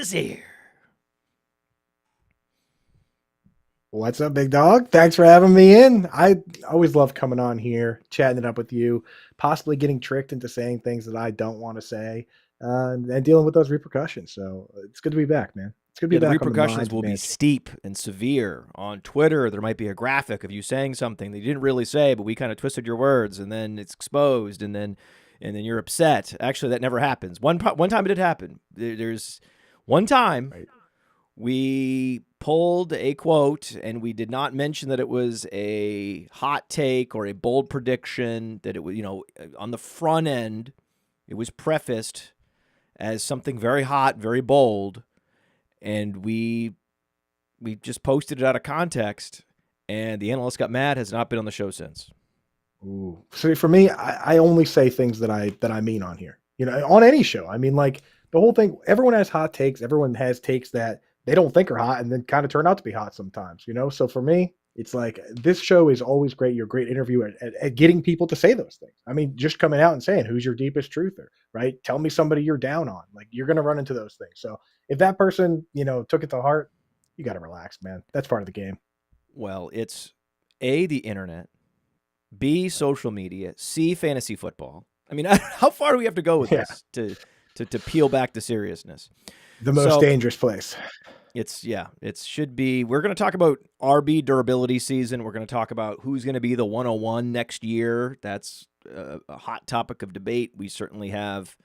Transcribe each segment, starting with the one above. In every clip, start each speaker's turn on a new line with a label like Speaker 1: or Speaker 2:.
Speaker 1: is here.
Speaker 2: What's up, big dog? Thanks for having me in. I always love coming on here, chatting it up with you, possibly getting tricked into saying things that I don't want to say, and dealing with those repercussions. So it's good to be back, man. It's good to be
Speaker 1: Yeah, the
Speaker 2: back on the
Speaker 1: repercussions
Speaker 2: Mind
Speaker 1: will be
Speaker 2: Mansion.
Speaker 1: steep and severe. On Twitter, there might be a graphic of you saying something that you didn't really say, but we kind of twisted your words, and then it's exposed, and then you're upset. Actually, that never happens. One time it did happen. There's one time
Speaker 2: Right.
Speaker 1: we pulled a quote, and we did not mention that it was a hot take or a bold prediction, that it was, on the front end, it was prefaced as something very hot, very bold, and we just posted it out of context, and the analyst got mad, has not been on the show since.
Speaker 2: Ooh. So for me, I only say things that I mean on here. On any show. I mean, like the whole thing. Everyone has hot takes. Everyone has takes that they don't think are hot, and then kind of turn out to be hot sometimes. So for me, it's like this show is always great. You're a great interviewer at getting people to say those things. I mean, just coming out and saying who's your deepest truther, right? Tell me somebody you're down on. Like you're gonna run into those things. So if that person, took it to heart, you got to relax, man. That's part of the game.
Speaker 1: Well, it's A, the internet, B, social media, C, fantasy football. I mean, how far do we have to go with
Speaker 2: Yeah,
Speaker 1: this to peel back the seriousness?
Speaker 2: the most dangerous place.
Speaker 1: It should be. We're going to talk about RB durability season. We're going to talk about who's going to be the 101 next year. That's a hot topic of debate. We certainly have.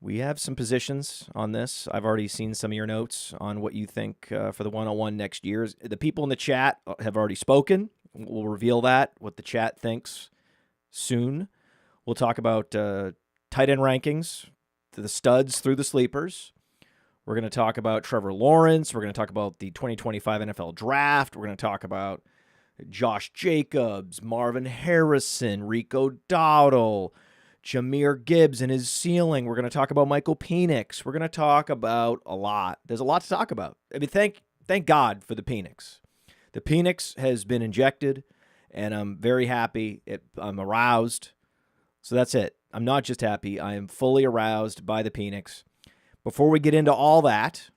Speaker 1: We have some positions on this. I've already seen some of your notes on what you think for the 101 next year. The people in the chat have already spoken. We'll reveal what the chat thinks soon. We'll talk about tight end rankings, the studs through the sleepers. We're going to talk about Trevor Lawrence. We're going to talk about the 2025 NFL Draft. We're going to talk about Josh Jacobs, Marvin Harrison, Rico Dowdle, Jahmyr Gibbs and his ceiling. We're going to talk about Michael Penix. We're going to talk about a lot. There's a lot to talk about. I mean, thank God for the Penix. The Penix has been injected, and I'm very happy. I'm aroused. So that's it. I'm not just happy. I am fully aroused by the Penix. Before we get into all that,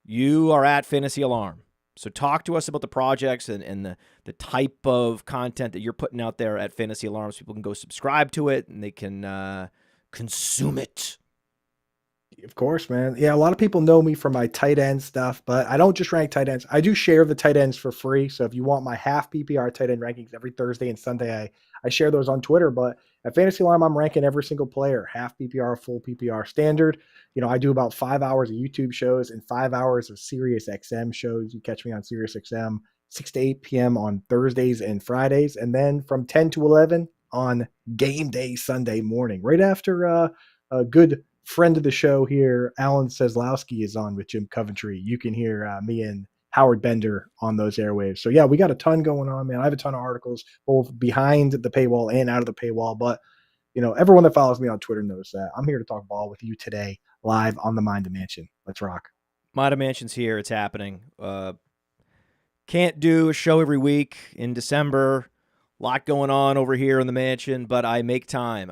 Speaker 1: you are at Fantasy Alarm. So talk to us about the projects and the type of content that you're putting out there at Fantasy Alarms. People can go subscribe to it, and they can consume it.
Speaker 2: Of course, man. Yeah, a lot of people know me for my tight end stuff, but I don't just rank tight ends. I do share the tight ends for free. So if you want my half PPR tight end rankings every Thursday and Sunday, I share those on Twitter. But at Fantasy Alarm, I'm ranking every single player, half PPR, full PPR standard. I do about 5 hours of YouTube shows and 5 hours of Sirius XM shows. You catch me on Sirius XM 6 to 8 p.m. on Thursdays and Fridays. And then from 10 to 11 on game day Sunday morning, right after a good friend of the show here, Alan Seslowski, is on with Jim Coventry. You can hear me and Howard Bender on those airwaves. So yeah, we got a ton going on, man. I have a ton of articles both behind the paywall and out of the paywall. But everyone that follows me on Twitter knows that I'm here to talk ball with you today, live on the Mind Mansion. Let's rock.
Speaker 1: Mind Mansion's here. It's happening. Can't do a show every week in December. A lot going on over here in the mansion, but I make time.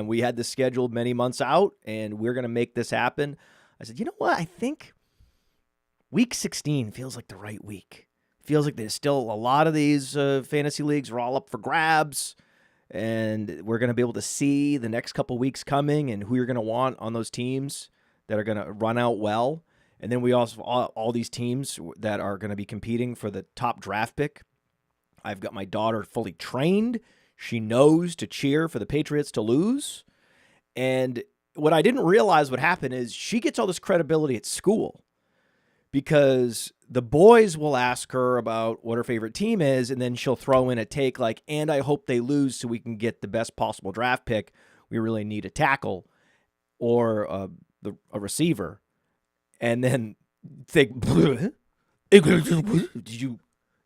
Speaker 1: We had this scheduled many months out, and we're going to make this happen. I said, you know what? I think week 16 feels like the right week. Feels like there's still a lot of these fantasy leagues are all up for grabs, and we're going to be able to see the next couple weeks coming and who you're going to want on those teams that are going to run out well. And then we also all these teams that are going to be competing for the top draft pick. I've got my daughter fully trained. She knows to cheer for the Patriots to lose. And what I didn't realize what happened is she gets all this credibility at school because the boys will ask her about what her favorite team is, and then she'll throw in a take like, and I hope they lose so we can get the best possible draft pick. We really need a tackle or a receiver. And then think, did you...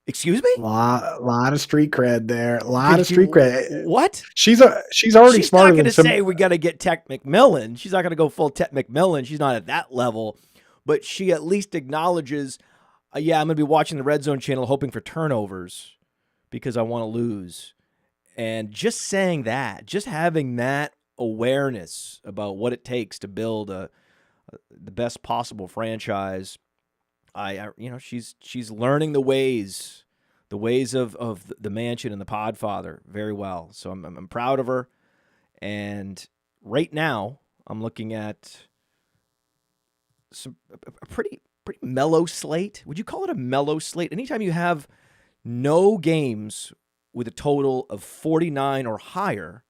Speaker 1: Excuse me?
Speaker 2: Lot of street cred there. A lot of street cred.
Speaker 1: What?
Speaker 2: She's already smarter than some.
Speaker 1: She's not going to say we got to get Tech McMillan. She's not going to go full Tech McMillan. She's not at that level. But she at least acknowledges, yeah, I'm going to be watching the Red Zone channel hoping for turnovers because I want to lose. And just saying that, just having that awareness about what it takes to build a the best possible franchise. She's learning the ways of the mansion and the Podfather very well. So I'm proud of her. And right now I'm looking at a pretty mellow slate. Would you call it a mellow slate? Anytime you have no games with a total of 49 or higher,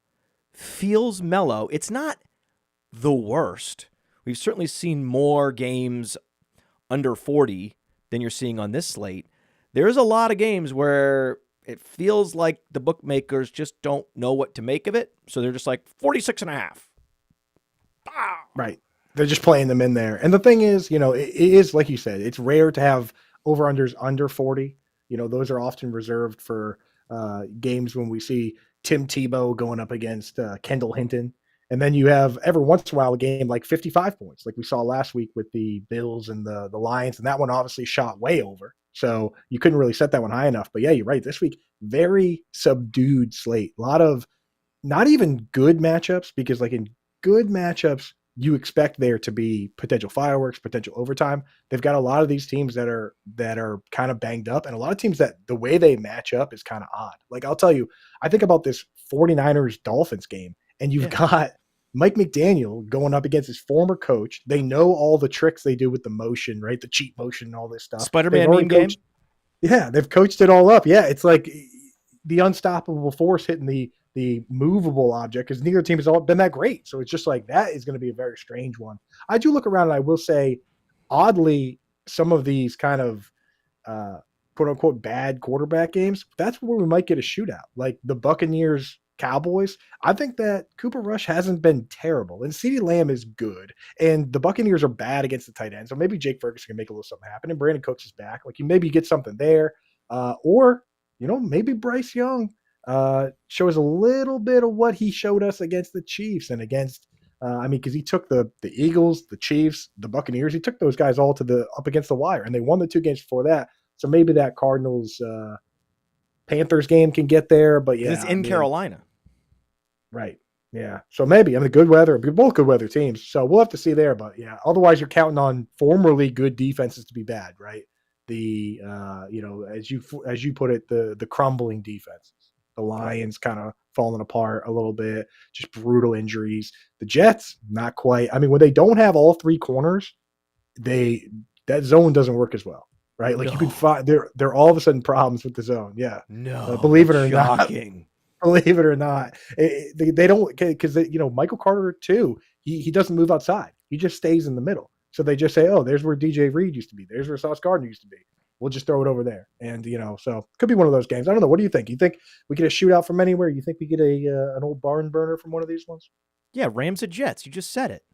Speaker 1: feels mellow. It's not the worst. We've certainly seen more games under 40 than you're seeing on this slate. There's a lot of games where it feels like the bookmakers just don't know what to make of it. So they're just like 46 and a half.
Speaker 2: Right. They're just playing them in there. And the thing is, it is, like you said, it's rare to have over-unders under 40. Those are often reserved for games when we see Tim Tebow going up against Kendall Hinton. And then you have every once in a while a game like 55 points, like we saw last week with the Bills and the Lions. And that one obviously shot way over. So you couldn't really set that one high enough. But yeah, you're right. This week, very subdued slate. A lot of not even good matchups, because like in good matchups, you expect there to be potential fireworks, potential overtime. They've got a lot of these teams that are kind of banged up, and a lot of teams that the way they match up is kind of odd. Like I'll tell you, I think about this 49ers Dolphins game, and you've got Mike McDaniel going up against his former coach. They know all the tricks they do with the motion, right? The cheat motion and all this stuff.
Speaker 1: Spider-Man meme game.
Speaker 2: Yeah, they've coached it all up. Yeah, it's like the unstoppable force hitting the movable object, because neither team has all been that great. So it's just like that is going to be a very strange one. I do look around and I will say, oddly, some of these kind of quote unquote bad quarterback games, that's where we might get a shootout. Like the Buccaneers Cowboys, I think that Cooper Rush hasn't been terrible, and CeeDee Lamb is good, and the Buccaneers are bad against the tight end. So maybe Jake Ferguson can make a little something happen, and Brandon Cooks is back. Like you maybe get something there, or maybe Bryce Young shows a little bit of what he showed us against the Chiefs and against, because he took the Eagles, the Chiefs, the Buccaneers, he took those guys all to up against the wire, and they won the 2 games before that. So maybe that Cardinals Panthers game can get there, but yeah,
Speaker 1: it's in Carolina.
Speaker 2: Right. Yeah. So maybe, good weather, both good weather teams. So we'll have to see there, but yeah, otherwise you're counting on formerly good defenses to be bad, right? The, as you put it, the crumbling defenses, the Lions kind of falling apart a little bit, just brutal injuries. The Jets, not quite. When they don't have all 3 corners, that zone doesn't work as well, right? Like you can find there all of a sudden problems with the zone. Yeah.
Speaker 1: No,
Speaker 2: believe it or
Speaker 1: shocking.
Speaker 2: not. Believe it or not, they don't, because Michael Carter too. He doesn't move outside. He just stays in the middle. So they just say, "Oh, there's where DJ Reed used to be. There's where Sauce Gardner used to be. We'll just throw it over there." And so could be one of those games. I don't know. What do you think? You think we get a shootout from anywhere? You think we get an old barn burner from one of these ones?
Speaker 1: Yeah, Rams at Jets. You just said it.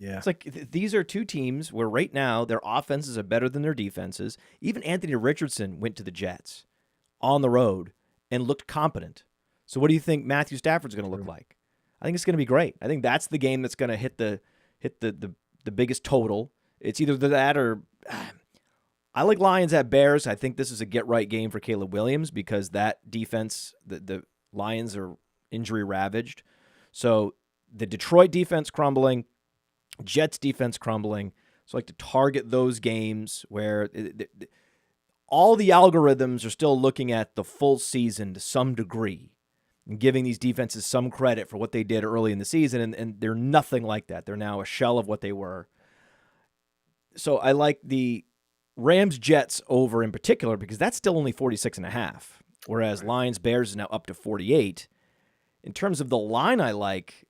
Speaker 2: Yeah,
Speaker 1: it's like these are 2 teams where right now their offenses are better than their defenses. Even Anthony Richardson went to the Jets on the road and looked competent. So what do you think Matthew Stafford's going to look like? I think it's going to be great. I think that's the game that's going to hit the biggest total. It's either that or I like Lions at Bears. I think this is a get-right game for Caleb Williams because that defense, the Lions are injury ravaged. So the Detroit defense crumbling, Jets defense crumbling. So I like to target those games where all the algorithms are still looking at the full season to some degree and giving these defenses some credit for what they did early in the season, and they're nothing like that. They're now a shell of what they were. So I like the Rams-Jets over in particular because that's still only 46.5, whereas Lions-Bears is now up to 48. In terms of the line I like,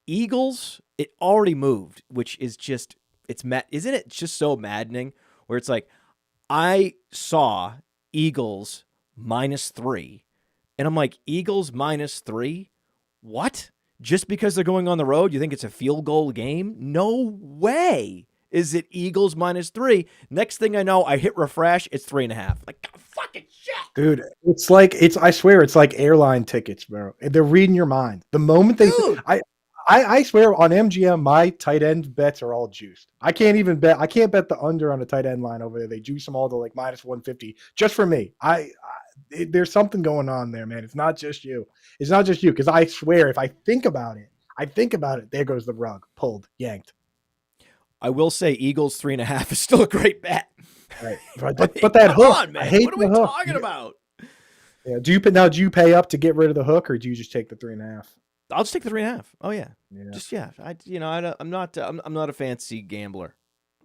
Speaker 1: Eagles, it already moved, which is just, isn't it just so maddening where it's like, I saw Eagles -3, and I'm like, Eagles -3? What? Just because they're going on the road, you think it's a field goal game? No way is it Eagles -3. Next thing I know, I hit refresh, it's 3.5. Like, fucking shit.
Speaker 2: Dude, I swear, it's like airline tickets, bro. They're reading your mind. The moment I swear on MGM, my tight end bets are all juiced. I can't bet the under on the tight end line over there. They juice them all to like -150 just for me. There's something going on there, man. It's not just you. It's not just you, because I swear if I think about it, there goes the rug, pulled, yanked.
Speaker 1: I will say Eagles 3.5 is still a great bet.
Speaker 2: Right. But that hook,
Speaker 1: on, man.
Speaker 2: I hate
Speaker 1: what are
Speaker 2: the
Speaker 1: we
Speaker 2: hook.
Speaker 1: talking about?
Speaker 2: Yeah. Do you pay up to get rid of the hook, or do you just take the 3.5?
Speaker 1: I'll just take the 3.5. Oh yeah.
Speaker 2: Yeah.
Speaker 1: Just yeah. I'm not a fancy gambler.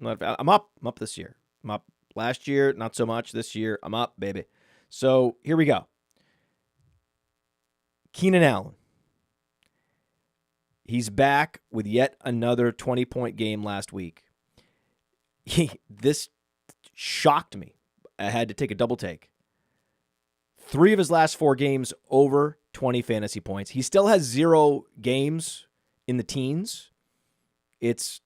Speaker 1: I'm up this year. I'm up last year, not so much. This year, I'm up, baby. So here we go. Keenan Allen. He's back with yet another 20-point game last week. This shocked me. I had to take a double take. 3 of his last 4 games over 20 fantasy points. He still has 0 games in the teens. It's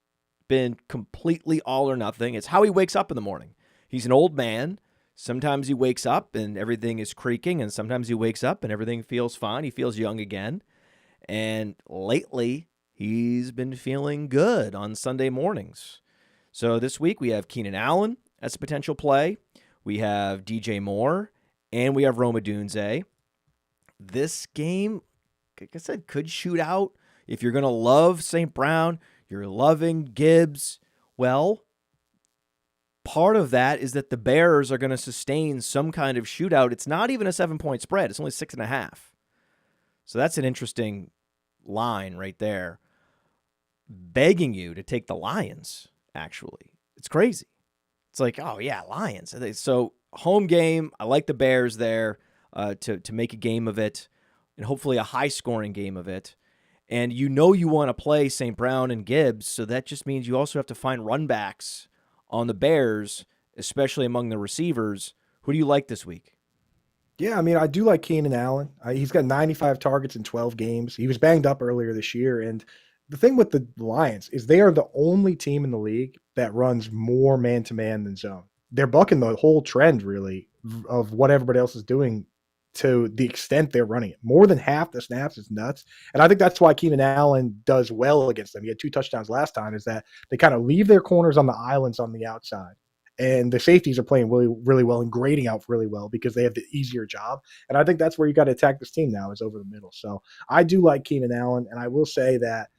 Speaker 1: been completely all or nothing. It's how he wakes up in the morning. He's an old man. Sometimes he wakes up and everything is creaking, and sometimes he wakes up and everything feels fine. He feels young again. And lately, he's been feeling good on Sunday mornings. So this week, we have Keenan Allen as a potential play. We have DJ Moore, and we have Rome Odunze. This game, like I said, could shoot out. If you're going to love St. Brown, you're loving Gibbs, well, part of that is that the Bears are going to sustain some kind of shootout. It's not even a 7-point spread. It's only 6.5. So that's an interesting line right there. Begging you to take the Lions, actually. It's crazy. It's like, oh, yeah, Lions. So home game, I like the Bears there to make a game of it, and hopefully a high-scoring game of it. And you want to play St. Brown and Gibbs, so that just means you also have to find runbacks on the Bears, especially among the receivers. Who do you like this week?
Speaker 2: Yeah, I mean, I do like Keenan Allen. He's got 95 targets in 12 games. He was banged up earlier this year. And the thing with the Lions is they are the only team in the league that runs more man-to-man than zone. They're bucking the whole trend, really, of what everybody else is doing to the extent they're running it. More than half the snaps is nuts. And I think that's why Keenan Allen does well against them. He had 2 touchdowns last time, is that they kind of leave their corners on the islands on the outside. And the safeties are playing really, really well and grading out really well because they have the easier job. And I think that's where you got to attack this team now, is over the middle. So I do like Keenan Allen. And I will say that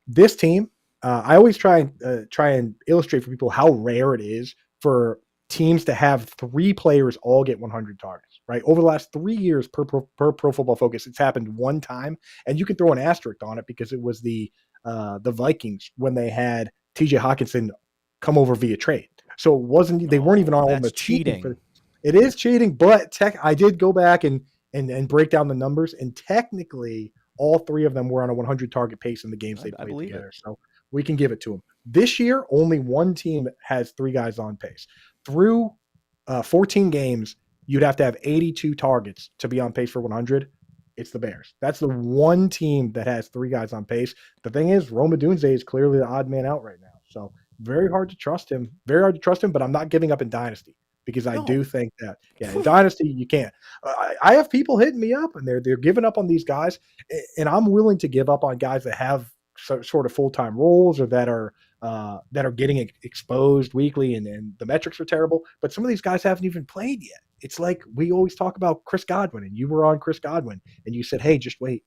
Speaker 2: this team, I always try and illustrate for people how rare it is for teams to have 3 players all get 100 targets, right? Over the last 3 years per Pro Football Focus, it's happened one time. And you can throw an asterisk on it because it was the Vikings when they had TJ Hawkinson come over via trade. So it wasn't, they weren't even on the
Speaker 1: cheating.
Speaker 2: It is cheating, but I did go back and break down the numbers, and technically all 3 of them were on a 100 target pace in the games they played together. So we can give it to them. This year, only one team has 3 guys on pace. Through 14 games, you'd have to have 82 targets to be on pace for 100. It's the Bears. That's the one team that has 3 guys on pace. The thing is, Rome Odunze is clearly the odd man out right now. So very hard to trust him. Very hard to trust him, but I'm not giving up in Dynasty because I do think that, in Dynasty, you can't. I have people hitting me up, and they're giving up on these guys, and I'm willing to give up on guys that have sort of full-time roles or that are getting exposed weekly, and the metrics are terrible. But some of these guys haven't even played yet. It's like we always talk about Chris Godwin, and you were on Chris Godwin, and you said, hey, just wait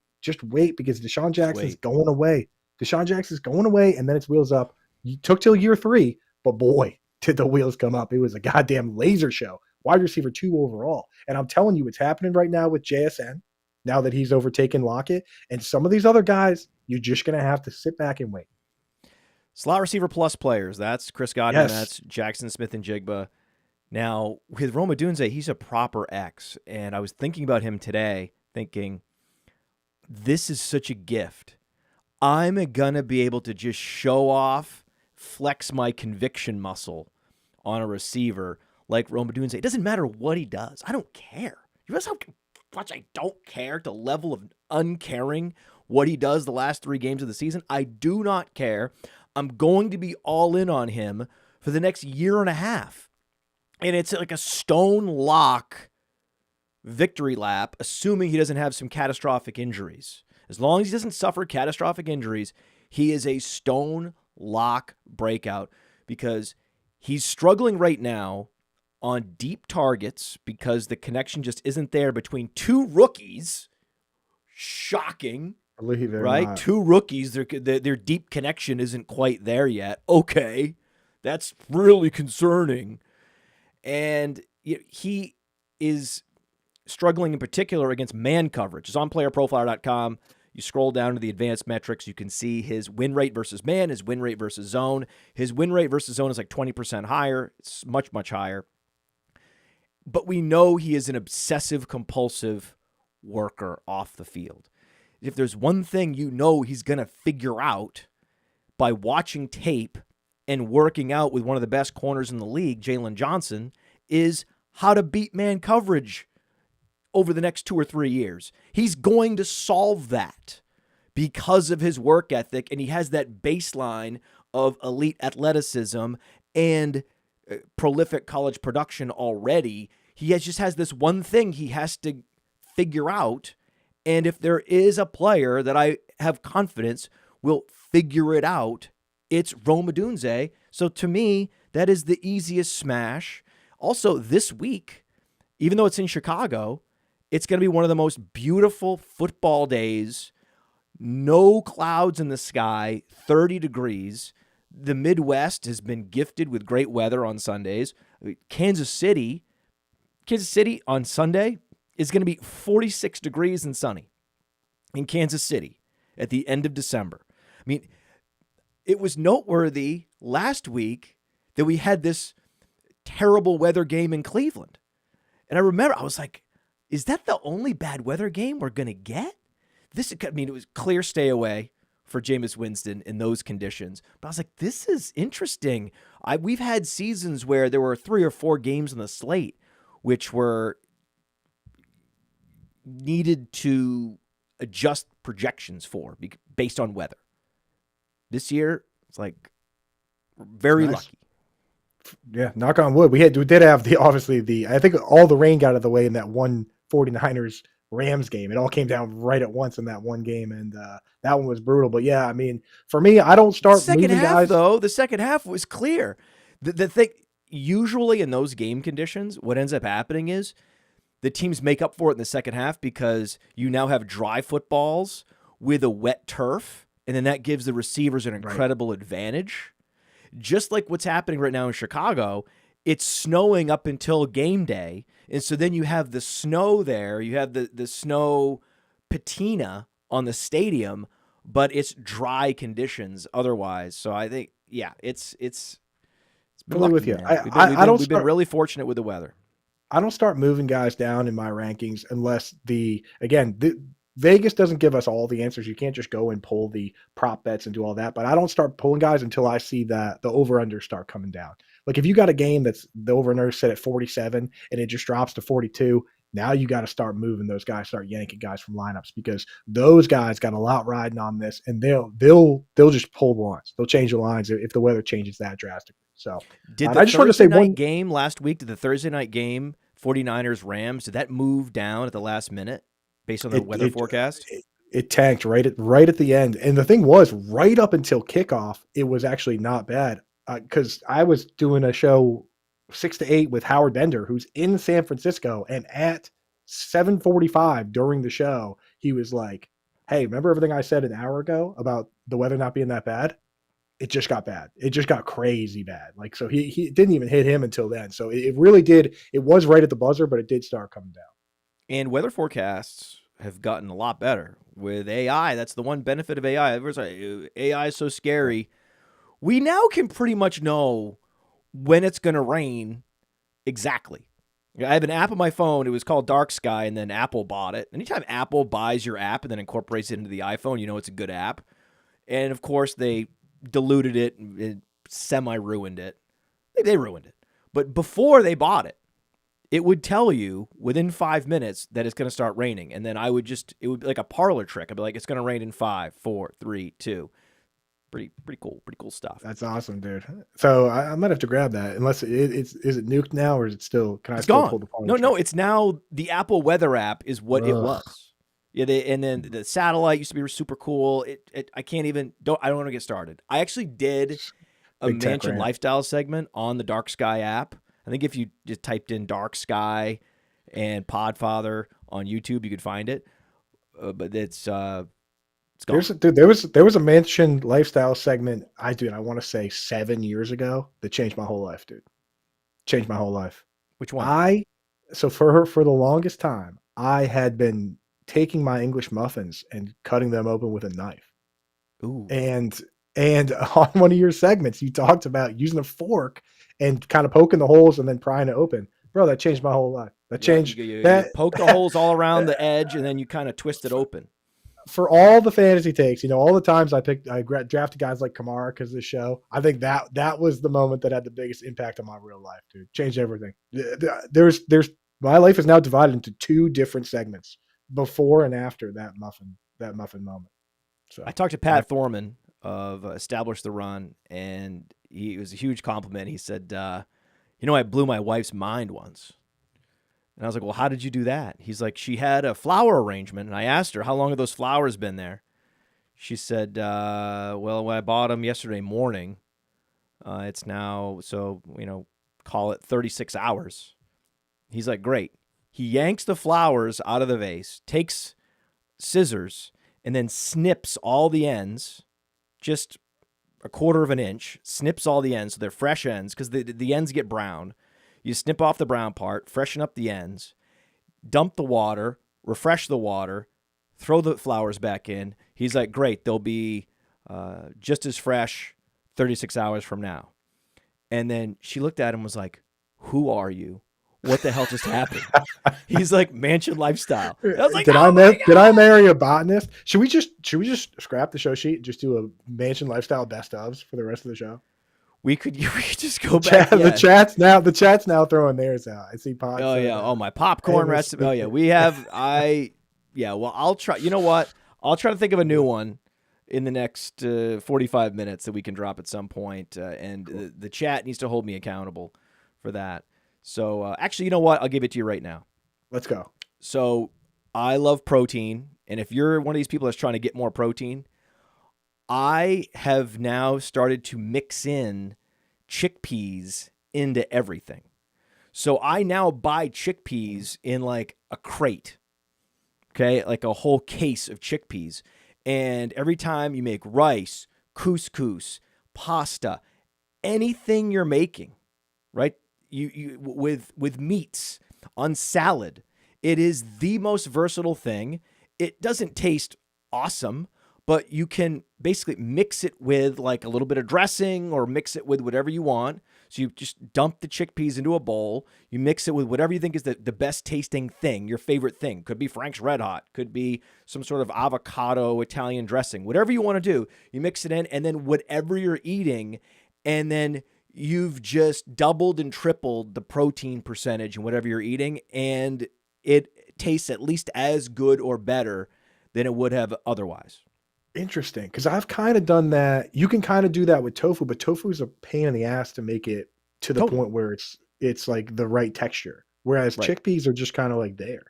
Speaker 2: because Deshaun Jackson's going away. Deshaun Jackson's going away, and then it's wheels up. You took till year 3, but boy, did the wheels come up. It was a goddamn laser show. Wide receiver 2 overall. And I'm telling you, it's happening right now with JSN, now that he's overtaken Lockett. And some of these other guys, you're just going to have to sit back and wait.
Speaker 1: Slot receiver plus players. That's Chris Godwin. Yes. That's Jackson Smith and Jigba. Now, with Rome Odunze, he's a proper X. And I was thinking about him today, thinking, this is such a gift. I'm going to be able to just show off, flex my conviction muscle on a receiver like Rome Odunze. It doesn't matter what he does. I don't care. You realize how much I don't care, to level of uncaring what he does the last 3 games of the season? I do not care. I'm going to be all in on him for the next year and a half. And it's like a stone lock victory lap, assuming he doesn't have some catastrophic injuries. As long as he doesn't suffer catastrophic injuries, he is a stone lock breakout, because he's struggling right now on deep targets because the connection just isn't there between 2 rookies. Shocking.
Speaker 2: Believe it or
Speaker 1: right?
Speaker 2: not.
Speaker 1: 2 rookies, their deep connection isn't quite there yet. Okay, that's really concerning. And he is struggling in particular against man coverage. It's on playerprofiler.com. You scroll down to the advanced metrics, you can see his win rate versus man, his win rate versus zone. His win rate versus zone is like 20% higher. It's much, much higher. But we know he is an obsessive compulsive worker off the field. If there's one thing he's going to figure out by watching tape and working out with one of the best corners in the league, Jalen Johnson, is how to beat man coverage over the next 2 or 3 years. He's going to solve that because of his work ethic, and he has that baseline of elite athleticism and prolific college production already. He just has this one thing he has to figure out, and if there is a player that I have confidence will figure it out, it's Rome Odunze. So to me, that is the easiest smash. Also, this week, even though it's in Chicago, it's going to be one of the most beautiful football days. No clouds in the sky, 30 degrees. The Midwest has been gifted with great weather on Sundays. Kansas City on Sunday is going to be 46 degrees and sunny in Kansas City at the end of December. I mean, it was noteworthy last week that we had this terrible weather game in Cleveland. And I remember, I was like, is that the only bad weather game we're going to get? It was clear stay away for Jameis Winston in those conditions. But I was like, this is interesting. We've had seasons where there were 3 or 4 games on the slate which were needed to adjust projections for based on weather. This year, it's like very lucky.
Speaker 2: Yeah, knock on wood. We did have I think all the rain got out of the way in that one 49ers Rams game. It all came down right at once in that one game, and that one was brutal. But yeah, I mean, for me, I don't start moving guys.
Speaker 1: The second half was clear. The thing, usually in those game conditions, what ends up happening is the teams make up for it in the second half because you now have dry footballs with a wet turf, and then that gives the receivers an incredible advantage. Just like what's happening right now in Chicago, it's snowing up until game day. And so then you have the snow there. You have the snow patina on the stadium, but it's dry conditions otherwise. So I think, yeah, it's been lucky,
Speaker 2: with you.
Speaker 1: We've been really fortunate with the weather.
Speaker 2: I don't start moving guys down in my rankings unless Vegas doesn't give us all the answers. You can't just go and pull the prop bets and do all that. But I don't start pulling guys until I see the over-under start coming down. Like if you got a game that's the over-under set at 47 and it just drops to 42, now you got to start moving those guys, start yanking guys from lineups because those guys got a lot riding on this, and they'll just pull lines. They'll change the lines if the weather changes that drastically. So
Speaker 1: I just want to say game last week, did the Thursday night game 49ers Rams, did that move down at the last minute? Based on the weather forecast?
Speaker 2: It tanked right at the end. And the thing was, right up until kickoff, it was actually not bad. Because I was doing a show 6 to 8 with Howard Bender, who's in San Francisco. And at 7:45 during the show, he was like, hey, remember everything I said an hour ago about the weather not being that bad? It just got bad. It just got crazy bad. Like, so he didn't even hit him until then. So it really did. It was right at the buzzer, but it did start coming down.
Speaker 1: And weather forecasts have gotten a lot better with AI. That's the one benefit of AI. Everyone's like, AI is so scary. We now can pretty much know when it's going to rain exactly. I have an app on my phone. It was called Dark Sky, and then Apple bought it. Anytime Apple buys your app and then incorporates it into the iPhone, you know it's a good app. And, of course, they diluted it and semi-ruined it. They ruined it. But before they bought it, it would tell you within 5 minutes that it's going to start raining. And then it would be like a parlor trick. I'd be like, it's going to rain in 5, 4, 3, 2. Pretty cool stuff.
Speaker 2: That's awesome, dude. So I might have to grab that unless is it nuked now or is it still,
Speaker 1: it's gone. No, it's now the Apple weather app is what it was. Yeah. And then the satellite used to be super cool. I don't want to get started. I actually did a Mansion Lifestyle segment on the Dark Sky app. I think if you just typed in Dark Sky and Podfather on YouTube, you could find it. But it's It's gone.
Speaker 2: There was a mansion lifestyle segment I want to say 7 years ago that changed my whole life, dude. Changed my whole life.
Speaker 1: Which one?
Speaker 2: So for the longest time, I had been taking my English muffins and cutting them open with a knife.
Speaker 1: Ooh.
Speaker 2: And on one of your segments, you talked about using a fork and kind of poking the holes and then prying it open. Bro, that changed my whole life. That
Speaker 1: Yeah,
Speaker 2: changed
Speaker 1: you
Speaker 2: that
Speaker 1: poke the holes all around the edge, and then you kind of twist it open.
Speaker 2: for all the fantasy takes. All the times I drafted guys like Kamara because of the show. I think that was the moment that had the biggest impact on my real life, dude. Changed everything. There's my life is now divided into 2 different segments before and after that muffin moment. So
Speaker 1: I talked to Pat Thorman of Establish the Run, and it was a huge compliment. He said, I blew my wife's mind once. And I was like, well, how did you do that? He's like, she had a flower arrangement, and I asked her, how long have those flowers been there? She said, well, when I bought them yesterday morning, it's now, call it 36 hours. He's like, great. He yanks the flowers out of the vase, takes scissors, and then snips all the ends, just a quarter of an inch, snips all the ends so they're fresh ends because the ends get brown. You snip off the brown part, freshen up the ends, dump the water, refresh the water, throw the flowers back in. He's like, great, they'll be just as fresh 36 hours from now. And then she looked at him and was like, who are you? What the hell just happened? He's like, mansion lifestyle. I was like,
Speaker 2: did I marry a botanist? Should we just scrap the show sheet and just do a mansion lifestyle best ofs for the rest of the show?
Speaker 1: We could just go back.
Speaker 2: The chat's now throwing theirs out. I see Pod.
Speaker 1: Oh yeah. Oh, my popcorn recipe. Oh yeah. We have. Well, I'll try. You know what? I'll try to think of a new one in the next 45 minutes that we can drop at some point. And cool. The chat needs to hold me accountable for that. So actually, you know what? I'll give it to you right now.
Speaker 2: Let's go.
Speaker 1: So I love protein, and if you're one of these people that's trying to get more protein, I have now started to mix in chickpeas into everything. So I now buy chickpeas in like a crate, okay, like a whole case of chickpeas. And every time you make rice, couscous, pasta, anything you're making, right? You with meats on salad, it is the most versatile thing. It doesn't taste awesome, but you can basically mix it with like a little bit of dressing or mix it with whatever you want. So you just dump the chickpeas into a bowl. You mix it with whatever you think is the best tasting thing, your favorite thing. Could be Frank's Red Hot. Could be some sort of avocado Italian dressing. Whatever you want to do, you mix it in, and then whatever you're eating, and then you've just doubled and tripled the protein percentage in whatever you're eating, and it tastes at least as good or better than it would have otherwise.
Speaker 2: Interesting, because I've kind of done that. You can kind of do that with tofu, but tofu is a pain in the ass to make it to the point where it's like the right texture. Whereas chickpeas are just kind of like there.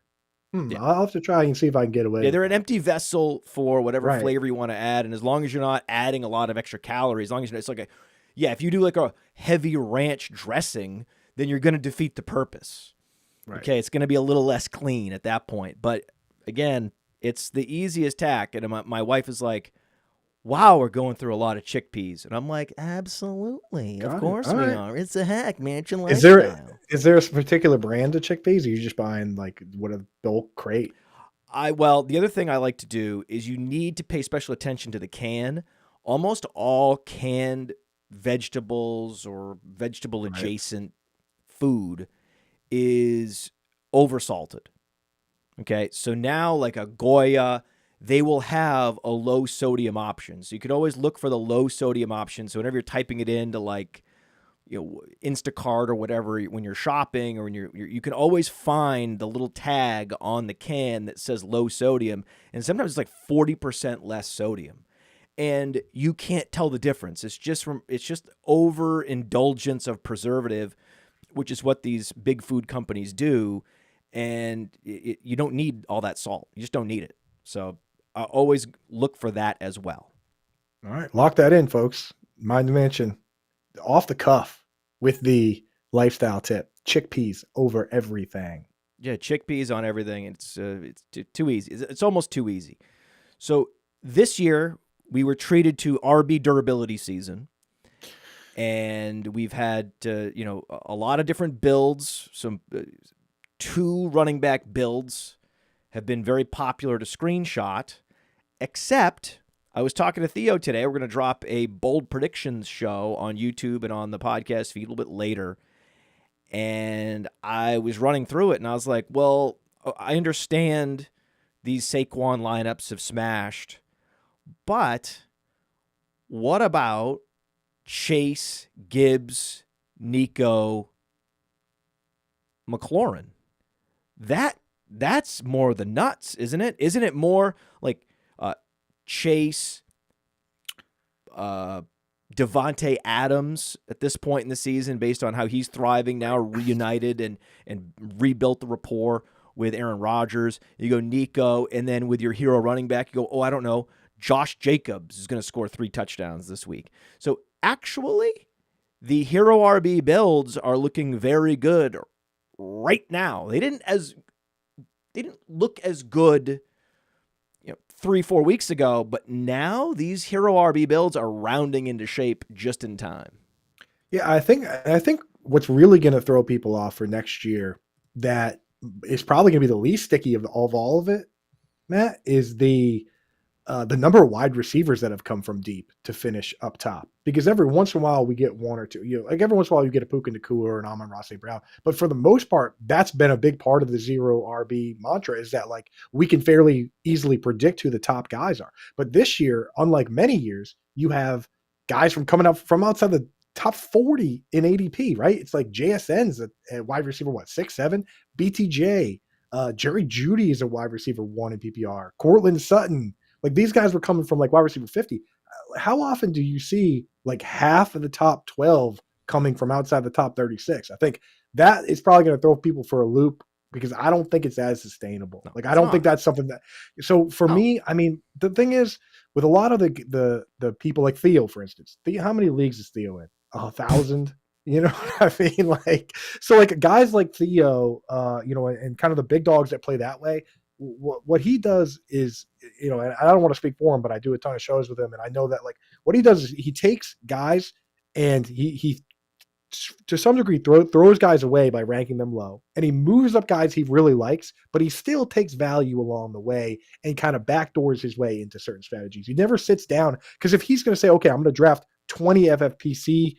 Speaker 2: Yeah. I'll have to try and see if I can get away.
Speaker 1: Yeah, they're an empty vessel for whatever flavor you want to add, and as long as you're not adding a lot of extra calories, as long as it's like if you do like a heavy ranch dressing, then you're going to defeat the purpose. Right. Okay, it's going to be a little less clean at that point, but again, it's the easiest tack. And my wife is like, wow, we're going through a lot of chickpeas. And I'm like, absolutely. Of course we are. It's a hack, mansion lifestyle.
Speaker 2: Is there a particular brand of chickpeas? Or are you just buying like what a bulk crate?
Speaker 1: The other thing I like to do is you need to pay special attention to the can. Almost all canned vegetables or vegetable adjacent food is oversalted. Okay, so now like a Goya, they will have a low sodium option. So you could always look for the low sodium option. So whenever you're typing it into like, Instacart or whatever, when you're shopping or when you can always find the little tag on the can that says low sodium. And sometimes it's like 40% less sodium. And you can't tell the difference. It's just overindulgence of preservative, which is what these big food companies do. And you don't need all that salt. You just don't need it. So I always look for that as well.
Speaker 2: All right. Lock that in, folks. Mind the Mansion. Off the cuff with the lifestyle tip. Chickpeas over everything.
Speaker 1: Yeah, chickpeas on everything. It's too easy. It's almost too easy. So this year we were treated to RB durability season, and we've had a lot of different builds. Some 2 running back builds have been very popular to screenshot, except I was talking to Theo today. We're going to drop a bold predictions show on YouTube and on the podcast feed a little bit later. And I was running through it, and I was like, well, I understand these Saquon lineups have smashed, but what about Chase, Gibbs, Nico, McLaurin? That's more the nuts, isn't it? Isn't it more like Chase, Devontae Adams at this point in the season, based on how he's thriving now, reunited and rebuilt the rapport with Aaron Rodgers? You go Nico, and then with your hero running back, you go, I don't know, Josh Jacobs is going to score 3 touchdowns this week. So actually, the hero RB builds are looking very good right now. They didn't look as good 3-4 weeks ago, but now these hero RB builds are rounding into shape just in time.
Speaker 2: Yeah, I think what's really going to throw people off for next year, that is probably going to be the least sticky of all of it, Matt, is the number of wide receivers that have come from deep to finish up top. Because every once in a while we get one or two, like every once in a while you get a Puka Nacua or an Amon-Ra St. Brown. But for the most part, that's been a big part of the zero RB mantra, is that like we can fairly easily predict who the top guys are. But this year, unlike many years, you have guys from coming up from outside the top 40 in ADP, right? It's like JSN's a wide receiver, 6'7", BTJ, Jerry Jeudy is a wide receiver 1 in PPR, Cortland Sutton. Like these guys were coming from like wide receiver 50. How often do you see like half of the top 12 coming from outside the top 36? I think that is probably going to throw people for a loop, because I don't think it's as sustainable.
Speaker 1: No,
Speaker 2: like I don't think that's something that. So for me, I mean, the thing is with a lot of the people like Theo, for instance, how many leagues is Theo in? 1,000. You know what I mean? Like, so like guys like Theo, and kind of the big dogs that play that way. What he does is, and I don't want to speak for him, but I do a ton of shows with him, and I know that like what he does is he takes guys and he to some degree throws guys away by ranking them low, and he moves up guys he really likes, but he still takes value along the way and kind of backdoors his way into certain strategies. He never sits down, because if he's going to say, okay, I'm going to draft 20 FFPC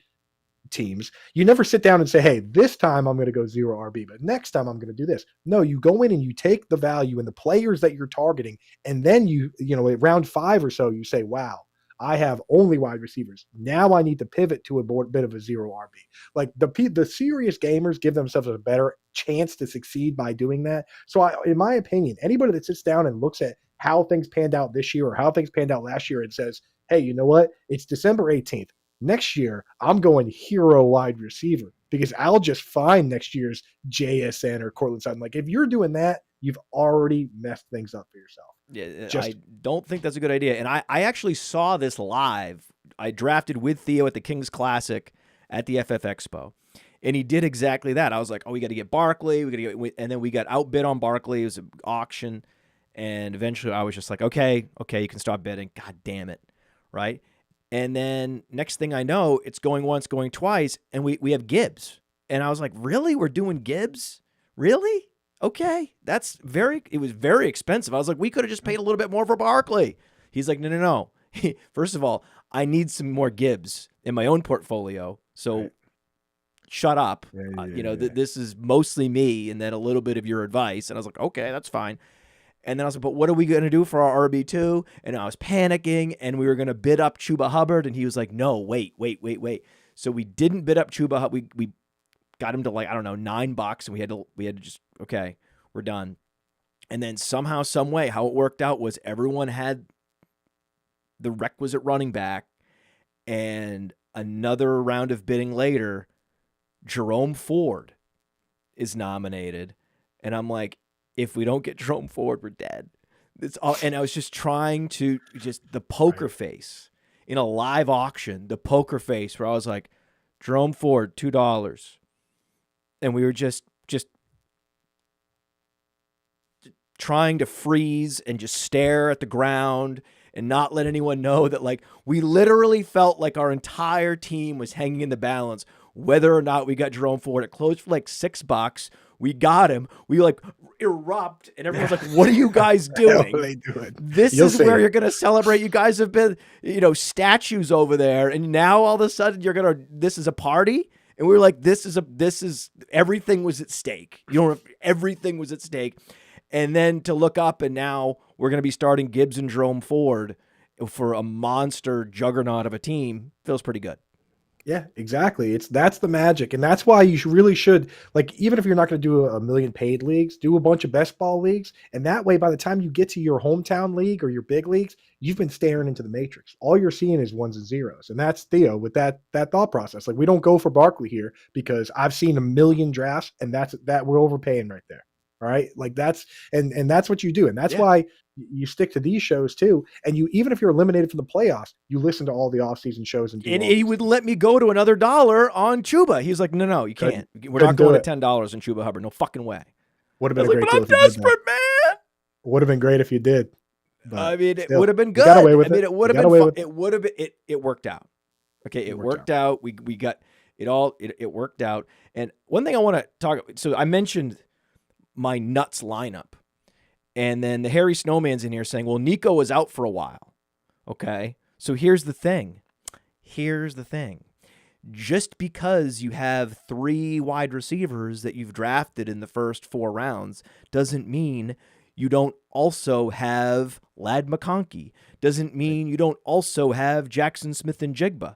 Speaker 2: teams, you never sit down and say, hey, this time I'm going to go zero RB, but next time I'm going to do this. No, you go in and you take the value and the players that you're targeting, and then at round 5 or so, you say, wow, I have only wide receivers. Now I need to pivot to a bit of a zero RB. Like the serious gamers give themselves a better chance to succeed by doing that. So in my opinion, anybody that sits down and looks at how things panned out this year or how things panned out last year and says, hey, you know what? It's December 18th. Next year, I'm going hero wide receiver, because I'll just find next year's JSN or Cortland Sutton. Like if you're doing that, you've already messed things up for yourself.
Speaker 1: Yeah, I don't think that's a good idea. And I actually saw this live. I drafted with Theo at the Kings Classic at the FF Expo, and he did exactly that. I was like, oh, we got to get Barkley. And then we got outbid on Barkley. It was an auction. And eventually I was just like, okay, you can stop bidding. God damn it. Right. And then next thing I know, it's going once, going twice, and we have Gibbs. And I was like, really? We're doing Gibbs? Really? Okay. It was very expensive. I was like, we could have just paid a little bit more for Barkley. He's like, no. First of all, I need some more Gibbs in my own portfolio. So shut up. This is mostly me and then a little bit of your advice. And I was like, okay, that's fine. And then I was like, but what are we going to do for our RB2? And I was panicking, and we were going to bid up Chuba Hubbard. And he was like, no, wait. So we didn't bid up Chuba Hubbard. We got him to like, I don't know, $9. And we had to just, okay, we're done. And then somehow, some way, how it worked out was everyone had the requisite running back. And another round of bidding later, Jerome Ford is nominated. And I'm like, if we don't get Jerome Ford, we're dead. And I was just trying to the poker face in a live auction, the poker face where I was like, Jerome Ford, $2. And we were just trying to freeze and just stare at the ground and not let anyone know that like we literally felt like our entire team was hanging in the balance whether or not we got Jerome Ford. It closed for like $6. We got him. We like erupt, and everyone's like, "What are you guys doing?
Speaker 2: What are they doing?
Speaker 1: This
Speaker 2: You'll
Speaker 1: is
Speaker 2: see
Speaker 1: where
Speaker 2: it.
Speaker 1: you're gonna celebrate. You guys have been, statues over there, and now all of a sudden you're gonna. This is a party." And we were like, this is everything was at stake. Everything was at stake. And then to look up, and now we're going to be starting Gibbs and Jerome Ford for a monster juggernaut of a team. Feels pretty good.
Speaker 2: Yeah, exactly. That's the magic. And that's why you really should, like, even if you're not going to do a million paid leagues, do a bunch of best ball leagues. And that way, by the time you get to your hometown league or your big leagues, you've been staring into the matrix. All you're seeing is ones and zeros. And that's Theo with that thought process. Like, we don't go for Barkley here because I've seen a million drafts, and that we're overpaying right there. All right. Like that's what you do. And that's why you stick to these shows too. And even if you're eliminated from the playoffs, you listen to all the off-season shows. And
Speaker 1: he would let me go to another $1 on Chuba. He's like, no, you can't. We're not going to $10 in Chuba Hubbard. No fucking way.
Speaker 2: Would have been a great deal.
Speaker 1: I'm desperate, man.
Speaker 2: Would have been great if you did.
Speaker 1: But I mean, it would have been good. It would have been fun. It would have been, it worked out. Okay. It worked out. We got it all. It worked out. And one thing I want to talk, so I mentioned my nuts lineup. And then the Harry Snowman's in here saying, well, Nico was out for a while. Okay. So here's the thing. Just because you have 3 wide receivers that you've drafted in the first 4 rounds doesn't mean you don't also have Ladd McConkey. Doesn't mean you don't also have Jackson Smith and Jigba.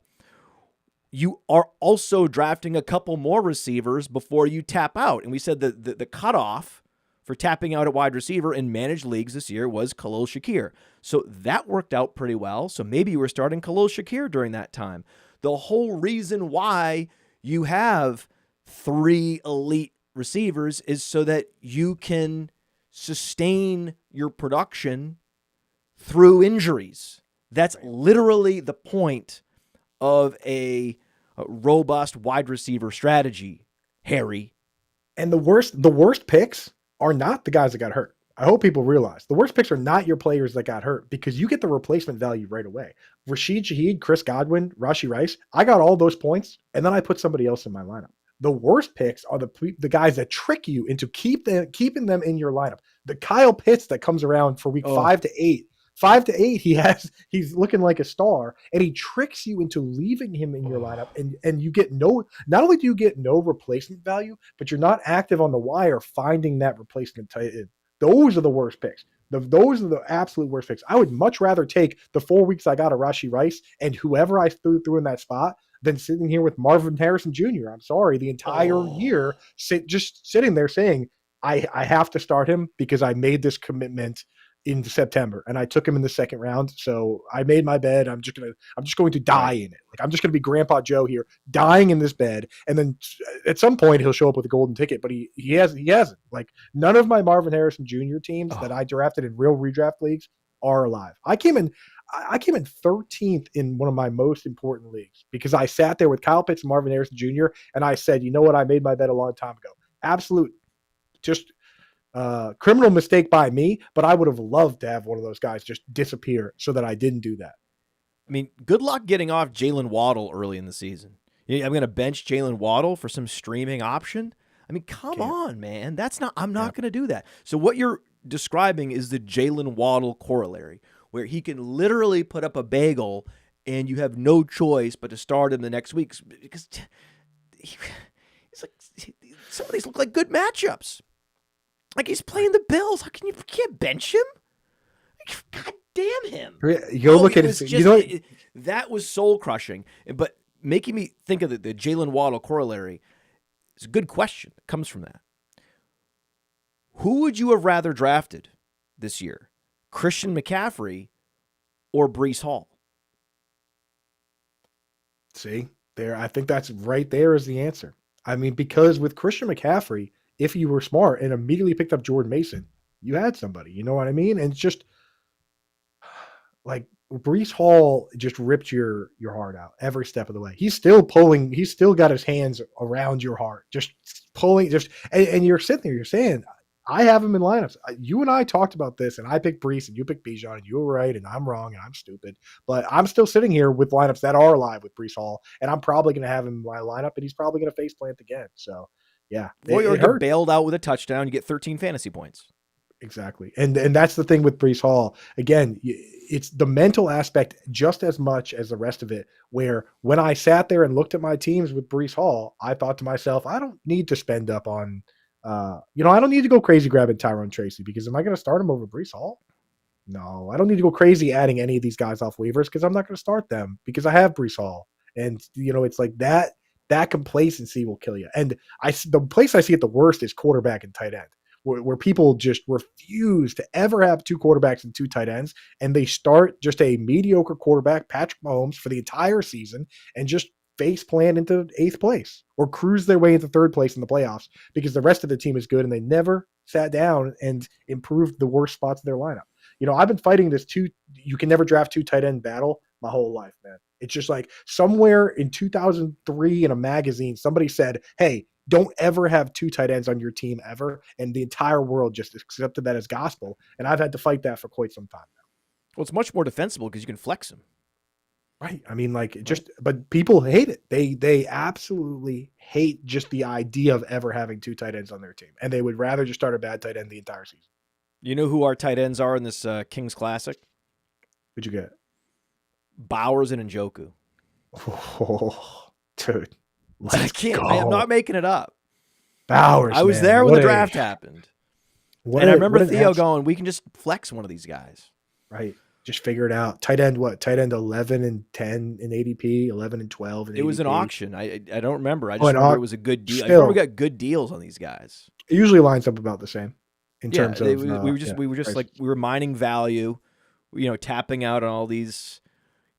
Speaker 1: You are also drafting a couple more receivers before you tap out. And we said that the cutoff for tapping out at wide receiver in managed leagues this year was Khalil Shakir. So that worked out pretty well. So maybe you were starting Khalil Shakir during that time. The whole reason why you have 3 elite receivers is so that you can sustain your production through injuries. That's literally the point of a robust wide receiver strategy, Harry.
Speaker 2: And the worst picks are not the guys that got hurt. I hope people realize the worst picks are not your players that got hurt because you get the replacement value right away. Rashid Shaheed, Chris Godwin, Rashee Rice, I got all those points, and then I put somebody else in my lineup. The worst picks are the guys that trick you into keeping them in your lineup. The Kyle Pitts that comes around for week 5 to 8. 5 to 8, he's looking like a star, and he tricks you into leaving him in your lineup, and you get not only do you get no replacement value, but you're not active on the wire finding that replacement tight end. Those are the worst picks. Those are the absolute worst picks. I would much rather take the 4 weeks I got of Rashee Rice and whoever I threw in that spot than sitting here with Marvin Harrison Jr. I'm sorry, the entire year just sitting there saying I have to start him because I made this commitment in September and I took him in the 2nd round. So I made my bed. I'm just going to die in it. Like I'm just going to be Grandpa Joe here, dying in this bed. And then at some point he'll show up with a golden ticket, but he hasn't. Like none of my Marvin Harrison Jr. teams that I drafted in real redraft leagues are alive. I came in 13th in one of my most important leagues because I sat there with Kyle Pitts and Marvin Harrison Jr. and I said, you know what? I made my bet a long time ago. Absolute, just criminal mistake by me, but I would have loved to have one of those guys just disappear so that I didn't do that.
Speaker 1: I mean, good luck getting off Jalen Waddle early in the season. I'm going to bench Jalen Waddle for some streaming option. I mean, come on, man. I'm not going to do that. So what you're describing is the Jalen Waddle corollary, where he can literally put up a bagel and you have no choice but to start him the next week because it's like some of these look like good matchups. Like he's playing the Bills. How you can't bench him? God damn him!
Speaker 2: Look at it.
Speaker 1: That was soul crushing. But making me think of the Jalen Waddle corollary is a good question. It comes from that. Who would you have rather drafted this year, Christian McCaffrey or Breece Hall?
Speaker 2: See there, I think that's right there is the answer. I mean, because with Christian McCaffrey, if you were smart and immediately picked up Jordan Mason, you had somebody, you know what I mean? And it's just like Breece Hall just ripped your heart out every step of the way. He's still got his hands around your heart, just pulling, and you're sitting there, you're saying, I have him in lineups. You and I talked about this, and I picked Brees, and you picked Bijan, and you were right, and I'm wrong, and I'm stupid. But I'm still sitting here with lineups that are live with Brees Hall, and I'm probably going to have him in my lineup, and he's probably going to face plant again. So, yeah,
Speaker 1: Or
Speaker 2: it
Speaker 1: get
Speaker 2: hurts.
Speaker 1: bailed out with a touchdown, you get 13 fantasy points.
Speaker 2: Exactly. And that's the thing with Brees Hall. Again, it's the mental aspect just as much as the rest of it, where when I sat there and looked at my teams with Brees Hall, I thought to myself, I don't need to spend up on, I don't need to go crazy grabbing Tyrone Tracy, because am I going to start him over Brees Hall? No, I don't need to go crazy adding any of these guys off waivers, because I'm not going to start them because I have Brees Hall. And, it's like that complacency will kill you. And the place I see it the worst is quarterback and tight end, where people just refuse to ever have two quarterbacks and two tight ends, and they start just a mediocre quarterback, Patrick Mahomes, for the entire season, and just face plant into 8th place or cruise their way into 3rd place in the playoffs because the rest of the team is good and they never sat down and improved the worst spots of their lineup. I've been fighting this you can never draft two tight end battle my whole life, man. It's just like somewhere in 2003 in a magazine, somebody said, hey, don't ever have two tight ends on your team ever. And the entire world just accepted that as gospel. And I've had to fight that for quite some time now.
Speaker 1: Well, it's much more defensible because you can flex him.
Speaker 2: Right. I mean, but people hate it. They absolutely hate just the idea of ever having two tight ends on their team. And they would rather just start a bad tight end the entire season.
Speaker 1: You know who our tight ends are in this Kings Classic?
Speaker 2: Who'd you get?
Speaker 1: Bowers and Njoku.
Speaker 2: Oh, dude.
Speaker 1: I can't. I'm not making it up.
Speaker 2: Bowers.
Speaker 1: I was there when the draft happened. I remember Theo going, we can just flex one of these guys.
Speaker 2: Right. Just figure it out. Tight end, what? Tight end 11 and 10 in ADP, 11 and 12 in ADP.
Speaker 1: It was an auction. I don't remember. I just remember it was a good deal. I remember we got good deals on these guys.
Speaker 2: It usually lines up about the same in terms of.
Speaker 1: We were mining value, tapping out on all these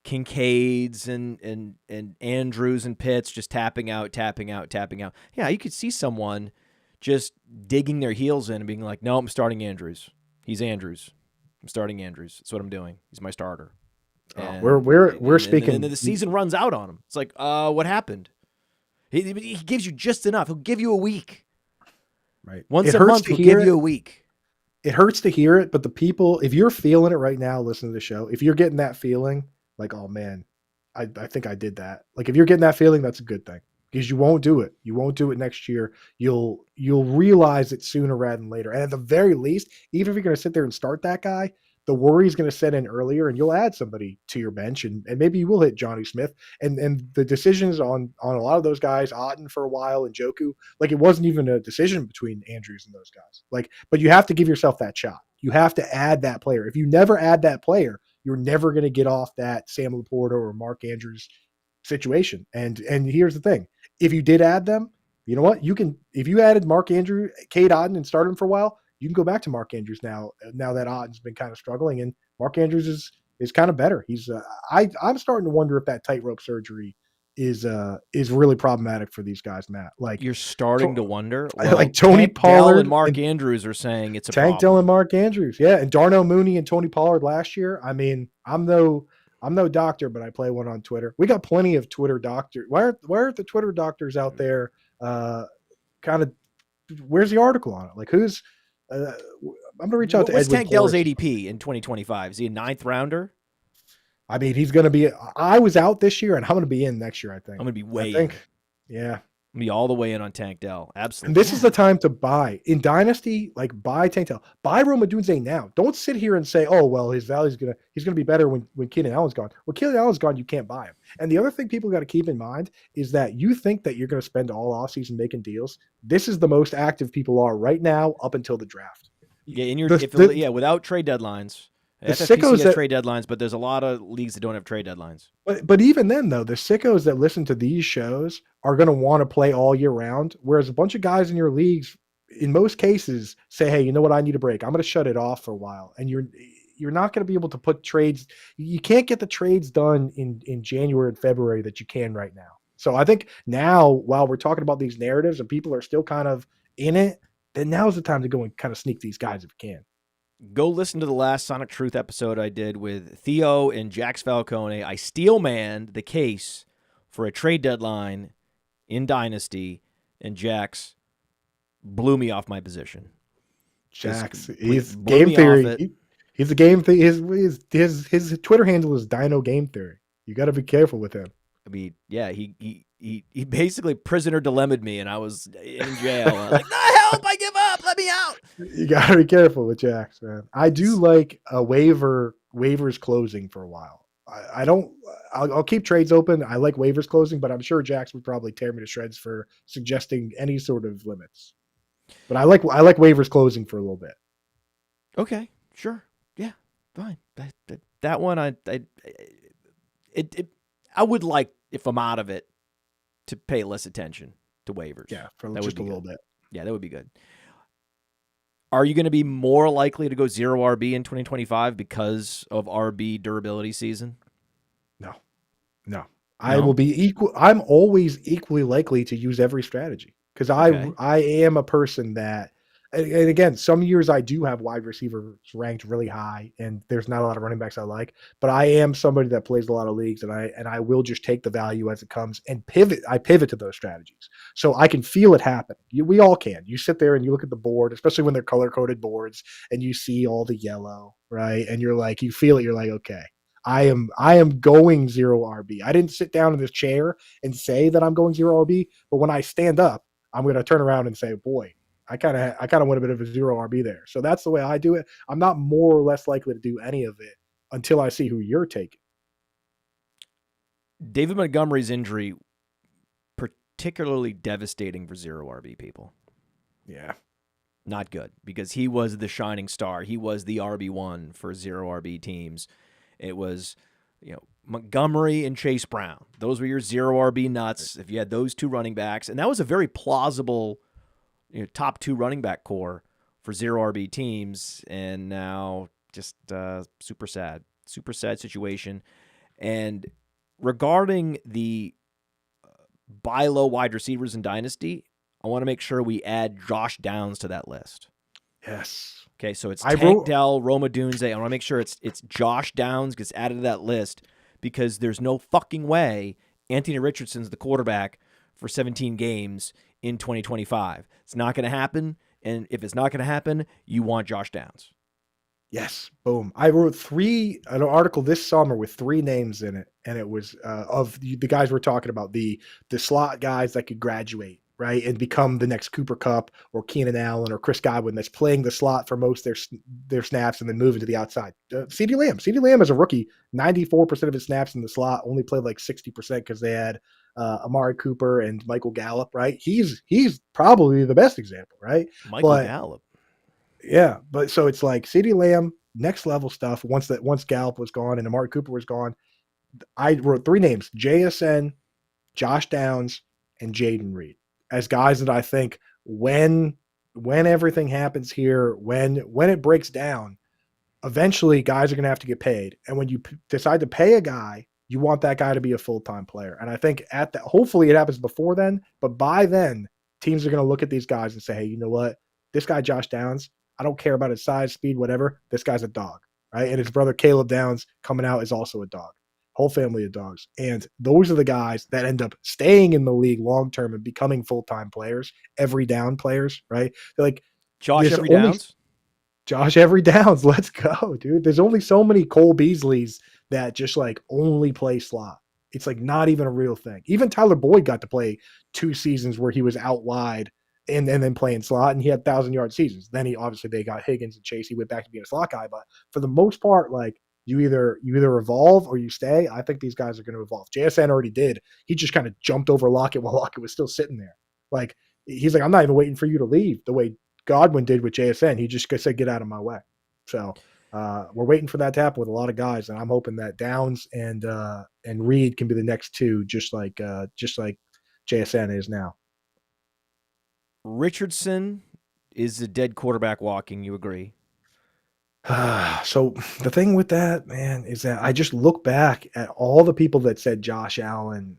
Speaker 1: Kincaids and Andrews and Pitts, just tapping out. Yeah, you could see someone just digging their heels in and being like, no, I'm starting Andrews. He's Andrews. I'm starting Andrews. That's what I'm doing. He's my starter.
Speaker 2: We're speaking.
Speaker 1: And then the season runs out on him. It's like, what happened? He gives you just enough. He'll give you a week.
Speaker 2: Right.
Speaker 1: Once a month, he'll give you a week.
Speaker 2: It hurts to hear it, but the people, if you're feeling it right now, listen to the show. If you're getting that feeling, like, oh man, I think I did that. Like, if you're getting that feeling, that's a good thing, because you won't do it. You won't do it next year. You'll realize it sooner rather than later. And at the very least, even if you're going to sit there and start that guy, the worry is going to set in earlier, and you'll add somebody to your bench, and maybe you will hit Johnny Smith. And the decisions on a lot of those guys, Otten for a while and Njoku, like, it wasn't even a decision between Andrews and those guys. Like, but you have to give yourself that shot. You have to add that player. If you never add that player, you're never going to get off that Sam Laporta or Mark Andrews situation. And here's the thing. If you did add them, you know what? You can, if you added Mark Andrews, Cade Otton, and started him for a while, you can go back to Mark Andrews now that Otton's been kind of struggling, and Mark Andrews is kind of better. He's I'm starting to wonder if that tightrope surgery is really problematic for these guys, Matt. Like,
Speaker 1: you're starting to wonder. Well,
Speaker 2: like Tony Pollard
Speaker 1: and Mark Andrews are saying it's a
Speaker 2: Tank
Speaker 1: problem.
Speaker 2: Dell and Mark Andrews, yeah, and Darnell Mooney and Tony Pollard last year. I mean, I'm no doctor, but I play one on Twitter. We got plenty of Twitter doctors. Why are the Twitter doctors out there? Kind of, where's the article on it? Like, who's? I'm gonna reach out to
Speaker 1: What's
Speaker 2: Edwin
Speaker 1: Tank Dell's
Speaker 2: Flores.
Speaker 1: ADP in 2025? Is he a 9th rounder?
Speaker 2: I mean, he's going to be. I was out this year, and I'm going to be in next year. I think.
Speaker 1: I'm going to be way.
Speaker 2: Yeah.
Speaker 1: I'm going to be all the way in on Tank Dell. Absolutely.
Speaker 2: And this is the time to buy in Dynasty. Like, buy Tank Dell. Buy Rome Odunze now. Don't sit here and say, "Oh, well, his value's he's gonna be better when Keenan Allen's gone." Well, Keenan Allen's gone, you can't buy him. And the other thing people got to keep in mind is that you think that you're going to spend all offseason making deals. This is the most active people are right now up until the draft.
Speaker 1: Yeah, without trade deadlines.
Speaker 2: The
Speaker 1: FFPC
Speaker 2: sickos
Speaker 1: has trade deadlines, but there's a lot of leagues that don't have trade deadlines.
Speaker 2: But even then, though, the sickos that listen to these shows are going to want to play all year round, whereas a bunch of guys in your leagues, in most cases, say, "Hey, you know what? I need a break. I'm going to shut it off for a while." And you're not going to be able to put trades. You can't get the trades done in January and February that you can right now. So I think now, while we're talking about these narratives and people are still kind of in it, then now's the time to go and kind of sneak these guys if you can.
Speaker 1: Go listen to the last Sonic Truth episode I did with Theo and Jax Falcone. I steel-manned the case for a trade deadline in Dynasty, and Jax blew me off my position. Just
Speaker 2: Jax,
Speaker 1: complete
Speaker 2: he's
Speaker 1: blew
Speaker 2: game
Speaker 1: me off
Speaker 2: theory.
Speaker 1: it.
Speaker 2: He's a game theory. His Twitter handle is Dino Game Theory. You got to be careful with him.
Speaker 1: I mean, yeah, he basically prisoner dilemmaed me, and I was in jail. I was like, "No help! I give up. Let me out."
Speaker 2: You got to be careful with Jax, man. I do like a waivers closing for a while. I don't. I'll keep trades open. I like waivers closing, but I'm sure Jax would probably tear me to shreds for suggesting any sort of limits. But I like waivers closing for a little bit.
Speaker 1: Okay, sure, yeah, fine. That one, I would like, if I'm out of it, to pay less attention to waivers.
Speaker 2: Yeah, for
Speaker 1: That would
Speaker 2: just
Speaker 1: be
Speaker 2: a little
Speaker 1: good.
Speaker 2: bit.
Speaker 1: Yeah, that would be good. Are you going to be more likely to go 0 RB in 2025 because of RB durability season?
Speaker 2: No, no. I will
Speaker 1: No?
Speaker 2: be equal. I'm always equally likely to use every strategy because
Speaker 1: Okay.
Speaker 2: I am a person that, and again, some years I do have wide receivers ranked really high, and there's not a lot of running backs I like. But I am somebody that plays a lot of leagues, and I will just take the value as it comes and pivot. I pivot to those strategies, so I can feel it happen. We all can. You sit there and you look at the board, especially when they're color coded boards, and you see all the yellow, right? And you're like, you feel it. You're like, okay. I am going 0 RB. I didn't sit down in this chair and say that I'm going 0 RB, but when I stand up, I'm going to turn around and say, "Boy, I kind of went a bit of a 0 RB there." So that's the way I do it. I'm not more or less likely to do any of it until I see who you're taking.
Speaker 1: David Montgomery's injury, particularly devastating for 0 RB people.
Speaker 2: Yeah.
Speaker 1: Not good, because he was the shining star. He was the RB1 for 0 RB teams. It was, Montgomery and Chase Brown. Those were your 0 RB nuts if you had those two running backs. And that was a very plausible top 2 running back core for 0 RB teams. And now just super sad situation. And regarding the buy low wide receivers in Dynasty, I want to make sure we add Josh Downs to that list.
Speaker 2: Yes.
Speaker 1: Okay, so it's Tank Dell, Rome Odunze. I want to make sure it's Josh Downs gets added to that list, because there's no fucking way Anthony Richardson's the quarterback for 17 games in 2025. It's not going to happen, and if it's not going to happen, you want Josh Downs.
Speaker 2: Yes. Boom. I wrote an article this summer with 3 names in it, and it was of the guys we're talking about, the slot guys that could graduate, right, and become the next Cooper Kupp or Keenan Allen or Chris Godwin that's playing the slot for most of their snaps and then moving to the outside. CeeDee Lamb. CeeDee Lamb as a rookie, 94% of his snaps in the slot, only played like 60% because they had Amari Cooper and Michael Gallup, right? He's probably the best example, right?
Speaker 1: Michael Gallup.
Speaker 2: Yeah, but so it's like CeeDee Lamb, next level stuff. Once Gallup was gone and Amari Cooper was gone, I wrote 3 names: JSN, Josh Downs, and Jaden Reed as guys that I think when everything happens here, when it breaks down, eventually guys are going to have to get paid. And when you decide to pay a guy, you want that guy to be a full-time player. And I think hopefully it happens before then, but by then teams are going to look at these guys and say, hey, you know what? This guy, Josh Downs, I don't care about his size, speed, whatever. This guy's a dog, right? And his brother Caleb Downs coming out is also a dog. Whole family of dogs. And those are the guys that end up staying in the league long-term and becoming full-time players, every down players, right? They're like,
Speaker 1: Josh Every Downs?
Speaker 2: Josh Every Downs, let's go, dude. There's only so many Cole Beasleys that just like only play slot. It's like not even a real thing. Even Tyler Boyd got to play 2 seasons where he was out wide and then playing slot, and he had 1,000-yard seasons. Then they got Higgins and Chase. He went back to being a slot guy. But for the most part, like you either evolve or you stay. I think these guys are going to evolve. JSN already did. He just kind of jumped over Lockett while Lockett was still sitting there. Like he's like, I'm not even waiting for you to leave the way Godwin did with JSN. He just said, get out of my way. So we're waiting for that to happen with a lot of guys, and I'm hoping that Downs and Reed can be the next 2, just like JSN is now.
Speaker 1: Richardson is a dead quarterback walking. You agree?
Speaker 2: So the thing with that, man, is that I just look back at all the people that said Josh Allen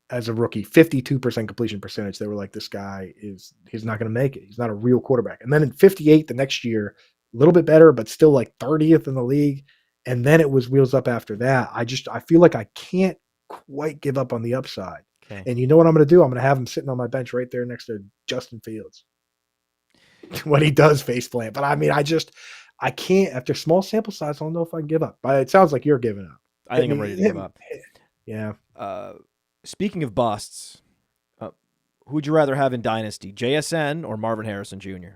Speaker 2: as a rookie, 52% completion percentage. They were like, this guy he's not going to make it. He's not a real quarterback. And then in 58 the next year, a little bit better, but still like 30th in the league. And then it was wheels up after that. I feel like I can't quite give up on the upside.
Speaker 1: Okay.
Speaker 2: And you know what I'm going to do? I'm going to have him sitting on my bench right there next to Justin Fields. when he does face plant. But I mean, I can't after small sample size. I don't know if I can give up. But it sounds like you're giving up.
Speaker 1: I think I'm ready to give up.
Speaker 2: Yeah.
Speaker 1: Speaking of busts, who would you rather have in Dynasty, JSN or Marvin Harrison Jr.?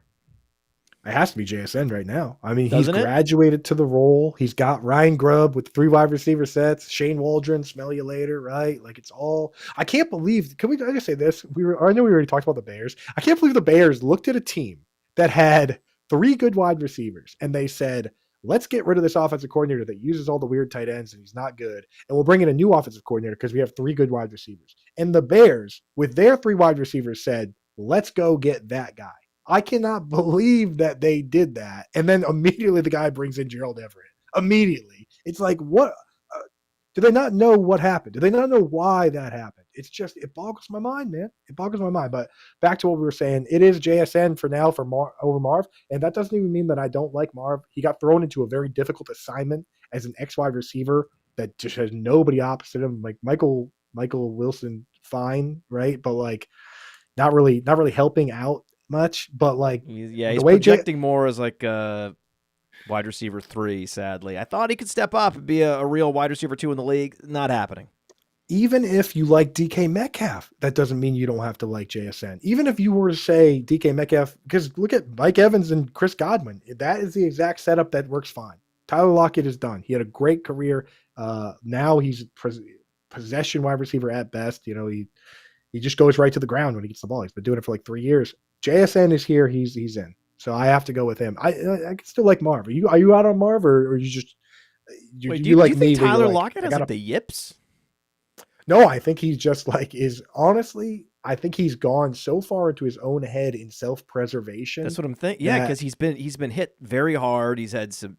Speaker 2: It has to be JSN right now. I mean,
Speaker 1: Doesn't
Speaker 2: he's graduated to the role. He's got Ryan Grubb with 3 wide receiver sets. Shane Waldron, smell you later, right? Like it's all. I can't believe. I just say this? I know we already talked about the Bears. I can't believe the Bears looked at a team that had 3 good wide receivers and they said, "Let's get rid of this offensive coordinator that uses all the weird tight ends and he's not good, and we'll bring in a new offensive coordinator because we have 3 good wide receivers." And the Bears, with their 3 wide receivers, said, "Let's go get that guy." I cannot believe that they did that. And then immediately the guy brings in Gerald Everett. Immediately. It's like, what? Do they not know what happened? Do they not know why that happened? It's just, it boggles my mind, man. It boggles my mind. But back to what we were saying, it is JSN for now over Marv. And that doesn't even mean that I don't like Marv. He got thrown into a very difficult assignment as an X wide receiver that just has nobody opposite him. Like Michael Wilson, fine, right? But like, not really helping out much, but like
Speaker 1: he's projecting more as like a wide receiver 3, sadly. I thought he could step up and be a real wide receiver 2 in the league. Not happening.
Speaker 2: Even if you like DK Metcalf, that doesn't mean you don't have to like JSN. Even if you were to say DK Metcalf, because look at Mike Evans and Chris Godwin, that is the exact setup that works fine. Tyler Lockett is done. He had a great career. Now he's possession wide receiver at best. You know, he just goes right to the ground when he gets the ball. He's been doing it for like 3 years. JSN is here. He's in. So I have to go with him. I can still like Marv. Are you out on Marv or you just
Speaker 1: Wait, do you
Speaker 2: like
Speaker 1: think
Speaker 2: me?
Speaker 1: Tyler Lockett has like the yips?
Speaker 2: No, I think he's just like I think he's gone so far into his own head in self-preservation.
Speaker 1: That's what I'm thinking. Yeah, because he's been hit very hard. He's had some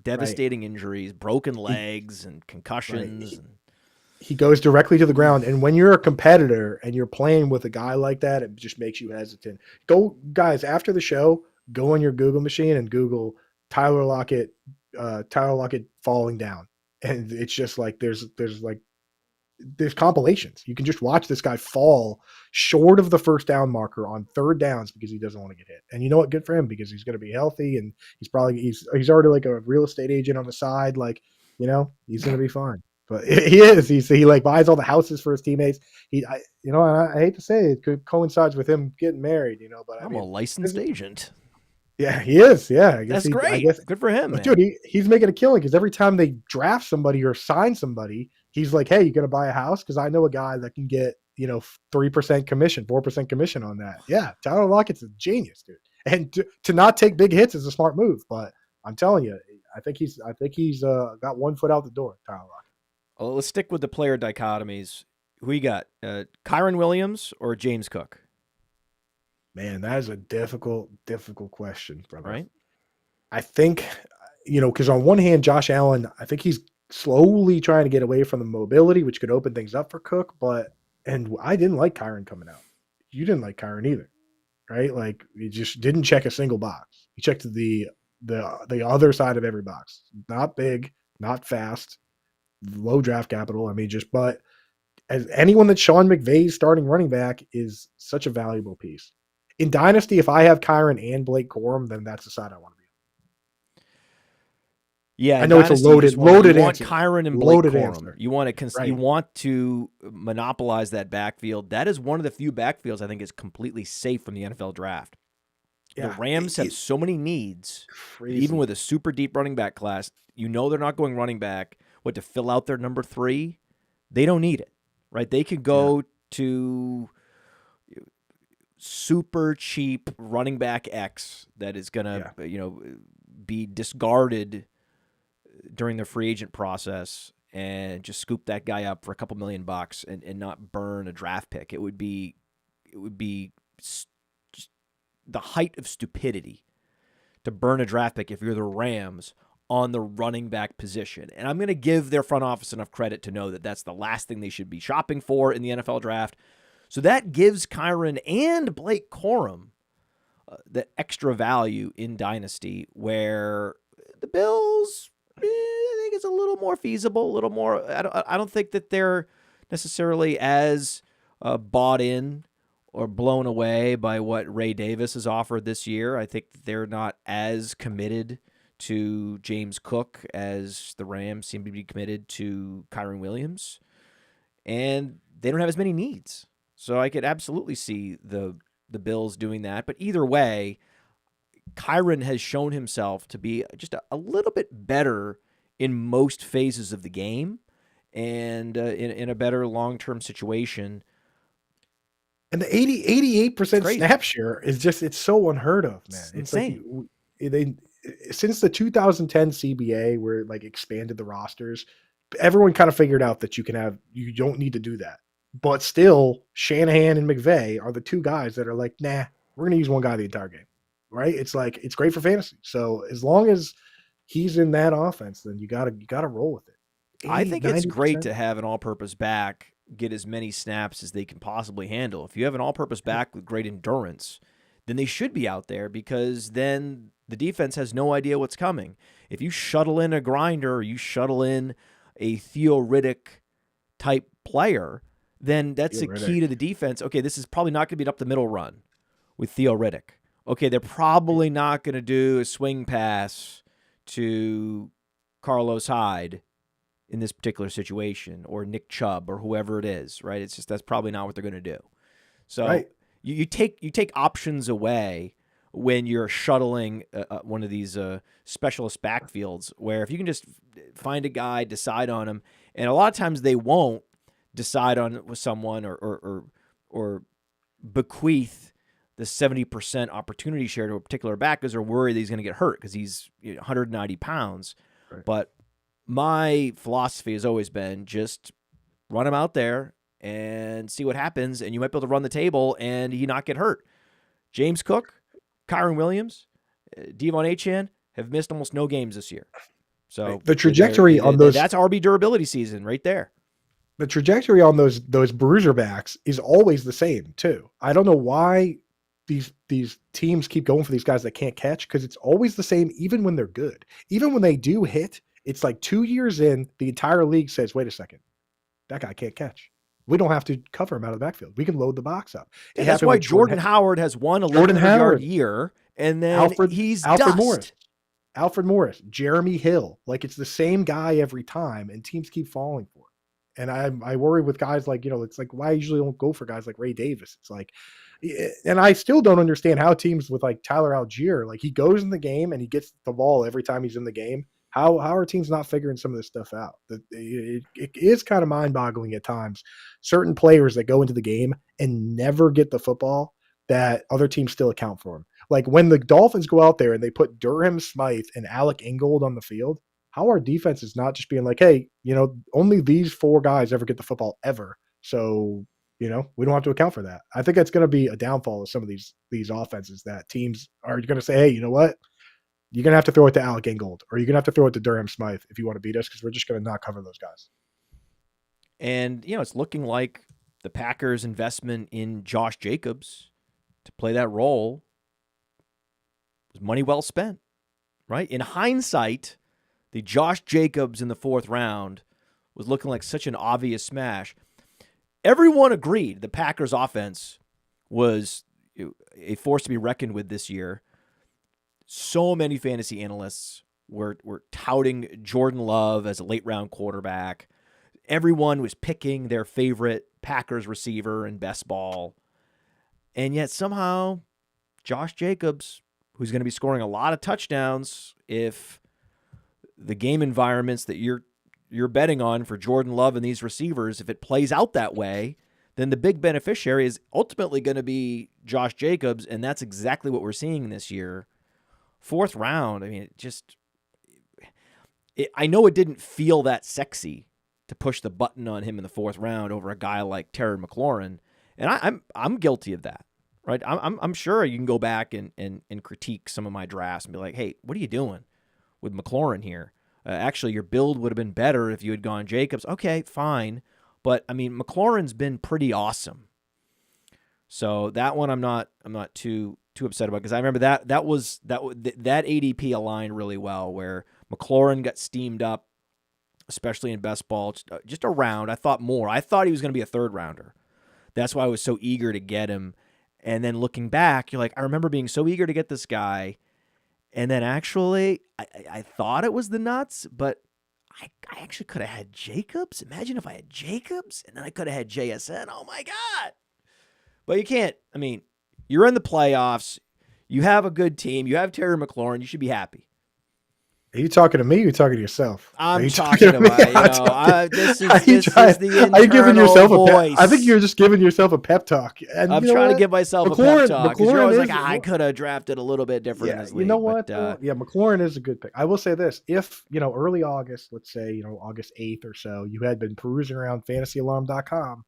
Speaker 1: devastating injuries, broken legs and concussions.
Speaker 2: Right. He goes directly to the ground. And when you're a competitor and you're playing with a guy like that, it just makes you hesitant. Go, guys, after the show, go on your Google machine and Google Tyler Lockett falling down. And it's just like there's compilations. You can just watch this guy fall short of the first down marker on 3rd downs because he doesn't want to get hit. And you know what? Good for him because he's going to be healthy and he's already like a real estate agent on the side. Like, you know, he's going to be fine. But he is. He like buys all the houses for his teammates. I hate to say it could coincides with him getting married. You know, but
Speaker 1: I'm a licensed agent.
Speaker 2: Yeah, he is. Yeah,
Speaker 1: that's great. Good for him, man.
Speaker 2: Dude, he's making a killing because every time they draft somebody or sign somebody, he's like, "Hey, you gonna buy a house? Because I know a guy that can get 3% commission, 4% commission on that." Yeah, Tyler Lockett's a genius, dude. And to not take big hits is a smart move. But I'm telling you, I think he's got one foot out the door, Tyler Lockett.
Speaker 1: Well, let's stick with the player dichotomies. Who you got? Kyren Williams or James Cook?
Speaker 2: Man, that is a difficult question, brother.
Speaker 1: Right?
Speaker 2: I think, because on one hand, Josh Allen, I think he's slowly trying to get away from the mobility, which could open things up for Cook. And I didn't like Kyren coming out. You didn't like Kyren either, right? Like he just didn't check a single box. He checked the other side of every box. Not big, not fast, low draft capital. I mean, but as anyone that Sean McVay's starting running back is such a valuable piece. In Dynasty, if I have Kyren and Blake Corum, then that's the side I want to be on.
Speaker 1: Yeah,
Speaker 2: I know Dynasty, it's a loaded
Speaker 1: you want
Speaker 2: answer.
Speaker 1: Kyren and Blake Corum.
Speaker 2: Answer.
Speaker 1: You want to monopolize that backfield. That is one of the few backfields I think is completely safe from the NFL draft. Yeah, the Rams have so many needs, even with a super deep running back class. They're not going running back. To fill out their number 3, they don't need it, right? They could go to super cheap running back X that is going to, be discarded during the free agent process and just scoop that guy up for a couple $1 million and not burn a draft pick. It would be just the height of stupidity to burn a draft pick if you're the Rams on the running back position. And I'm going to give their front office enough credit to know that that's the last thing they should be shopping for in the NFL draft. So that gives Kyren and Blake Corum the extra value in Dynasty, where the Bills, I think it's a little more feasible, a little more. I don't think that they're necessarily as bought in or blown away by what Ray Davis has offered this year. I think they're not as committed to James Cook as the Rams seem to be committed to Kyron Williams, and they don't have as many needs. So I could absolutely see the Bills doing that. But either way, Kyron has shown himself to be just a little bit better in most phases of the game, and in a better long-term situation.
Speaker 2: And the 88%
Speaker 1: Crazy.
Speaker 2: snap share is just, it's so unheard of, man.
Speaker 1: It's
Speaker 2: It's
Speaker 1: insane.
Speaker 2: like they since the 2010 CBA where it like expanded the rosters, everyone kind of figured out that you don't need to do that. But still, Shanahan and McVay are the two guys that are like, nah, we're gonna use one guy the entire game. Right? It's like it's great for fantasy. So as long as he's in that offense, then you gotta roll with it.
Speaker 1: I
Speaker 2: 80,
Speaker 1: think it's great
Speaker 2: 90%.
Speaker 1: to have an all-purpose back get as many snaps as they can possibly handle. If you have an all-purpose back with great endurance, then they should be out there, because then the defense has no idea what's coming. If you shuttle in a grinder or you shuttle in a Theo Riddick type player, then that's a key to the defense. Okay, this is probably not going to be an up-the-middle run with Theo Riddick. Okay, they're probably not going to do a swing pass to Carlos Hyde in this particular situation, or Nick Chubb, or whoever it is, right? It's just that's probably not what they're going to do. So
Speaker 2: Right.
Speaker 1: you take options away when you're shuttling one of these specialist backfields, where if you can just find a guy, decide on him, and a lot of times they won't decide on with someone or bequeath the 70% opportunity share to a particular back because they're worried that he's going to get hurt because he's 190 pounds.
Speaker 2: Right.
Speaker 1: But my philosophy has always been just run him out there and see what happens, and you might be able to run the table and he not get hurt. James Cook, Kyron Williams, Devon Achane have missed almost no games this year. So
Speaker 2: the trajectory on those,
Speaker 1: that's RB durability season right there.
Speaker 2: The trajectory on those bruiser backs is always the same too. I don't know why these teams keep going for these guys that can't catch, because it's always the same even when they're good. Even when they do hit, it's like 2 years in, the entire league says, wait a second, that guy can't catch. We don't have to cover him out of the backfield. We can load the box up.
Speaker 1: That's why Jordan Howard has won 1100-yard year, and then he's
Speaker 2: Alfred
Speaker 1: dust.
Speaker 2: Alfred Morris, Jeremy Hill. Like, it's the same guy every time, and teams keep falling for it. And I worry with guys like, it's like, why I usually don't go for guys like Ray Davis. It's like, and I still don't understand how teams with like Tyler Algier, like he goes in the game and he gets the ball every time he's in the game. How are teams not figuring some of this stuff out? It is kind of mind-boggling at times. Certain players that go into the game and never get the football, that other teams still account for them. Like when the Dolphins go out there and they put Durham Smythe and Alec Ingold on the field, how are defenses not just being like, hey, only these 4 guys ever get the football ever. So, we don't have to account for that. I think that's going to be a downfall of some of these offenses, that teams are going to say, hey, you know what? You're going to have to throw it to Alec Ingold, or you're going to have to throw it to Durham Smythe if you want to beat us, because we're just going to not cover those guys.
Speaker 1: And, it's looking like the Packers' investment in Josh Jacobs to play that role was money well spent, right? In hindsight, the Josh Jacobs in the 4th round was looking like such an obvious smash. Everyone agreed the Packers' offense was a force to be reckoned with this year. So many fantasy analysts were touting Jordan Love as a late-round quarterback. Everyone was picking their favorite Packers receiver in best ball. And yet somehow Josh Jacobs, who's going to be scoring a lot of touchdowns if the game environments that you're betting on for Jordan Love and these receivers, if it plays out that way, then the big beneficiary is ultimately going to be Josh Jacobs, and that's exactly what we're seeing this year. 4th round, I mean, I know it didn't feel that sexy to push the button on him in the 4th round over a guy like Terry McLaurin, and I'm guilty of that, right? I'm sure you can go back and critique some of my drafts and be like, hey, what are you doing with McLaurin here? Actually, your build would have been better if you had gone Jacobs. Okay, fine. But, I mean, McLaurin's been pretty awesome. So that one I'm not too upset about, because I remember that ADP aligned really well, where McLaurin got steamed up, especially in best ball, just a round. I thought he was going to be a 3rd rounder. That's why I was so eager to get him. And then looking back, you're like, I remember being so eager to get this guy. And then actually, I thought it was the nuts, but I actually could have had Jacobs. Imagine if I had Jacobs, and then I could have had JSN. Oh, my God. But you can't. I mean, you're in the playoffs. You have a good team. You have Terry McLaurin. You should be happy.
Speaker 2: Are you talking to me or are you talking to yourself?
Speaker 1: I'm talking to my, this is the internal voice.
Speaker 2: I think you're just giving yourself a pep talk. And
Speaker 1: I'm trying to give myself a pep talk. Because you're always like, I could have drafted a little bit different in this league.
Speaker 2: You know what? McLaurin is a good pick. I will say this. If, early August, let's say, August 8th or so, you had been perusing around fantasyalarm.com,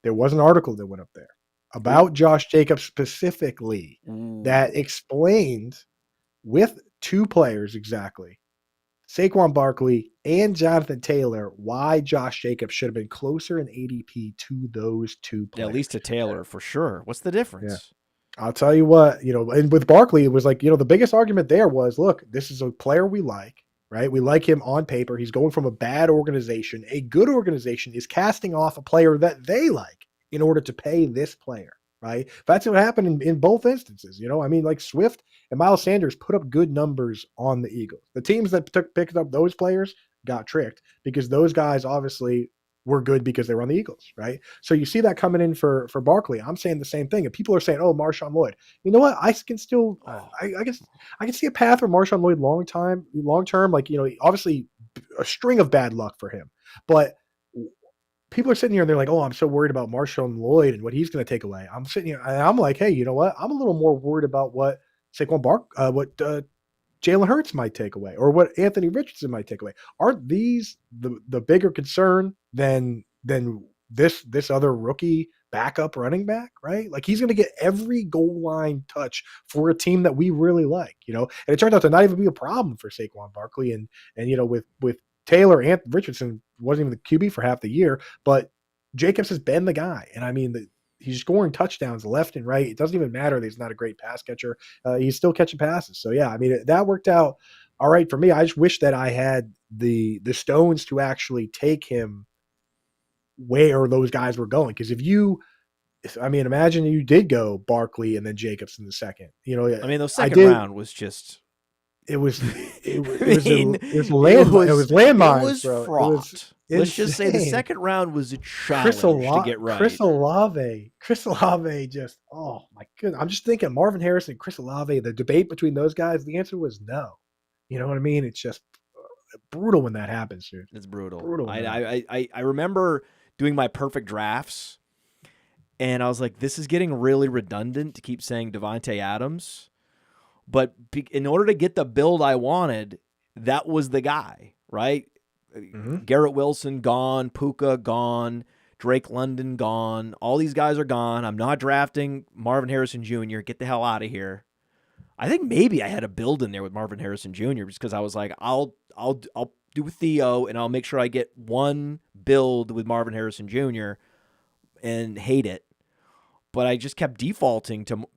Speaker 2: there was an article that went up there about Josh Jacobs specifically that explained with two players exactly, Saquon Barkley and Jonathan Taylor, why Josh Jacobs should have been closer in ADP to those two players.
Speaker 1: Yeah, at least to Taylor, for sure. What's the difference?
Speaker 2: Yeah. I'll tell you what, and with Barkley, it was like, the biggest argument there was, look, this is a player we like, right? We like him on paper. He's going from a bad organization. A good organization is casting off a player that they like in order to pay this player, right? That's what happened in both instances. Like Swift and Miles Sanders put up good numbers on the Eagles. The teams that picked up those players got tricked because those guys obviously were good because they were on the Eagles, right? So you see that coming in for Barkley. I'm saying the same thing. And people are saying, oh, Marshawn Lloyd. You know what? I can still I can see a path for Marshawn Lloyd long term. Like, obviously a string of bad luck for him. But people are sitting here and they're like, oh, I'm so worried about Marshawn Lloyd and what he's going to take away. I'm sitting here and I'm like, hey, you know what? I'm a little more worried about what Jalen Hurts might take away or what Anthony Richardson might take away. Aren't these the bigger concern than this other rookie backup running back, right? Like he's going to get every goal line touch for a team that we really like, and it turned out to not even be a problem for Saquon Barkley and with Taylor and Richardson wasn't even the QB for half the year, but Jacobs has been the guy. And I mean, he's scoring touchdowns left and right. It doesn't even matter that he's not a great pass catcher. He's still catching passes. So yeah, I mean, that worked out all right for me. I just wish that I had the stones to actually take him where those guys were going. Because imagine you did go Barkley and then Jacobs in the second.
Speaker 1: The second round was just.
Speaker 2: It was landmines, bro.
Speaker 1: Fraught. Let's just say the second round was a challenge to get right.
Speaker 2: Chris Olave just, oh my goodness. I'm just thinking Marvin Harrison and Chris Olave, the debate between those guys, the answer was no. You know what I mean? It's just brutal when that happens, dude.
Speaker 1: It's brutal. I remember doing my perfect drafts, and I was like, this is getting really redundant to keep saying Davante Adams. But in order to get the build I wanted, that was the guy, right? Mm-hmm. Garrett Wilson gone, Puka gone, Drake London gone. All these guys are gone. I'm not drafting Marvin Harrison Jr. Get the hell out of here. I think maybe I had a build in there with Marvin Harrison Jr. just because I was like, I'll do Theo and I'll make sure I get one build with Marvin Harrison Jr. and hate it. But I just kept defaulting to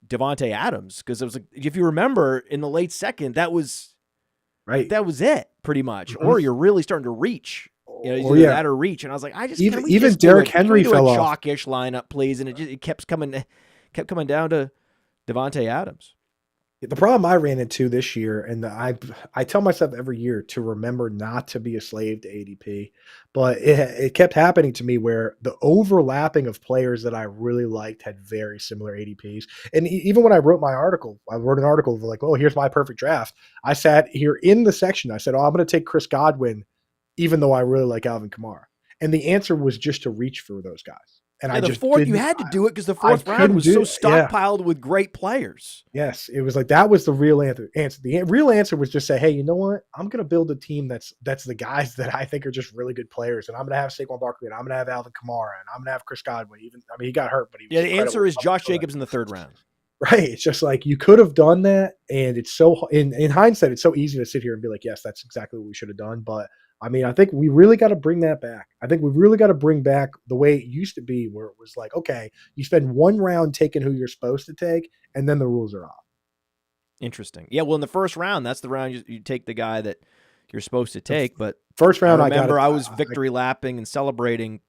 Speaker 1: Davante Adams because it was like, if you remember in the late second, that was right. That was it pretty much. Mm-hmm. Or you're really starting to reach, that or reach. And I was like,
Speaker 2: even Derrick Henry fell off.
Speaker 1: Chalkish lineup, please. And it kept coming down to Davante Adams.
Speaker 2: The problem I ran into this year, and I tell myself every year to remember not to be a slave to ADP, but it kept happening to me where the overlapping of players that I really liked had very similar ADPs. And even when I wrote my article, I wrote an article of like, oh, here's my perfect draft. I sat here in the section. I said, oh, I'm going to take Chris Godwin, even though I really like Alvin Kamara. And the answer was just to reach for those guys. And
Speaker 1: you had to do it because the fourth round was so stockpiled with great players.
Speaker 2: Yes, it was like that was the real answer. The real answer was just say, hey, you know what? I'm going to build a team that's the guys that I think are just really good players, and I'm going to have Saquon Barkley, and I'm going to have Alvin Kamara, and I'm going to have Chris Godwin. He got hurt, but
Speaker 1: the answer is Josh Jacobs in the third round.
Speaker 2: Right. It's just like you could have done that, and it's so in hindsight, it's so easy to sit here and be like, yes, that's exactly what we should have done, but. I mean, I think we really got to bring that back. I think we really got to bring back the way it used to be where it was like, okay, you spend one round taking who you're supposed to take, and then the rules are off.
Speaker 1: Interesting. Yeah, well, in the first round, that's the round you take the guy that you're supposed to take. But
Speaker 2: first round,
Speaker 1: I was victory lapping and celebrating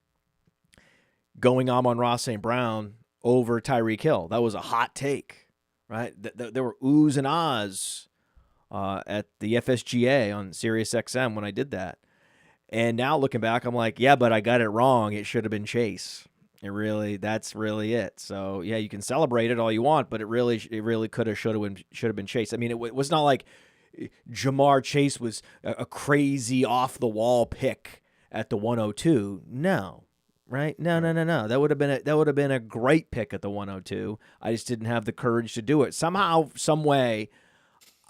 Speaker 1: going Amon-Ra St. Brown over Tyreek Hill. That was a hot take, right? There were oohs and ahs at the FSGA on Sirius XM when I did that. And now looking back, I'm like, yeah, but I got it wrong. It should have been Chase. That's really it. So yeah, you can celebrate it all you want, but it really could have, should have been Chase. I mean, it was not like Jamar Chase was a crazy off the wall pick at the 102. No, right? No. That would have been a great pick at the 102. I just didn't have the courage to do it. Somehow, some way,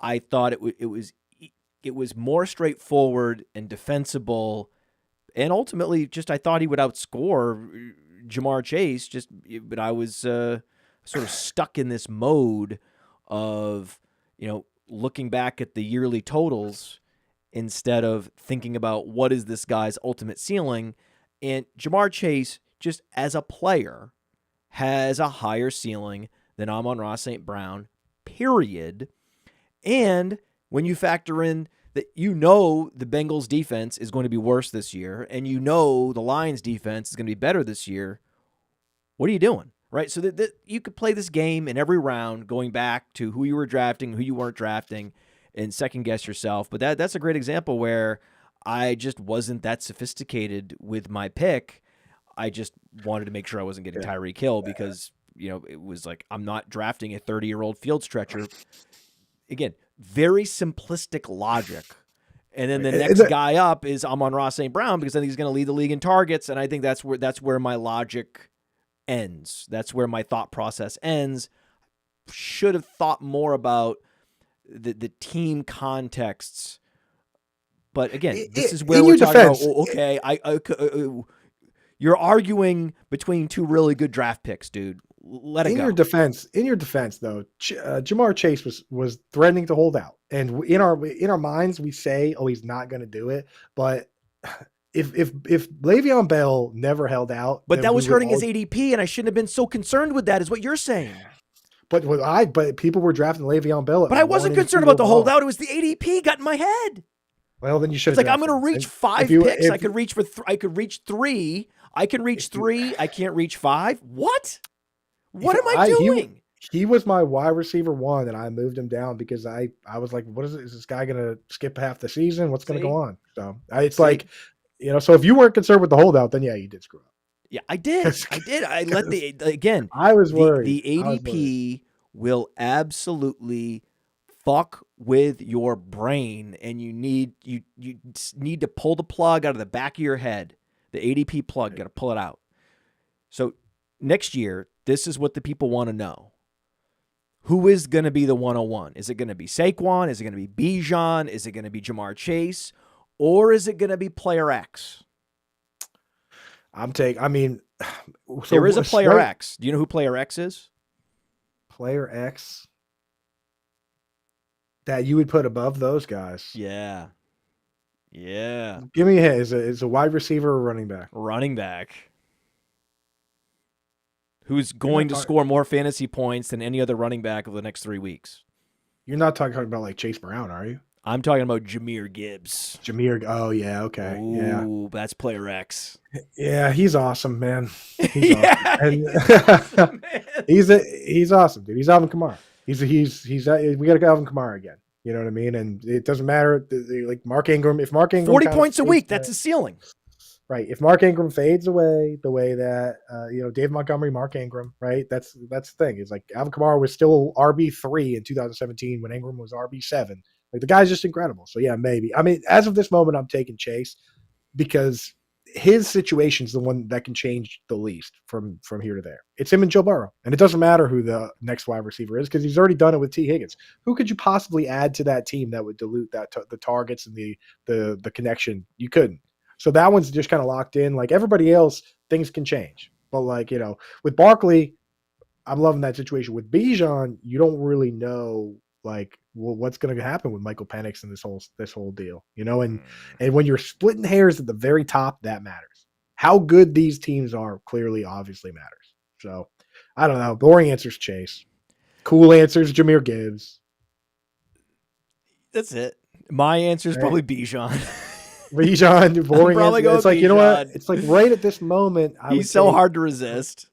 Speaker 1: I thought it was more straightforward and defensible, and ultimately, just I thought he would outscore Jamar Chase. But I was sort of stuck in this mode of looking back at the yearly totals instead of thinking about what is this guy's ultimate ceiling. And Jamar Chase, just as a player, has a higher ceiling than Amon-Ra St. Brown, period. And when you factor in that the Bengals defense is going to be worse this year, and the Lions defense is going to be better this year, what are you doing? Right? So that you could play this game in every round, going back to who you were drafting, who you weren't drafting, and second guess yourself. But that's a great example where I just wasn't that sophisticated with my pick. I just wanted to make sure I wasn't getting Tyreek Hill because, it was like, I'm not drafting a 30-year-old field stretcher. Again, very simplistic logic. And then the next guy up is Amon-Ra St. Brown because I think he's going to lead the league in targets, and I think that's where my logic ends. That's where my thought process ends. Should have thought more about the team contexts. But again, this is where we're talking about, okay, you're arguing between two really good draft picks, dude. Let it go.
Speaker 2: In your defense, though, Jamar Chase was threatening to hold out, and in our minds we say, "Oh, he's not going to do it." But if Le'Veon Bell never held out,
Speaker 1: but that was hurting his ADP, and I shouldn't have been so concerned with that, is what you're saying.
Speaker 2: But people were drafting Le'Veon Bell.
Speaker 1: But I wasn't concerned about the holdout. It was the ADP got in my head.
Speaker 2: Well, then you should.
Speaker 1: It's like I'm going to reach 5 picks. I could reach I could reach 3. I can reach 3. I can't reach 5. What? What am I doing?
Speaker 2: He was my wide receiver 1, and I moved him down because I was like, what is it? Is this guy going to skip half the season? What's going to go on? So it's like, so if you weren't concerned with the holdout, then yeah, you did screw up.
Speaker 1: Yeah, I did. I let
Speaker 2: I was worried.
Speaker 1: The ADP will absolutely fuck with your brain, and you need to pull the plug out of the back of your head. The ADP plug, got to pull it out. So next year, this is what the people want to know. Who is going to be the 101? Is it going to be Saquon? Is it going to be Bijan? Is it going to be Jamar Chase? Or is it going to be player X?
Speaker 2: There
Speaker 1: is a player X. Do you know who player X is?
Speaker 2: Player X that you would put above those guys.
Speaker 1: Yeah. Yeah.
Speaker 2: Give me a hint. Is a wide receiver or running back?
Speaker 1: Running back. Who's going to score more fantasy points than any other running back over the next 3 weeks?
Speaker 2: You're not talking about like Chase Brown, are you?
Speaker 1: I'm talking about Jahmyr Gibbs.
Speaker 2: Oh, yeah, okay.
Speaker 1: Ooh, that's player X.
Speaker 2: Yeah, he's awesome, man. He's awesome. He's awesome, dude. He's Alvin Kamara. We got to go Alvin Kamara again. You know what I mean? And it doesn't matter. Like Mark Ingram, if Mark Ingram
Speaker 1: 40 points a week, that's a ceiling.
Speaker 2: Right. If Mark Ingram fades away the way that Dave Montgomery, Mark Ingram, right? That's the thing. It's like Alvin Kamara was still RB3 in 2017 when Ingram was RB7. Like the guy's just incredible. So yeah, maybe. I mean, as of this moment, I'm taking Chase because his situation is the one that can change the least from here to there. It's him and Joe Burrow. And it doesn't matter who the next wide receiver is because he's already done it with T. Higgins. Who could you possibly add to that team that would dilute the targets and the connection? You couldn't. So that one's just kind of locked in. Like everybody else, things can change. But like, with Barkley, I'm loving that situation. With Bijan, you don't really know like what's going to happen with Michael Penix and this whole deal, and when you're splitting hairs at the very top, that matters. How good these teams are obviously matters. So I don't know. Boring answers, Chase. Cool answers, Jahmyr Gibbs.
Speaker 1: That's it. My answer is probably Bijan.
Speaker 2: Bijan, boring
Speaker 1: probably
Speaker 2: answer.
Speaker 1: going
Speaker 2: It's like, you know what?
Speaker 1: Bijan.
Speaker 2: It's like right at this moment, I would
Speaker 1: He's so
Speaker 2: take.
Speaker 1: hard to resist.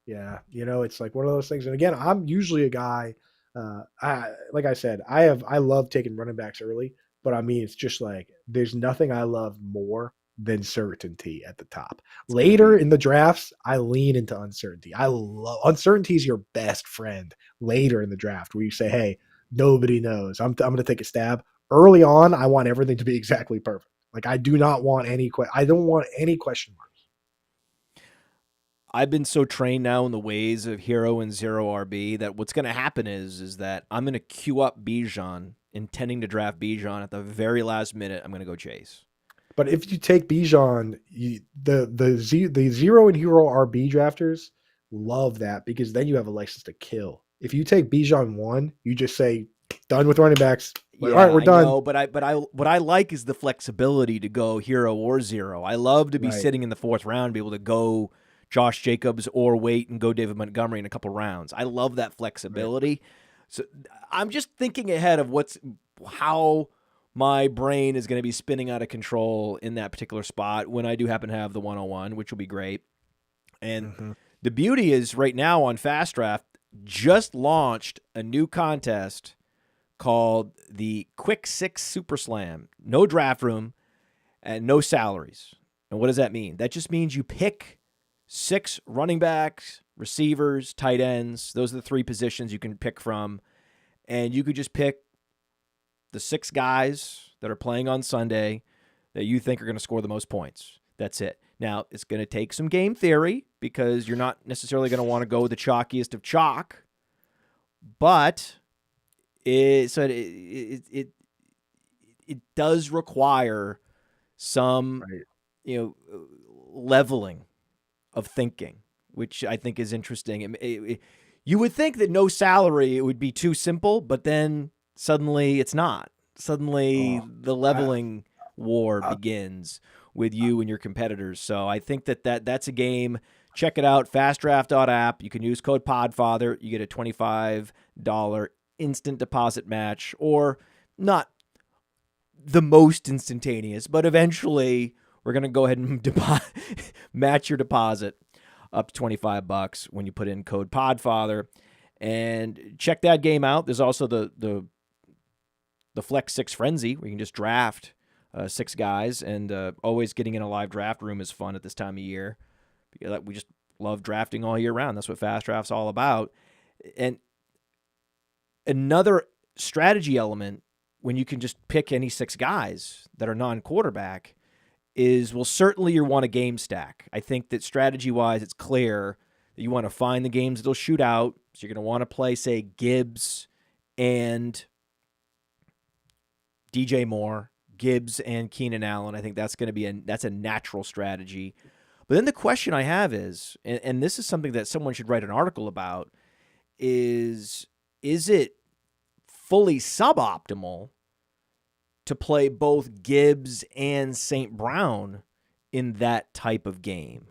Speaker 2: Yeah, it's like one of those things. And again, I'm usually a guy. Like I said, I love taking running backs early, but I mean, it's just like there's nothing I love more than certainty at the top.
Speaker 1: It's gonna
Speaker 2: Later
Speaker 1: be
Speaker 2: in the drafts, I lean into uncertainty. I love uncertainty is your best friend later in the draft, where you say, "Hey, nobody knows. I'm going to take a stab." Early on, I want everything to be exactly perfect. Like I do not want I don't want any question marks.
Speaker 1: I've been so trained now in the ways of hero and zero RB that what's going to happen is that I'm going to queue up Bijan, intending to draft Bijan at the very last minute. I'm going to go chase.
Speaker 2: But if you take Bijan, the zero and hero RB drafters love that because then you have a license to kill. If you take Bijan 1, you just say done with running backs. Like,
Speaker 1: Yeah,
Speaker 2: all right, we're
Speaker 1: I
Speaker 2: done.
Speaker 1: know, but what I like is the flexibility to go hero or zero. I love to be
Speaker 2: Right.
Speaker 1: sitting in the fourth round, be able to go Josh Jacobs or wait and go David Montgomery in a couple rounds. I love that flexibility. So I'm just thinking ahead of how my brain is going to be spinning out of control in that particular spot when I do happen to have the 101, which will be great. And the beauty is right now on Fast Draft just launched a new contest called the Quick Six Super Slam. No draft room and no salaries. And what does that mean? That just means you pick 6 running backs, receivers, tight ends. Those are the 3 positions you can pick from. And you could just pick the 6 guys that are playing on Sunday that you think are going to score the most points. That's it. Now, it's going to take some game theory because you're not necessarily going to want to go the chalkiest of chalk. But it does require some leveling of thinking, which I think is interesting. You would think that no salary, it would be too simple, but then suddenly it's not. Suddenly the leveling war begins with you and your competitors. So I think that's a game. Check it out, fastdraft.app. You can use code PODFATHER. You get a $25 instant deposit match, or not the most instantaneous, but eventually we're going to go ahead and match your deposit up to $25 when you put in code PODFATHER. And check that game out. There's also the Flex 6 Frenzy, where you can just draft 6 guys, and always getting in a live draft room is fun at this time of year. We just love drafting all year round. That's what Fast Draft's all about. And another strategy element when you can just pick any 6 guys that are non-quarterback is, well, certainly you want a game stack. I think that strategy-wise, it's clear that you want to find the games that'll shoot out. So you're going to want to play, say, Gibbs and DJ Moore, Gibbs and Keenan Allen. I think that's going to be that's a natural strategy. But then the question I have is, and this is something that someone should write an article about, is it fully suboptimal to play both Gibbs and St. Brown in that type of game?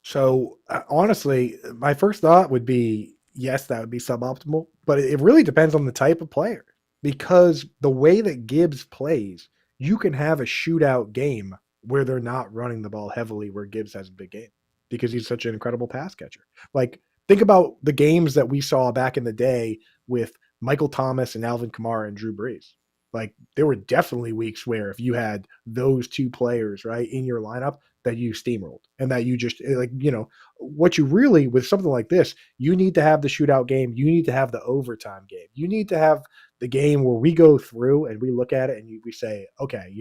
Speaker 2: So honestly, my first thought would be, yes, that would be suboptimal, but it really depends on the type of player, because the way that Gibbs plays, you can have a shootout game where they're not running the ball heavily, where Gibbs has a big game because he's such an incredible pass catcher. Like, think about the games that we saw back in the day with Michael Thomas and Alvin Kamara and Drew Brees. Like, there were definitely weeks where if you had those 2 players, right, in your lineup, that you steamrolled, and that you just, like, what you really, with something like this, you need to have the shootout game. You need to have the overtime game. You need to have the game where we go through and we look at it and we say, okay,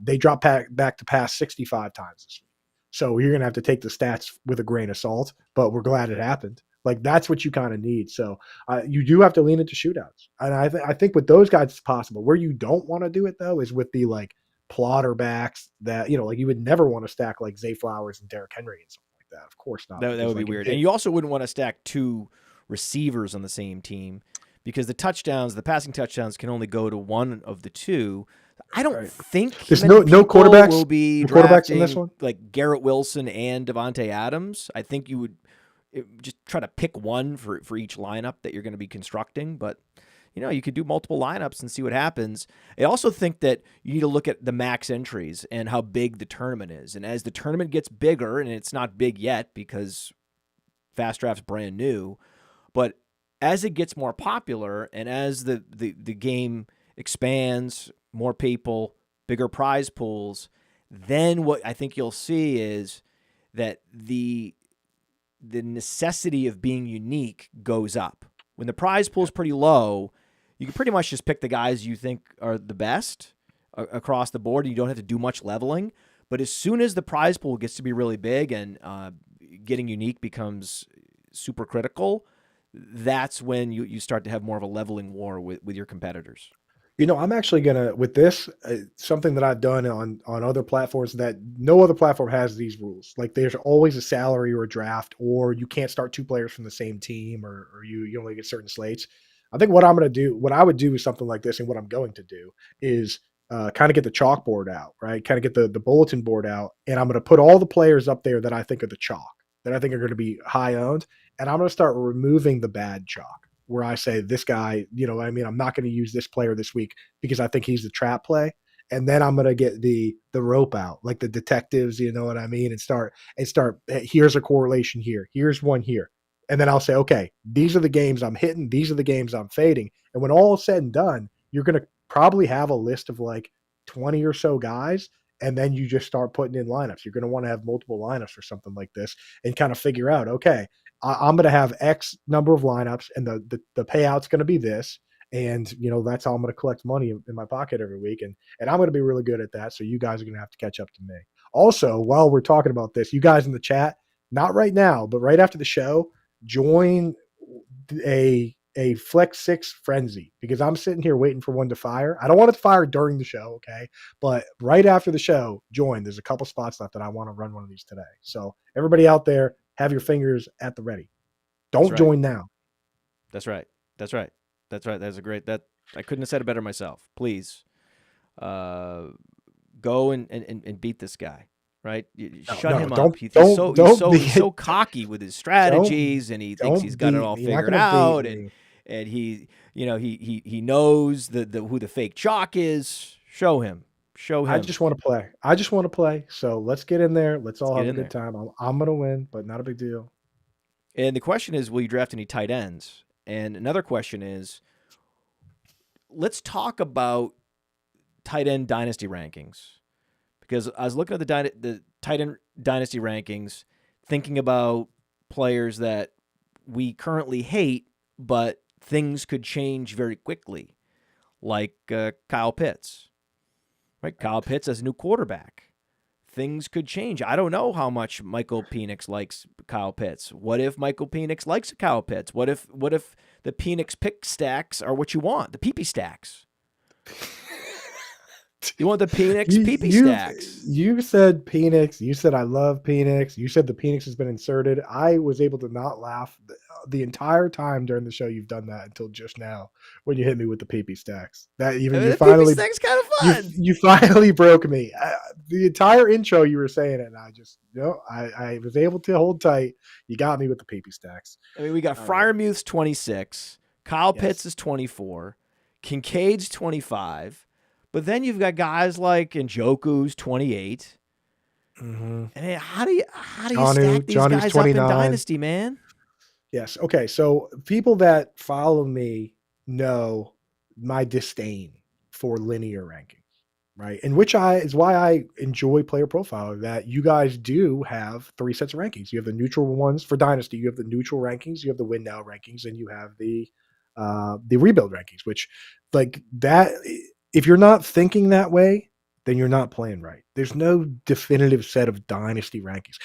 Speaker 2: they drop back to pass 65 times this week. So you're going to have to take the stats with a grain of salt, but we're glad it happened. Like, that's what you kind of need. So you do have to lean into shootouts. And I think with those guys, it's possible. Where you don't want to do it, though, is with the, like, plotter backs that, like, you would never want to stack, like, Zay Flowers and Derrick Henry and something like that. Of course not.
Speaker 1: That would be weird. And you also wouldn't want to stack 2 receivers on the same team, because the passing touchdowns can only go to one of the 2. I don't think
Speaker 2: there's no quarterbacks
Speaker 1: will be
Speaker 2: quarterbacks in this one,
Speaker 1: like Garrett Wilson and Devontae Adams. I think you would just try to pick one for each lineup that you're going to be constructing. But you could do multiple lineups and see what happens. I also think that you need to look at the max entries and how big the tournament is. And as the tournament gets bigger, and it's not big yet because Fast Draft's brand new, but as it gets more popular and as the game expands, more people, bigger prize pools, then what I think you'll see is that the necessity of being unique goes up. When the prize pool is pretty low, you can pretty much just pick the guys you think are the best across the board, and you don't have to do much leveling. But as soon as the prize pool gets to be really big and getting unique becomes super critical, that's when you start to have more of a leveling war with your competitors.
Speaker 2: I'm actually gonna with this something that I've done on other platforms that no other platform has these rules. Like there's always a salary or a draft, or you can't start two players from the same team, or you only get certain slates. I think what I would do is something like this, and what I'm going to do is kind of get the chalkboard out, right? Kind of get the bulletin board out, and I'm going to put all the players up there that I think are the chalk, that I think are going to be high owned, and I'm going to start removing the bad chalk. Where I say this guy, I'm not going to use this player this week because I think he's the trap play. And then I'm going to get the rope out, like the detectives, you know what I mean? And start, hey, here's a correlation here. Here's one here. And then I'll say, okay, these are the games I'm hitting. These are the games I'm fading. And when all is said and done, you're going to probably have a list of like 20 or so guys. And then you just start putting in lineups. You're going to want to have multiple lineups or something like this and kind of figure out, okay, I'm going to have X number of lineups, and the payout's going to be this, and that's how I'm going to collect money in my pocket every week, and I'm going to be really good at that. So you guys are going to have to catch up to me. Also, while we're talking about this, you guys in the chat, not right now, but right after the show, join a Flex 6 frenzy, because I'm sitting here waiting for one to fire. I don't want it to fire during the show, okay? But right after the show, join. There's a couple spots left, and I want to run one of these today. So everybody out there, have your fingers at the ready. Don't join now.
Speaker 1: That's right. That's a great, I couldn't have said it better myself. Please go and beat this guy. Right? Shut him up. He's so cocky with his strategies, and he thinks he's got it all figured out, and he knows who the fake chalk is. Show him.
Speaker 2: I just want to play. So let's get in there. Let's all have a good time. I'm going to win, but not a big deal.
Speaker 1: And the question is, will you draft any tight ends? And another question is, let's talk about tight end dynasty rankings. Because I was looking at the tight end dynasty rankings, thinking about players that we currently hate, but things could change very quickly, like Kyle Pitts. Right, Kyle Pitts as a new quarterback. Things could change. I don't know how much Michael Penix likes Kyle Pitts. What if Michael Penix likes Kyle Pitts? What if the Penix pick stacks are what you want? The PP stacks. You want the Penix PP stacks.
Speaker 2: You said Penix. You said I love Penix. You said the Penix has been inserted. I was able to not laugh the entire time during the show. You've done that until just now when you hit me with the PP stacks. That even you finally.
Speaker 1: PP stacks kind of fun.
Speaker 2: You finally broke me. The entire intro you were saying it, and I just I was able to hold tight. You got me with the PP stacks.
Speaker 1: I mean, we got Freiermuth's 26, Kyle Pitts is 24, Kincaid's 25. But then you've got guys like Njoku's 28. Mm-hmm. And how do you stack these guys 29. Up in Dynasty, man?
Speaker 2: Yes. Okay. So people that follow me know my disdain for linear rankings, right? And is why I enjoy Player Profile, that you guys do have 3 sets of rankings. You have the neutral ones for Dynasty. You have the neutral rankings. You have the win now rankings, and you have the rebuild rankings. Which, like that. If you're not thinking that way, then you're not playing right. There's no definitive set of dynasty rankings.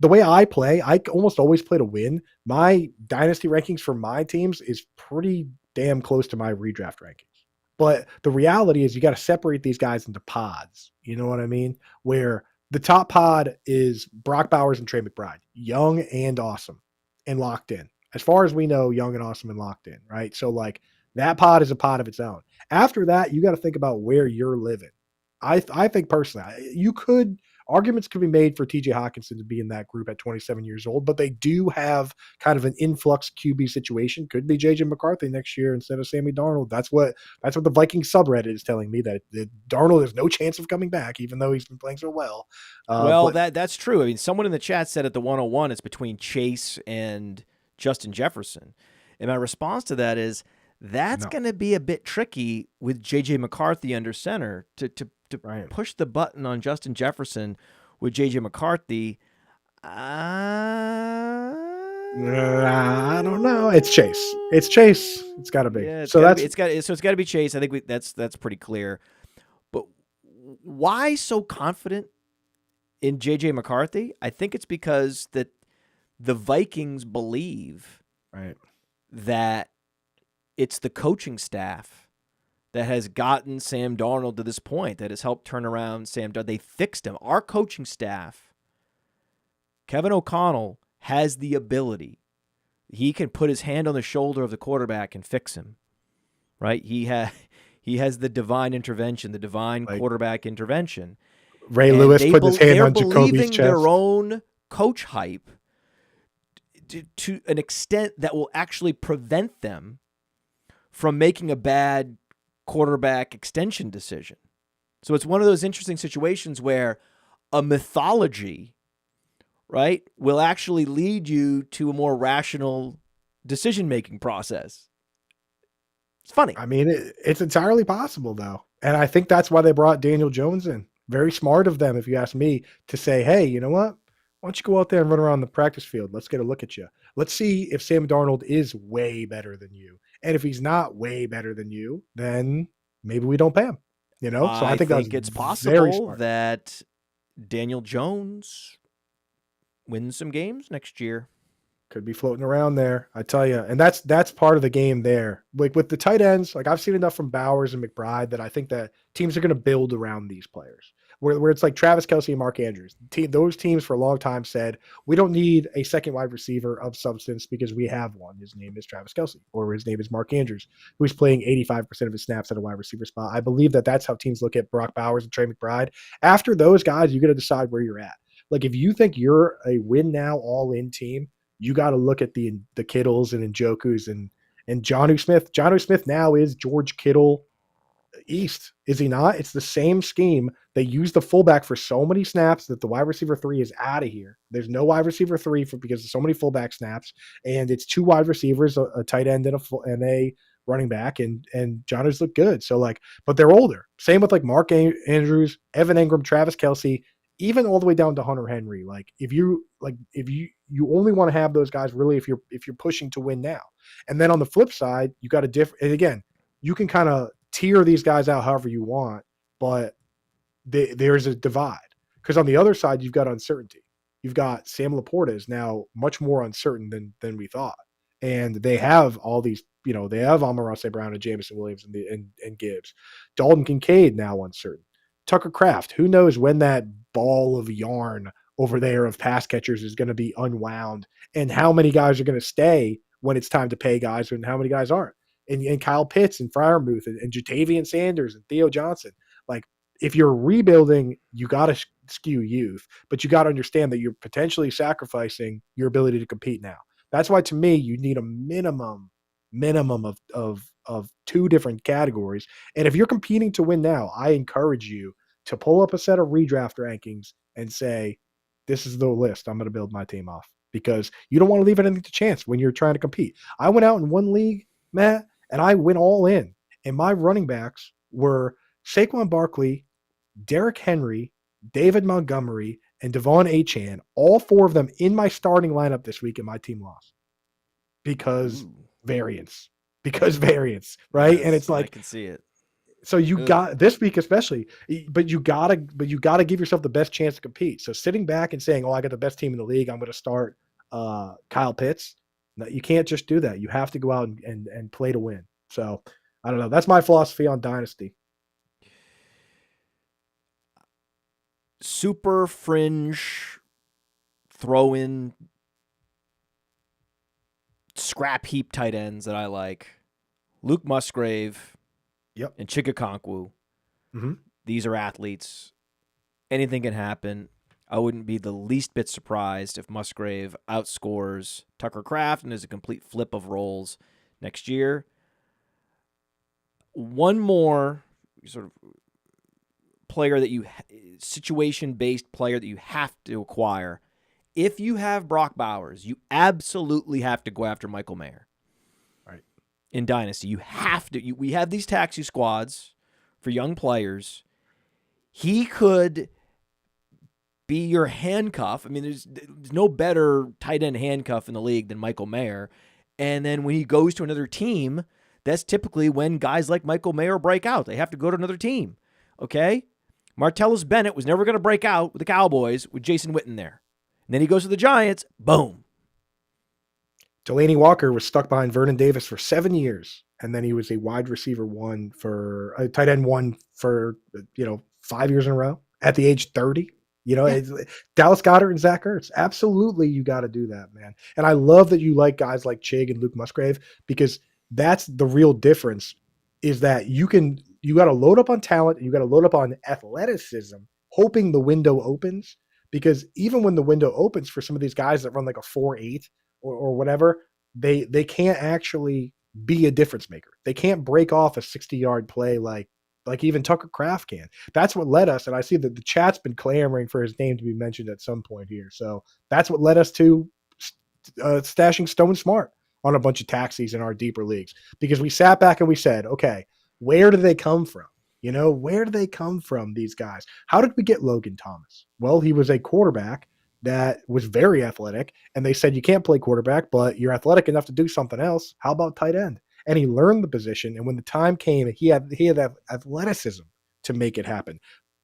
Speaker 2: The way I play, I almost always play to win. My dynasty rankings for my teams is pretty damn close to my redraft rankings. But the reality is you got to separate these guys into pods. You know what I mean? Where the top pod is Brock Bowers and Trey McBride, young and awesome and locked in. As far as we know, young and awesome and locked in, right? So like that pod is a pod of its own. After that, you got to think about where you're living. I think personally, you could arguments could be made for TJ Hawkinson to be in that group at 27 years old, but they do have kind of an influx QB situation. Could be JJ McCarthy next year instead of Sammy Darnold. That's what the Vikings subreddit is telling me, that Darnold has no chance of coming back, even though he's been playing so well.
Speaker 1: Well,
Speaker 2: But
Speaker 1: that's true. I mean, someone in the chat said at the 101 it's between Chase and Justin Jefferson. And my response to that is that's
Speaker 2: No.
Speaker 1: going to be a bit tricky with J.J. McCarthy under center to
Speaker 2: Right.
Speaker 1: push the button on Justin Jefferson with J.J. McCarthy.
Speaker 2: I don't know. It's Chase. It's Chase. It's got to be.
Speaker 1: Yeah,
Speaker 2: So that's
Speaker 1: it's got to be Chase. I think that's pretty clear. But why so confident in J.J. McCarthy? I think it's because that the Vikings believe
Speaker 2: right.
Speaker 1: that it's the coaching staff that has gotten Sam Darnold to this point, that has helped turn around Sam Darnold. They fixed him. Our coaching staff, Kevin O'Connell, has the ability. He can put his hand on the shoulder of the quarterback and fix him, right? He has the divine intervention, the divine quarterback intervention.
Speaker 2: Ray Lewis put his hand on Jacoby's chest.
Speaker 1: They're believing their own coach hype to an extent that will actually prevent them from making a bad quarterback extension decision. So it's one of those interesting situations where a mythology, right, will actually lead you to a more rational decision-making process. It's funny.
Speaker 2: I mean, it's entirely possible, though. And I think that's why they brought Daniel Jones in. Very smart of them, if you ask me, to say, hey, you know what? Why don't you go out there and run around the practice field? Let's get a look at you. Let's see if Sam Darnold is way better than you. And if he's not way better than you, then maybe we don't pay him. You know? So I think
Speaker 1: it's possible that Daniel Jones wins some games next year.
Speaker 2: Could be floating around there, I tell you. And that's part of the game there. Like with the tight ends, like I've seen enough from Bowers and McBride that I think that teams are going to build around these players. Where it's like Travis Kelce and Mark Andrews. Those teams for a long time said, we don't need a second wide receiver of substance because we have one. His name is Travis Kelce, or his name is Mark Andrews, who's playing 85% of his snaps at a wide receiver spot. I believe that that's how teams look at Brock Bowers and Trey McBride. After those guys, you got to decide where you're at. Like if you think you're a win now, all in team, you got to look at the Kittles and Njokus and Jonnu Smith. Jonnu Smith now is George Kittle East, is he not? It's the same scheme. They use the fullback for so many snaps that the wide receiver 3 is out of here. There's no wide receiver 3 because of so many fullback snaps, and it's 2 wide receivers, a tight end and a running back, and Jonnu's look good. So like, but they're older. Same with like Mark Andrews, Evan Engram, Travis Kelce, even all the way down to Hunter Henry. Like if you only want to have those guys really if you're pushing to win now. And then on the flip side, you got and again, you can kind of tier these guys out however you want, but there's a divide because on the other side you've got uncertainty. You've got Sam Laporta is now much more uncertain than we thought, and they have all these. They have Amon-Ra St. Brown and Jameson Williams and Gibbs. Dalton Kincaid now uncertain. Tucker Kraft, who knows when that ball of yarn over there of pass catchers is going to be unwound, and how many guys are going to stay when it's time to pay guys and how many guys aren't. And Kyle Pitts and Freiermuth and Jatavian Sanders and Theo Johnson. Like, if you're rebuilding, you got to skew youth, but you got to understand that you're potentially sacrificing your ability to compete now. That's why, to me, you need a minimum of 2 different categories. And if you're competing to win now, I encourage you to pull up a set of redraft rankings and say, this is the list I'm going to build my team off, because you don't want to leave anything to chance when you're trying to compete. I went out in one league, Matt, and I went all in. And my running backs were Saquon Barkley, Derrick Henry, David Montgomery, and Devon Achane, all 4 of them in my starting lineup this week, and my team lost. Because variance, right?
Speaker 1: Yes,
Speaker 2: and it's like,
Speaker 1: I can see it.
Speaker 2: So you got this week especially, but you gotta give yourself the best chance to compete. So sitting back and saying, "Oh, I got the best team in the league, I'm going to start Kyle Pitts." No, you can't just do that. You have to go out and play to win. So I don't know. That's my philosophy on Dynasty.
Speaker 1: Super fringe, throw in scrap heap tight ends that I like. Luke Musgrave.
Speaker 2: Yep.
Speaker 1: And Chikakonkwo.
Speaker 2: Mm-hmm.
Speaker 1: These are athletes. Anything can happen. I wouldn't be the least bit surprised if Musgrave outscores Tucker Kraft and is a complete flip of roles next year. One more sort of player that situation-based player that you have to acquire. If you have Brock Bowers, you absolutely have to go after Michael Mayer.
Speaker 2: Right.
Speaker 1: In Dynasty, you have to. We have these taxi squads for young players. He could be your handcuff. I mean, there's no better tight end handcuff in the league than Michael Mayer. And then when he goes to another team, that's typically when guys like Michael Mayer break out. They have to go to another team. Okay? Martellus Bennett was never going to break out with the Cowboys with Jason Witten there. And then he goes to the Giants. Boom.
Speaker 2: Delaney Walker was stuck behind Vernon Davis for 7 years. And then he was a wide receiver one for a tight end one for, 5 years in a row at the age 30. It's Dallas Goedert and Zach Ertz. Absolutely, you got to do that, man. And I love that you like guys like Chig and Luke Musgrave, because that's the real difference, is that you got to load up on talent, you got to load up on athleticism, hoping the window opens. Because even when the window opens for some of these guys that run like a 4.8 or whatever, they can't actually be a difference maker. They can't break off a 60-yard play like even Tucker Kraft can. That's what led us, and I see that the chat's been clamoring for his name to be mentioned at some point here. So that's what led us to stashing Stone Smart on a bunch of taxis in our deeper leagues, because we sat back and we said, okay, where do they come from? Where do they come from, these guys? How did we get Logan Thomas? Well, he was a quarterback that was very athletic, and they said, you can't play quarterback, but you're athletic enough to do something else. How about tight end? And he learned the position, and when the time came, he had that athleticism to make it happen.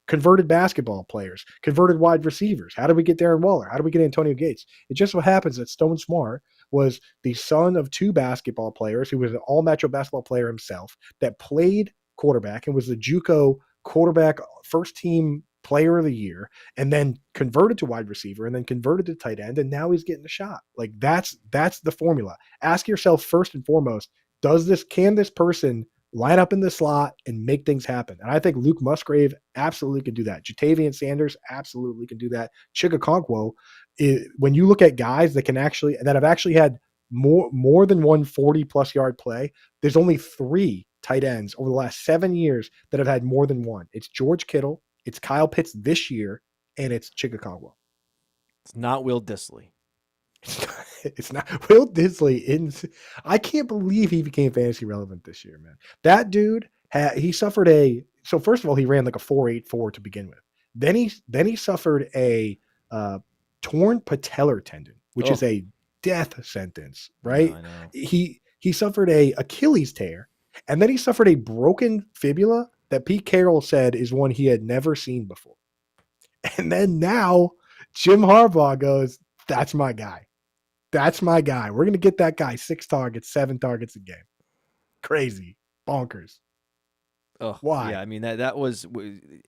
Speaker 2: Converted basketball players, converted wide receivers. How did we get Darren Waller? How did we get Antonio Gates? It just so happens that Stone Smart was the son of two basketball players, who was an all-metro basketball player himself, that played quarterback and was the JUCO quarterback first team player of the year, and then converted to wide receiver, and then converted to tight end, and now he's getting a shot. Like that's the formula. Ask yourself first and foremost, can this person line up in the slot and make things happen? And I think Luke Musgrave absolutely can do that. Jatavian Sanders absolutely can do that. Chigakonkwo, when you look at guys that have actually had more than one 40+ yard play, there's only 3 tight ends over the last 7 years that have had more than one. It's George Kittle, it's Kyle Pitts this year, and it's Chigakonkwo.
Speaker 1: It's not Will Dissly.
Speaker 2: It's not Will Dissly. I can't believe he became fantasy relevant this year, man. That dude he suffered so first of all, he ran like a 4.84 to begin with. Then he suffered a torn patellar tendon, which is a death sentence, right?
Speaker 1: I know.
Speaker 2: He suffered a Achilles tear, and then he suffered a broken fibula that Pete Carroll said is one he had never seen before. And then now Jim Harbaugh goes, that's my guy. That's my guy. We're going to get that guy 6 targets, 7 targets a game. Crazy. Bonkers.
Speaker 1: Oh,
Speaker 2: why?
Speaker 1: Yeah, I mean, that was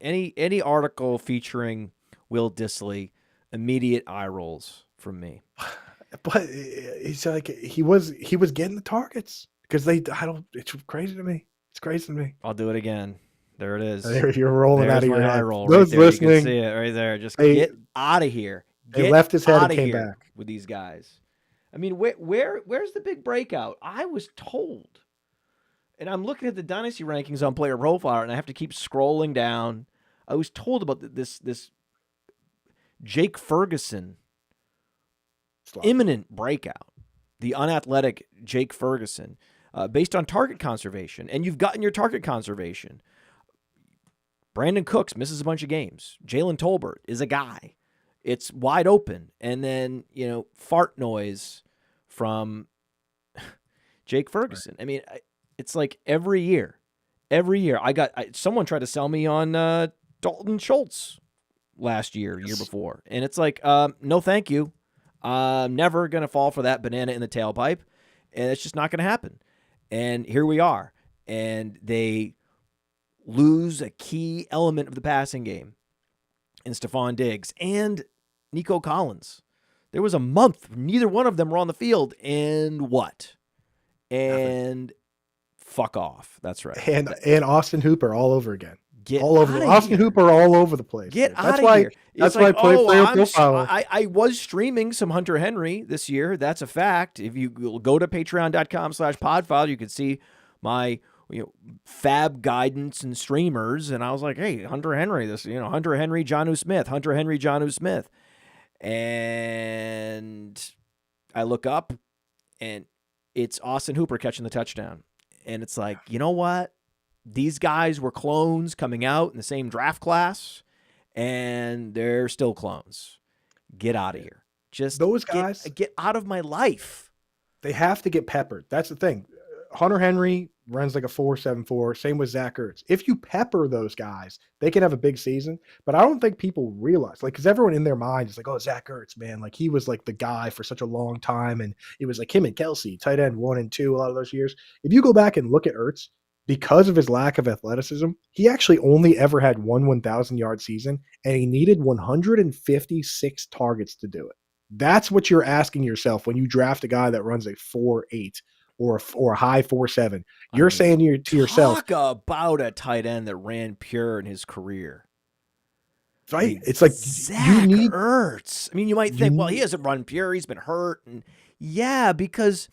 Speaker 1: any article featuring Will Dissly, immediate eye rolls from me.
Speaker 2: But it's like he was getting the targets because it's crazy to me. It's crazy to me.
Speaker 1: I'll do it again. There it is.
Speaker 2: There, you're rolling out of your
Speaker 1: eye
Speaker 2: head.
Speaker 1: roll
Speaker 2: Those
Speaker 1: right there.
Speaker 2: listening,
Speaker 1: you can see it right there. Just get out of here.
Speaker 2: They left his head and came back
Speaker 1: with these guys. I mean, where's the big breakout? I was told, and I'm looking at the Dynasty rankings on Player Profiler, and I have to keep scrolling down. I was told about this Jake Ferguson imminent breakout, the unathletic Jake Ferguson, based on target conservation, and you've gotten your target conservation. Brandon Cooks misses a bunch of games. Jalen Tolbert is a guy. It's wide open. And then, fart noise from Jake Ferguson. Right. I mean, it's like every year. Someone tried to sell me on Dalton Schultz year before. And it's like, no, thank you. I'm never going to fall for that banana in the tailpipe. And it's just not going to happen. And here we are. And they lose a key element of the passing game in Stephon Diggs and Nico Collins. There was a month neither one of them were on the field, and what? And fuck off. That's right.
Speaker 2: And Austin Hooper all over again.
Speaker 1: Get
Speaker 2: all over
Speaker 1: out
Speaker 2: the
Speaker 1: of
Speaker 2: Austin
Speaker 1: here.
Speaker 2: Hooper all over the place.
Speaker 1: Get
Speaker 2: Dude.
Speaker 1: out
Speaker 2: That's
Speaker 1: of
Speaker 2: why.
Speaker 1: here.
Speaker 2: That's
Speaker 1: It's
Speaker 2: why
Speaker 1: like,
Speaker 2: I play player profiler.
Speaker 1: I was streaming some Hunter Henry this year. That's a fact. If you go to patreon.com/podfather, you can see my fab guidance and streamers. And I was like, hey, Hunter Henry, Hunter Henry, Jonnu Smith, Hunter Henry, Jonnu Smith. And I look up and it's Austin Hooper catching the touchdown. And it's like, you know what? These guys were clones coming out in the same draft class, and they're still clones. Get out of here. Just
Speaker 2: those guys
Speaker 1: get out of my life.
Speaker 2: They have to get peppered. That's the thing. Hunter Henry runs like a 4.74. Same with Zach Ertz. If you pepper those guys, they can have a big season. But I don't think people realize, because everyone in their mind is like, oh, Zach Ertz, man, he was like the guy for such a long time, and it was like him and Kelsey, tight end 1 and 2, a lot of those years. If you go back and look at Ertz, because of his lack of athleticism, he actually only ever had one 1,000-yard season, and he needed 156 targets to do it. That's what you're asking yourself when you draft a guy that runs a 4.8 or a high 4.7. You're saying to yourself,
Speaker 1: talk about a tight end that ran pure in his career.
Speaker 2: Right? It's like
Speaker 1: Zach
Speaker 2: you need
Speaker 1: Ertz. I mean, you might think, well, he hasn't run pure. He's been hurt. And yeah, because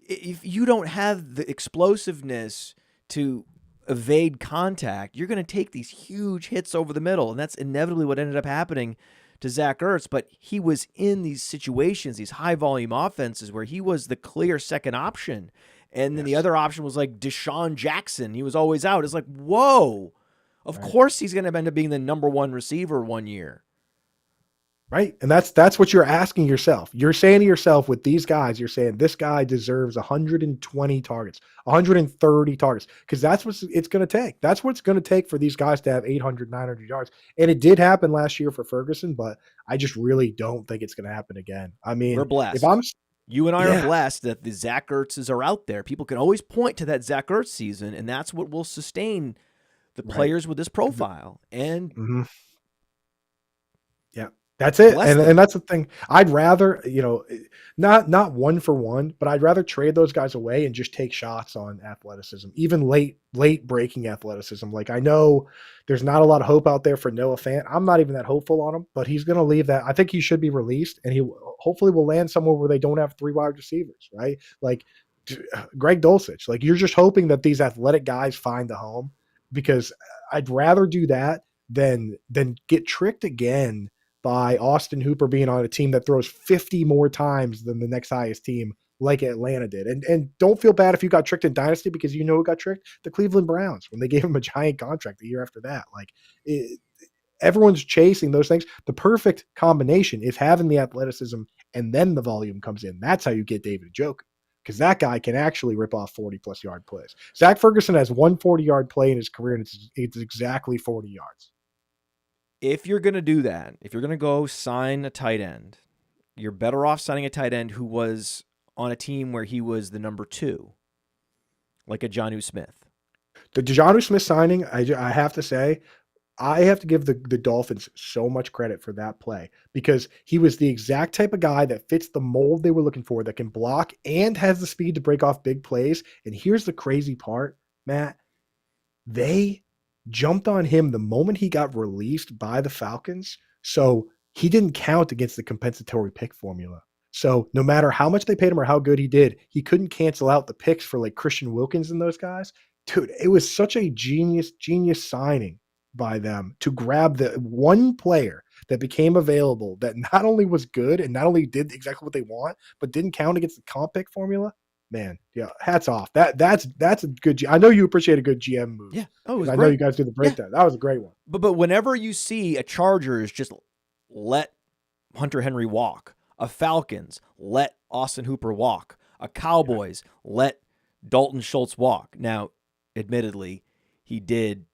Speaker 1: if you don't have the explosiveness to evade contact, you're going to take these huge hits over the middle. And that's inevitably what ended up happening to Zach Ertz. But he was in these situations, these high volume offenses where he was the clear second option. And then the other option was like Deshaun Jackson. He was always out. It's like, whoa, of course he's going to end up being the number one receiver one year.
Speaker 2: Right. And that's what you're asking yourself. You're saying to yourself with these guys, you're saying this guy deserves 120 targets, 130 targets, because that's what it's going to take. That's what it's going to take for these guys to have 800, 900 yards. And it did happen last year for Ferguson, but I just really don't think it's going to happen again. I mean,
Speaker 1: we're blessed. You and I are blessed that the Zach Ertzes are out there. People can always point to that Zach Ertz season, and that's what will sustain the players with this profile. And
Speaker 2: yeah. That's it. And that's the thing. I'd rather, not one for one, but I'd rather trade those guys away and just take shots on athleticism, even late breaking athleticism. Like, I know there's not a lot of hope out there for Noah Fant. I'm not even that hopeful on him, but he's going to leave that. I think he should be released, and he hopefully will land somewhere where they don't have 3 wide receivers, right? Like Greg Dulcich. Like, you're just hoping that these athletic guys find a home, because I'd rather do that than get tricked again by Austin Hooper being on a team that throws 50 more times than the next highest team like Atlanta did. And don't feel bad if you got tricked in Dynasty, because you know who got tricked? The Cleveland Browns, when they gave him a giant contract the year after that. Everyone's chasing those things. The perfect combination is having the athleticism and then the volume comes in. That's how you get David Njoku, because that guy can actually rip off 40-plus yard plays. Zach Ferguson has one 40-yard play in his career, and it's exactly 40 yards.
Speaker 1: If you're going to do that, if you're going to go sign a tight end, you're better off signing a tight end who was on a team where he was the number 2, like a Jonnu Smith.
Speaker 2: The Jonnu Smith signing, I have to say, I have to give the Dolphins so much credit for that play, because he was the exact type of guy that fits the mold they were looking for, that can block and has the speed to break off big plays. And here's the crazy part, Matt. They jumped on him the moment he got released by the Falcons. So he didn't count against the compensatory pick formula. So no matter how much they paid him or how good he did, he couldn't cancel out the picks for like Christian Wilkins and those guys. Dude, it was such a genius signing by them to grab the one player that became available that not only was good and not only did exactly what they want, but didn't count against the comp pick formula. Man, yeah, hats off. That's a good. I know you appreciate a good GM move.
Speaker 1: Yeah,
Speaker 2: I know you guys do the breakdown. Yeah. That was a great one.
Speaker 1: But whenever you see a Chargers just let Hunter Henry walk, a Falcons let Austin Hooper walk, a Cowboys let Dalton Schultz walk. Now, admittedly, he did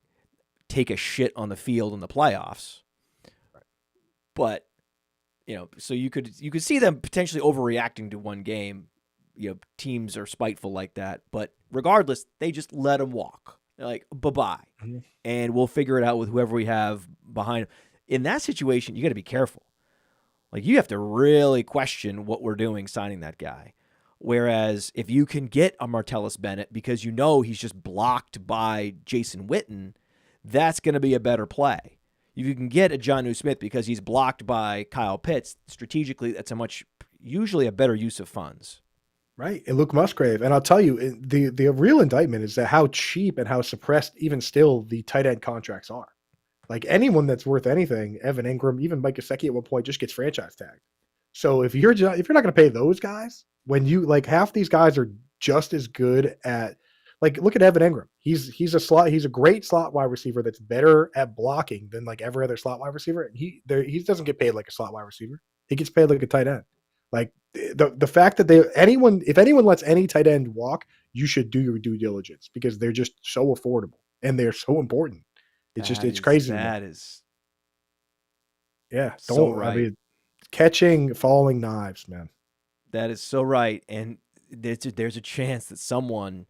Speaker 1: take a shit on the field in the playoffs, but so you could see them potentially overreacting to one game. Teams are spiteful like that, but regardless, they just let him walk. They're like, bye-bye. Mm-hmm. And we'll figure it out with whoever we have behind him. In that situation, you got to be careful. Like, you have to really question what we're doing signing that guy. Whereas if you can get a Martellus Bennett because he's just blocked by Jason Witten, that's going to be a better play. If you can get a Jonnu Smith because he's blocked by Kyle Pitts, strategically, that's usually a better use of funds.
Speaker 2: Right. And Luke Musgrave. And I'll tell you, the real indictment is that how cheap and how suppressed even still the tight end contracts are. Like anyone that's worth anything, Evan Ingram, even Mike Gesicki at one point just gets franchise tagged. So if you're not going to pay those guys, when you like half these guys are just as good at, like, look at Evan Ingram. He's a great slot wide receiver that's better at blocking than like every other slot wide receiver. And he doesn't get paid like a slot wide receiver. He gets paid like a tight end. Like the fact that if anyone lets any tight end walk, you should do your due diligence because they're just so affordable and they're so important. It's crazy.
Speaker 1: That is
Speaker 2: yeah.
Speaker 1: So right.
Speaker 2: I mean, catching falling knives, man.
Speaker 1: That is so right. And there's a chance that someone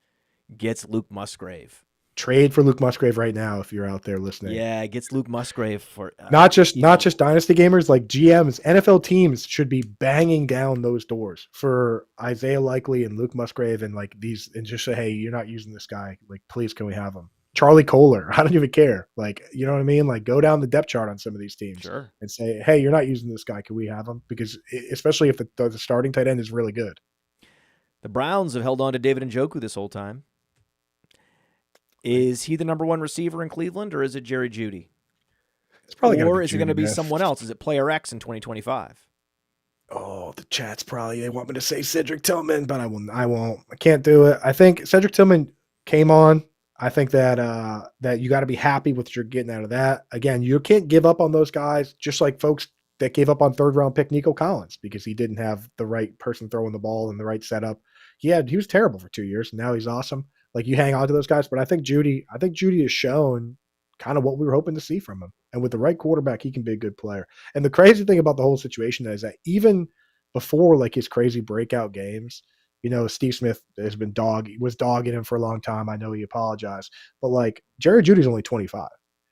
Speaker 1: gets Luke Musgrave.
Speaker 2: Trade for Luke Musgrave right now if you're out there listening.
Speaker 1: Yeah, it gets Luke Musgrave for
Speaker 2: not just dynasty gamers, like GMs, NFL teams should be banging down those doors for Isaiah Likely and Luke Musgrave and like these, and just say, hey, you're not using this guy. Like, please, can we have him? Charlie Kohler, I don't even care. Like, you know what I mean? Like, go down the depth chart on some of these teams and say, hey, you're not using this guy. Can we have him? Because especially if the starting tight end is really good.
Speaker 1: The Browns have held on to David Njoku this whole time. Is he the number one receiver in Cleveland, or is it Jerry Jeudy?
Speaker 2: It's probably
Speaker 1: or is it going to be someone else? Is it Player X in 2025?
Speaker 2: Oh, the chat's probably, they want me to say Cedric Tillman, but I won't. I can't do it. I think Cedric Tillman came on. I think that that you got to be happy with what you're getting out of that. Again, you can't give up on those guys, just like folks that gave up on third-round pick Nico Collins because he didn't have the right person throwing the ball and the right setup. He was terrible for 2 years, and now he's awesome. Like, you hang on to those guys, but I think Jeudy has shown kind of what we were hoping to see from him. And with the right quarterback, he can be a good player. And the crazy thing about the whole situation is that even before like his crazy breakout games, you know, Steve Smith was dogging him for a long time. I know he apologized, but like Jerry Jeudy's only 25.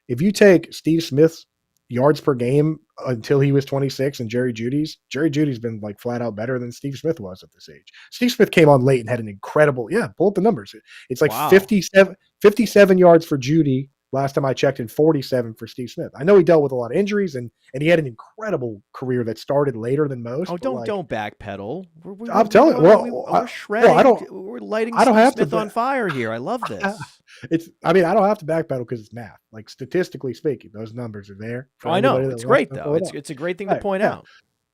Speaker 2: If you take Steve Smith's yards per game until he was 26 and Jerry Jeudy's been like flat out better than Steve Smith was at this age. Steve Smith came on late and had an incredible, pull up the numbers. It's like wow. 57 yards for Jeudy last time I checked, and 47 for Steve Smith. I know he dealt with a lot of injuries and he had an incredible career that started later than most.
Speaker 1: Oh, don't backpedal.
Speaker 2: I'm telling you,
Speaker 1: we're shredding. We're lighting Steve Smith on fire here. I love this.
Speaker 2: I don't have to backpedal because it's math. Like, statistically speaking, those numbers are there.
Speaker 1: I know. It's great though. It's a great thing to point out.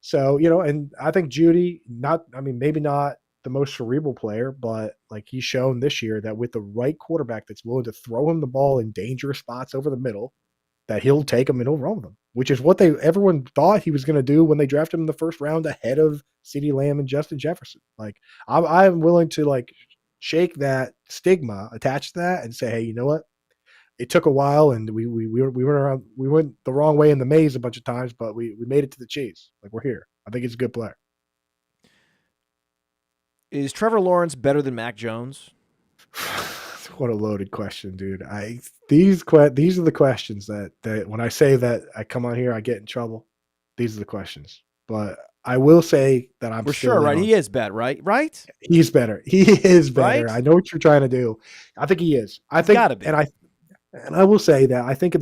Speaker 2: So, you know, and I think Jeudy, maybe not the most cerebral player, but like he's shown this year that with the right quarterback that's willing to throw him the ball in dangerous spots over the middle, that he'll take him and he'll run with them, which is what everyone thought he was going to do when they drafted him in the first round ahead of CeeDee Lamb and Justin Jefferson. Like, I'm willing to like shake that stigma attached to that and say, hey, you know what? It took a while and we went the wrong way in the maze a bunch of times, but we made it to the cheese. Like, we're here. I think he's a good player.
Speaker 1: Is Trevor Lawrence better than Mac Jones?
Speaker 2: What a loaded question, dude. These are the questions that when I say that I come on here, I get in trouble. These are the questions. But I will say that
Speaker 1: we're sure, right? He is better, right? Right?
Speaker 2: He's better. He is better.
Speaker 1: Right?
Speaker 2: I know what you're trying to do. I think he is. I think,
Speaker 1: gotta be.
Speaker 2: And I will say that I think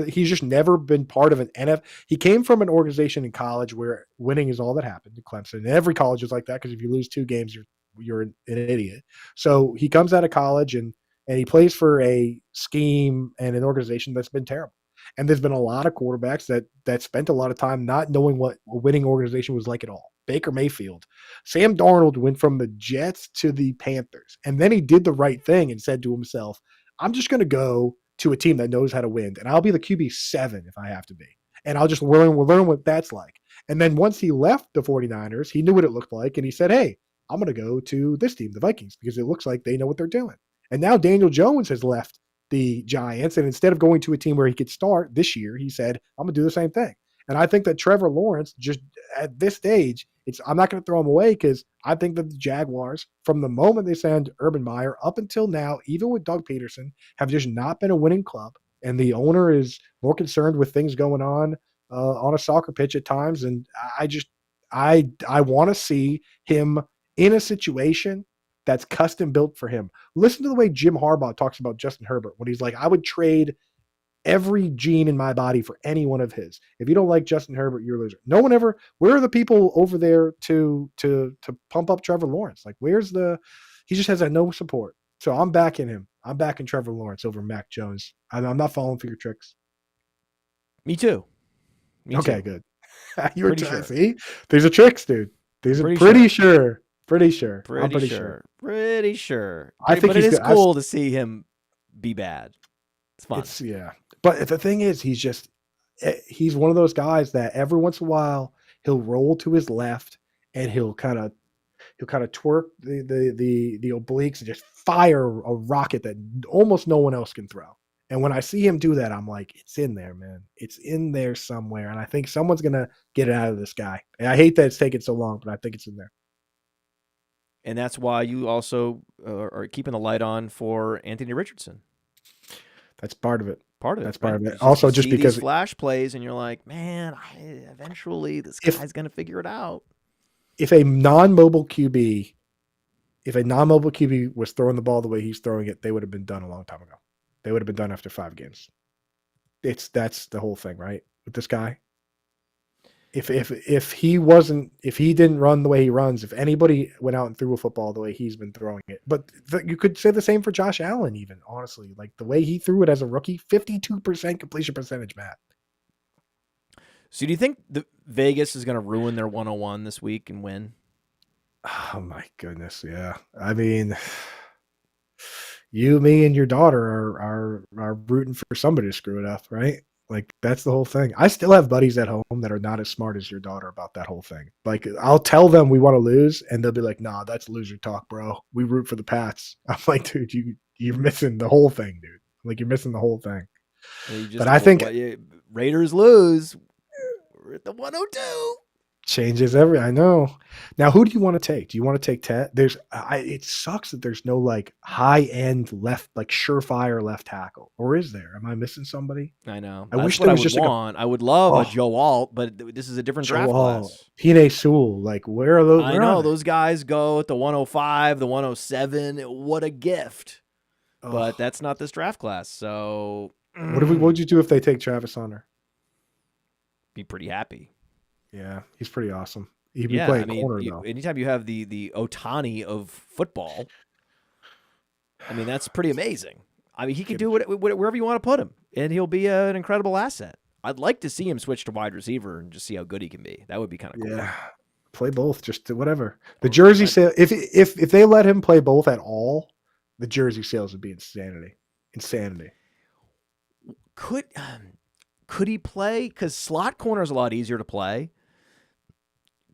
Speaker 2: he's just never been part of an NFL. He came from an organization in college where winning is all that happened in Clemson. And every college is like that because if you lose 2 games, you're an idiot. So he comes out of college and he plays for a scheme and an organization that's been terrible. And there's been a lot of quarterbacks that spent a lot of time not knowing what a winning organization was like at all. Baker Mayfield. Sam Darnold went from the Jets to the Panthers. And then he did the right thing and said to himself, I'm just going to go to a team that knows how to win, and I'll be the QB7 if I have to be. And I'll just learn what that's like. And then once he left the 49ers, he knew what it looked like, and he said, hey, I'm going to go to this team, the Vikings, because it looks like they know what they're doing. And now Daniel Jones has left the Giants, and instead of going to a team where he could start this year, he said, I'm going to do the same thing. And I think that Trevor Lawrence, just at this stage, I'm not going to throw him away because I think that the Jaguars, from the moment they signed Urban Meyer up until now, even with Doug Peterson, have just not been a winning club. And the owner is more concerned with things going on a soccer pitch at times. And I want to see him in a situation that's custom built for him. Listen to the way Jim Harbaugh talks about Justin Herbert when he's like, I would trade every gene in my body for any one of his. If you don't like Justin Herbert, you're a loser. No one ever. Where are the people over there to pump up Trevor Lawrence? Like, where's the? He just has no support. So I'm backing him. I'm backing Trevor Lawrence over Mac Jones. I'm not falling for your tricks.
Speaker 1: Me too.
Speaker 2: Okay, good. You were
Speaker 1: Pretty sure.
Speaker 2: See, these are tricks, dude. These are pretty sure. Pretty sure. I'm pretty sure.
Speaker 1: Pretty sure.
Speaker 2: I think
Speaker 1: but it is cool to see him be bad. It's fun.
Speaker 2: Yeah. But the thing is, he's one of those guys that every once in a while he'll roll to his left and he'll kind of twerk the obliques and just fire a rocket that almost no one else can throw. And when I see him do that, I'm like, it's in there, man. It's in there somewhere. And I think someone's going to get it out of this guy. And I hate that it's taken so long, but I think it's in there.
Speaker 1: And that's why you also are keeping the light on for Anthony Richardson.
Speaker 2: That's part of it.
Speaker 1: That's part of it.
Speaker 2: Also, just because
Speaker 1: these flash plays, and you're like, man, eventually this guy's going to figure it out.
Speaker 2: If a non-mobile QB was throwing the ball the way he's throwing it, they would have been done a long time ago. They would have been done after 5 games. That's the whole thing, right? With this guy. If he didn't run the way he runs, if anybody went out and threw a football the way he's been throwing it, but you could say the same for Josh Allen, even honestly, like the way he threw it as a rookie, 52% completion percentage, Matt.
Speaker 1: So do you think the Vegas is going to ruin their 101 this week and win?
Speaker 2: Oh my goodness, yeah. I mean, you, me, and your daughter are rooting for somebody to screw it up, right? Like, that's the whole thing. I still have buddies at home that are not as smart as your daughter about that whole thing. Like, I'll tell them we want to lose, and they'll be like, nah, that's loser talk, bro. We root for the Pats. I'm like, dude, you're missing the whole thing, dude. Like, you're missing the whole thing. But I think
Speaker 1: Raiders lose. We're at the 102.
Speaker 2: Changes I know. Now, who do you want to take? Do you want to take Ted? It sucks that there's no like high end left, like surefire left tackle, or is there? Am I missing somebody?
Speaker 1: I know.
Speaker 2: I wish there was just
Speaker 1: I would love a Joe Alt, but this is a different draft class.
Speaker 2: Penix Sewell, like where are those?
Speaker 1: I know those guys go at the 105, the 107. What a gift! But that's not this draft class. So
Speaker 2: what would you do if they take Travis Hunter?
Speaker 1: Be pretty happy.
Speaker 2: Yeah, he's pretty awesome. He'd be playing corner though.
Speaker 1: Anytime you have the Otani of football, I mean that's pretty amazing. I mean he could do wherever you want to put him, and he'll be an incredible asset. I'd like to see him switch to wide receiver and just see how good he can be. That would be kind of cool.
Speaker 2: Yeah, play both, just whatever. The jersey sale, if they let him play both at all, the jersey sales would be insanity.
Speaker 1: Could he play? Because slot corner is a lot easier to play.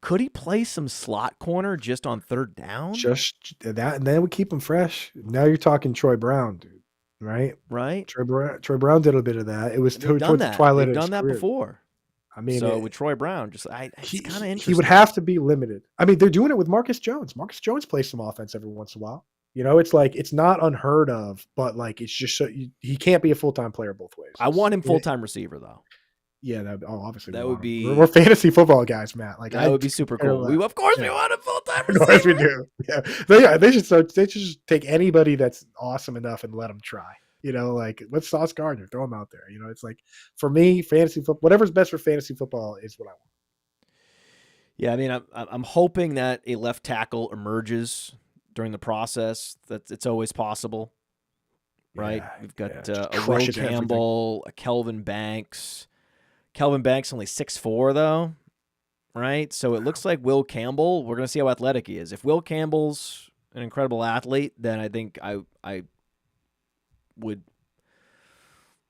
Speaker 1: Could he play some slot corner just on third down?
Speaker 2: Just that, and then we keep him fresh. Now you're talking Troy Brown, dude. Right?
Speaker 1: Right.
Speaker 2: Troy Brown did a bit of that. It was towards the twilight of his career. They've done that
Speaker 1: before.
Speaker 2: I mean,
Speaker 1: so with Troy Brown, it's kind of interesting.
Speaker 2: He would have to be limited. I mean, they're doing it with Marcus Jones. Marcus Jones plays some offense every once in a while. You know, it's like it's not unheard of, but like it's just he can't be a full-time player both ways.
Speaker 1: I want him full-time receiver though.
Speaker 2: Yeah, obviously
Speaker 1: that would be.
Speaker 2: We're fantasy football guys, Matt. Like
Speaker 1: that would be super cool. We of course we want him full-time receiver.
Speaker 2: Of course we do. Yeah, they should just take anybody that's awesome enough and let them try. You know, like what's Sauce Gardner? Throw him out there. You know, it's like for me, fantasy football, whatever's best for fantasy football is what I want.
Speaker 1: Yeah, I mean, I'm hoping that a left tackle emerges during the process. It's always possible, right?
Speaker 2: Yeah,
Speaker 1: we've got a Will Campbell, a Kelvin Banks. Kelvin Banks only 6'4", though, right? So it looks like Will Campbell. We're going to see how athletic he is. If Will Campbell's an incredible athlete, then I think I would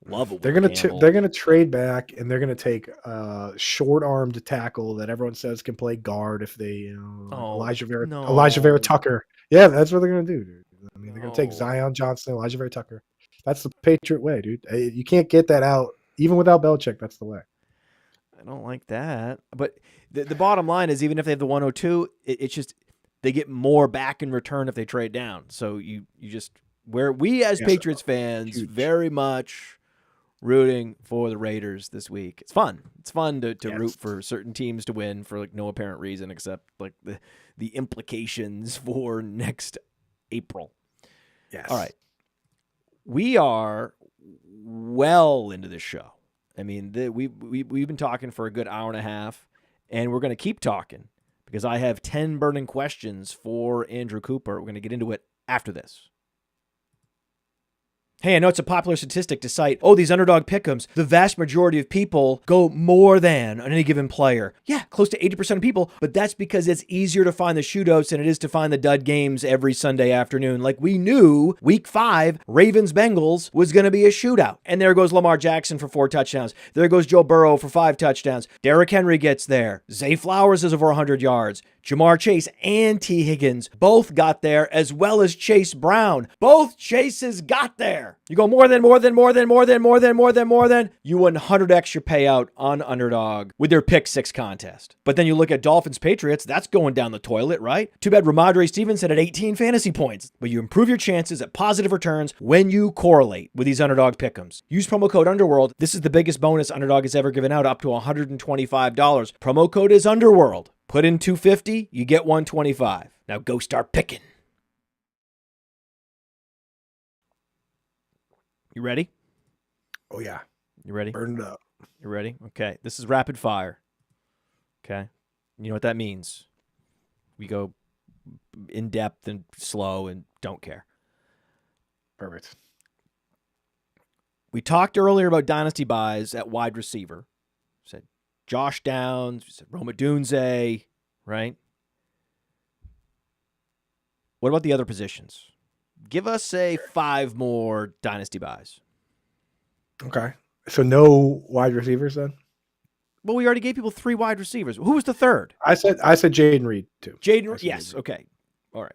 Speaker 1: love it.
Speaker 2: They're gonna trade back and they're gonna take a short-armed tackle that everyone says can play guard if they Elijah Vera Tucker. Yeah, that's what they're gonna do, dude. I mean, they're gonna take Zion Johnson, Elijah Vera Tucker. That's the Patriot way, dude. You can't get that out even without Belichick. That's the way.
Speaker 1: I don't like that. But the bottom line is, even if they have the 102, it's just they get more back in return if they trade down. So you just where we as Patriots fans very much rooting for the Raiders this week. It's fun. It's fun to root for certain teams to win for like no apparent reason except like the implications for next April.
Speaker 2: Yes.
Speaker 1: All right. We are well into this show. I mean, we've been talking for a good hour and a half, and we're going to keep talking because I have 10 burning questions for Andrew Cooper. We're going to get into it after this. Hey, I know it's a popular statistic to cite, these underdog pick'ems, the vast majority of people go more than on any given player. Yeah, close to 80% of people, but that's because it's easier to find the shootouts than it is to find the dud games every Sunday afternoon. Like we knew week 5, Ravens-Bengals was going to be a shootout. And there goes Lamar Jackson for 4 touchdowns. There goes Joe Burrow for 5 touchdowns. Derrick Henry gets there. Zay Flowers is over 100 yards. Jamar Chase and T. Higgins both got there, as well as Chase Brown. Both Chases got there. You go more than. You 100x your payout on Underdog with their Pick 6 contest. But then you look at Dolphins Patriots, that's going down the toilet, right? Too bad Ramondre Stevenson at 18 fantasy points. But you improve your chances at positive returns when you correlate with these Underdog pick'ems. Use promo code Underworld. This is the biggest bonus Underdog has ever given out, up to $125. Promo code is Underworld. Put in $250, you get $125. Now go start picking. You ready?
Speaker 2: Oh, yeah.
Speaker 1: You ready?
Speaker 2: Burn it up.
Speaker 1: You ready? Okay. This is rapid fire. Okay. You know what that means. We go in depth and slow and don't care.
Speaker 2: Perfect.
Speaker 1: We talked earlier about dynasty buys at wide receiver. Said Josh Downs, said Rome Odunze, right? What about the other positions? Give us, say, 5 more dynasty buys.
Speaker 2: Okay. So no wide receivers then?
Speaker 1: Well, we already gave people 3 wide receivers. Who was the third?
Speaker 2: I said Jaden Reed too.
Speaker 1: Yes. Okay. All right.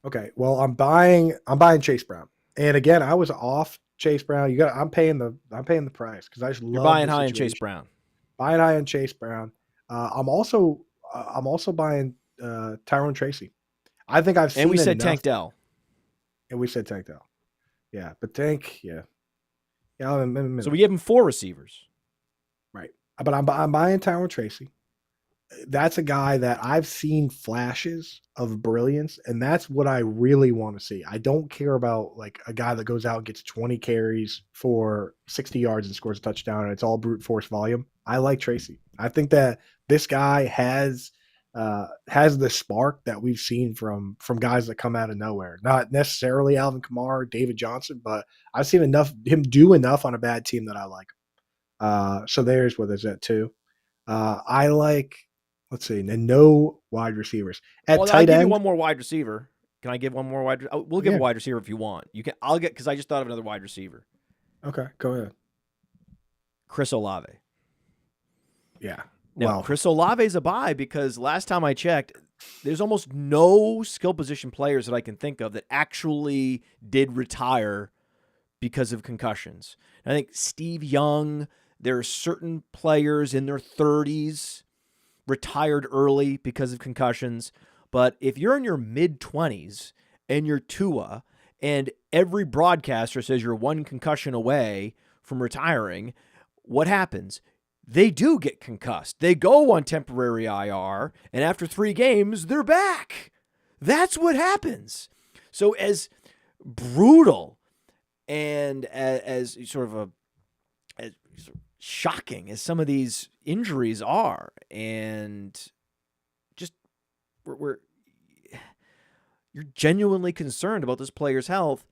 Speaker 2: Okay. Well, I'm buying Chase Brown. And again, I was off Chase Brown. I'm paying the price because I just love.
Speaker 1: You're buying high on Chase Brown.
Speaker 2: Buying high on Chase Brown. I'm also buying Tyrone Tracy. I think I've seen.
Speaker 1: And we said
Speaker 2: enough.
Speaker 1: Tank Dell.
Speaker 2: And we said Tank Dell. Yeah, but Tank, yeah.
Speaker 1: So we gave him 4 receivers.
Speaker 2: Right. But I'm buying Tyrone Tracy. That's a guy that I've seen flashes of brilliance, and that's what I really want to see. I don't care about like a guy that goes out and gets 20 carries for 60 yards and scores a touchdown, and it's all brute force volume. I like Tracy. I think that this guy has the spark that we've seen from guys that come out of nowhere. Not necessarily Alvin Kamara, David Johnson, but I've seen him do enough on a bad team that I like. So there's what is that too. I like. Let's see, and no wide receivers at tight end.
Speaker 1: I'll give you one more wide receiver. Can I give one more wide? We'll give a wide receiver if you want. You can. I'll get because I just thought of another wide receiver.
Speaker 2: Okay, go ahead.
Speaker 1: Chris Olave.
Speaker 2: Yeah.
Speaker 1: Now, Chris Olave's a buy because last time I checked, there's almost no skill position players that I can think of that actually did retire because of concussions. I think Steve Young, there are certain players in their 30s retired early because of concussions. But if you're in your mid-20s and you're Tua and every broadcaster says you're 1 concussion away from retiring, what happens? They do get concussed. They go on temporary IR, and after 3 games, they're back. That's what happens. So as brutal and as sort of as shocking as some of these injuries are, and just you're genuinely concerned about this player's health,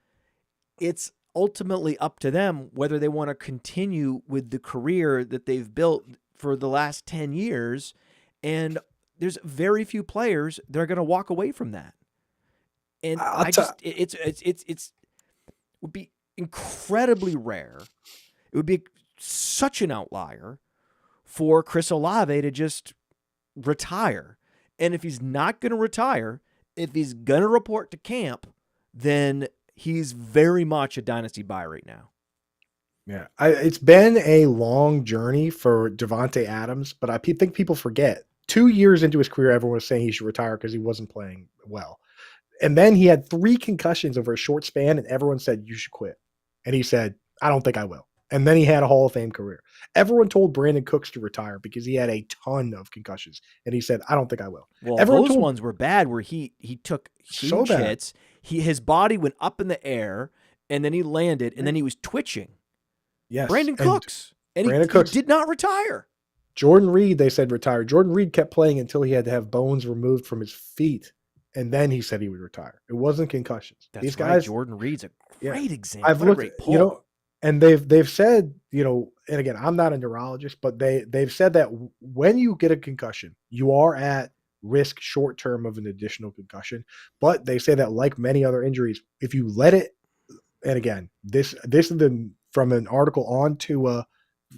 Speaker 1: it's ultimately up to them whether they want to continue with the career that they've built for the last 10 years. And there's very few players that are going to walk away from that. And it would be incredibly rare. It would be such an outlier for Chris Olave to just retire. And if he's not going to retire, if he's going to report to camp, then he's very much a dynasty buy right now.
Speaker 2: Yeah, it's been a long journey for Devontae Adams, but I think people forget 2 years into his career, everyone was saying he should retire because he wasn't playing well. And then he had 3 concussions over a short span, and everyone said, you should quit. And he said, I don't think I will. And then he had a Hall of Fame career. Everyone told Brandon Cooks to retire because he had a ton of concussions. And he said, I don't think I will.
Speaker 1: Well,
Speaker 2: everyone
Speaker 1: those ones were bad where he took huge hits. his body went up in the air, and then he landed, and then he was twitching.
Speaker 2: Yes.
Speaker 1: Brandon Cooks. And
Speaker 2: Brandon
Speaker 1: he
Speaker 2: Cooks
Speaker 1: did not retire.
Speaker 2: Jordan Reed, they said retired. Jordan Reed kept playing until he had to have bones removed from his feet, and then he said he would retire. It wasn't concussions.
Speaker 1: That's
Speaker 2: These
Speaker 1: right.
Speaker 2: Guys,
Speaker 1: Jordan Reed's a great example.
Speaker 2: I've
Speaker 1: what
Speaker 2: looked,
Speaker 1: a great pull.
Speaker 2: And they've said, and again, I'm not a neurologist, but they've said that when you get a concussion, you are at risk short term of an additional concussion. But they say that, like many other injuries, if you let it, and again, this is from an article on to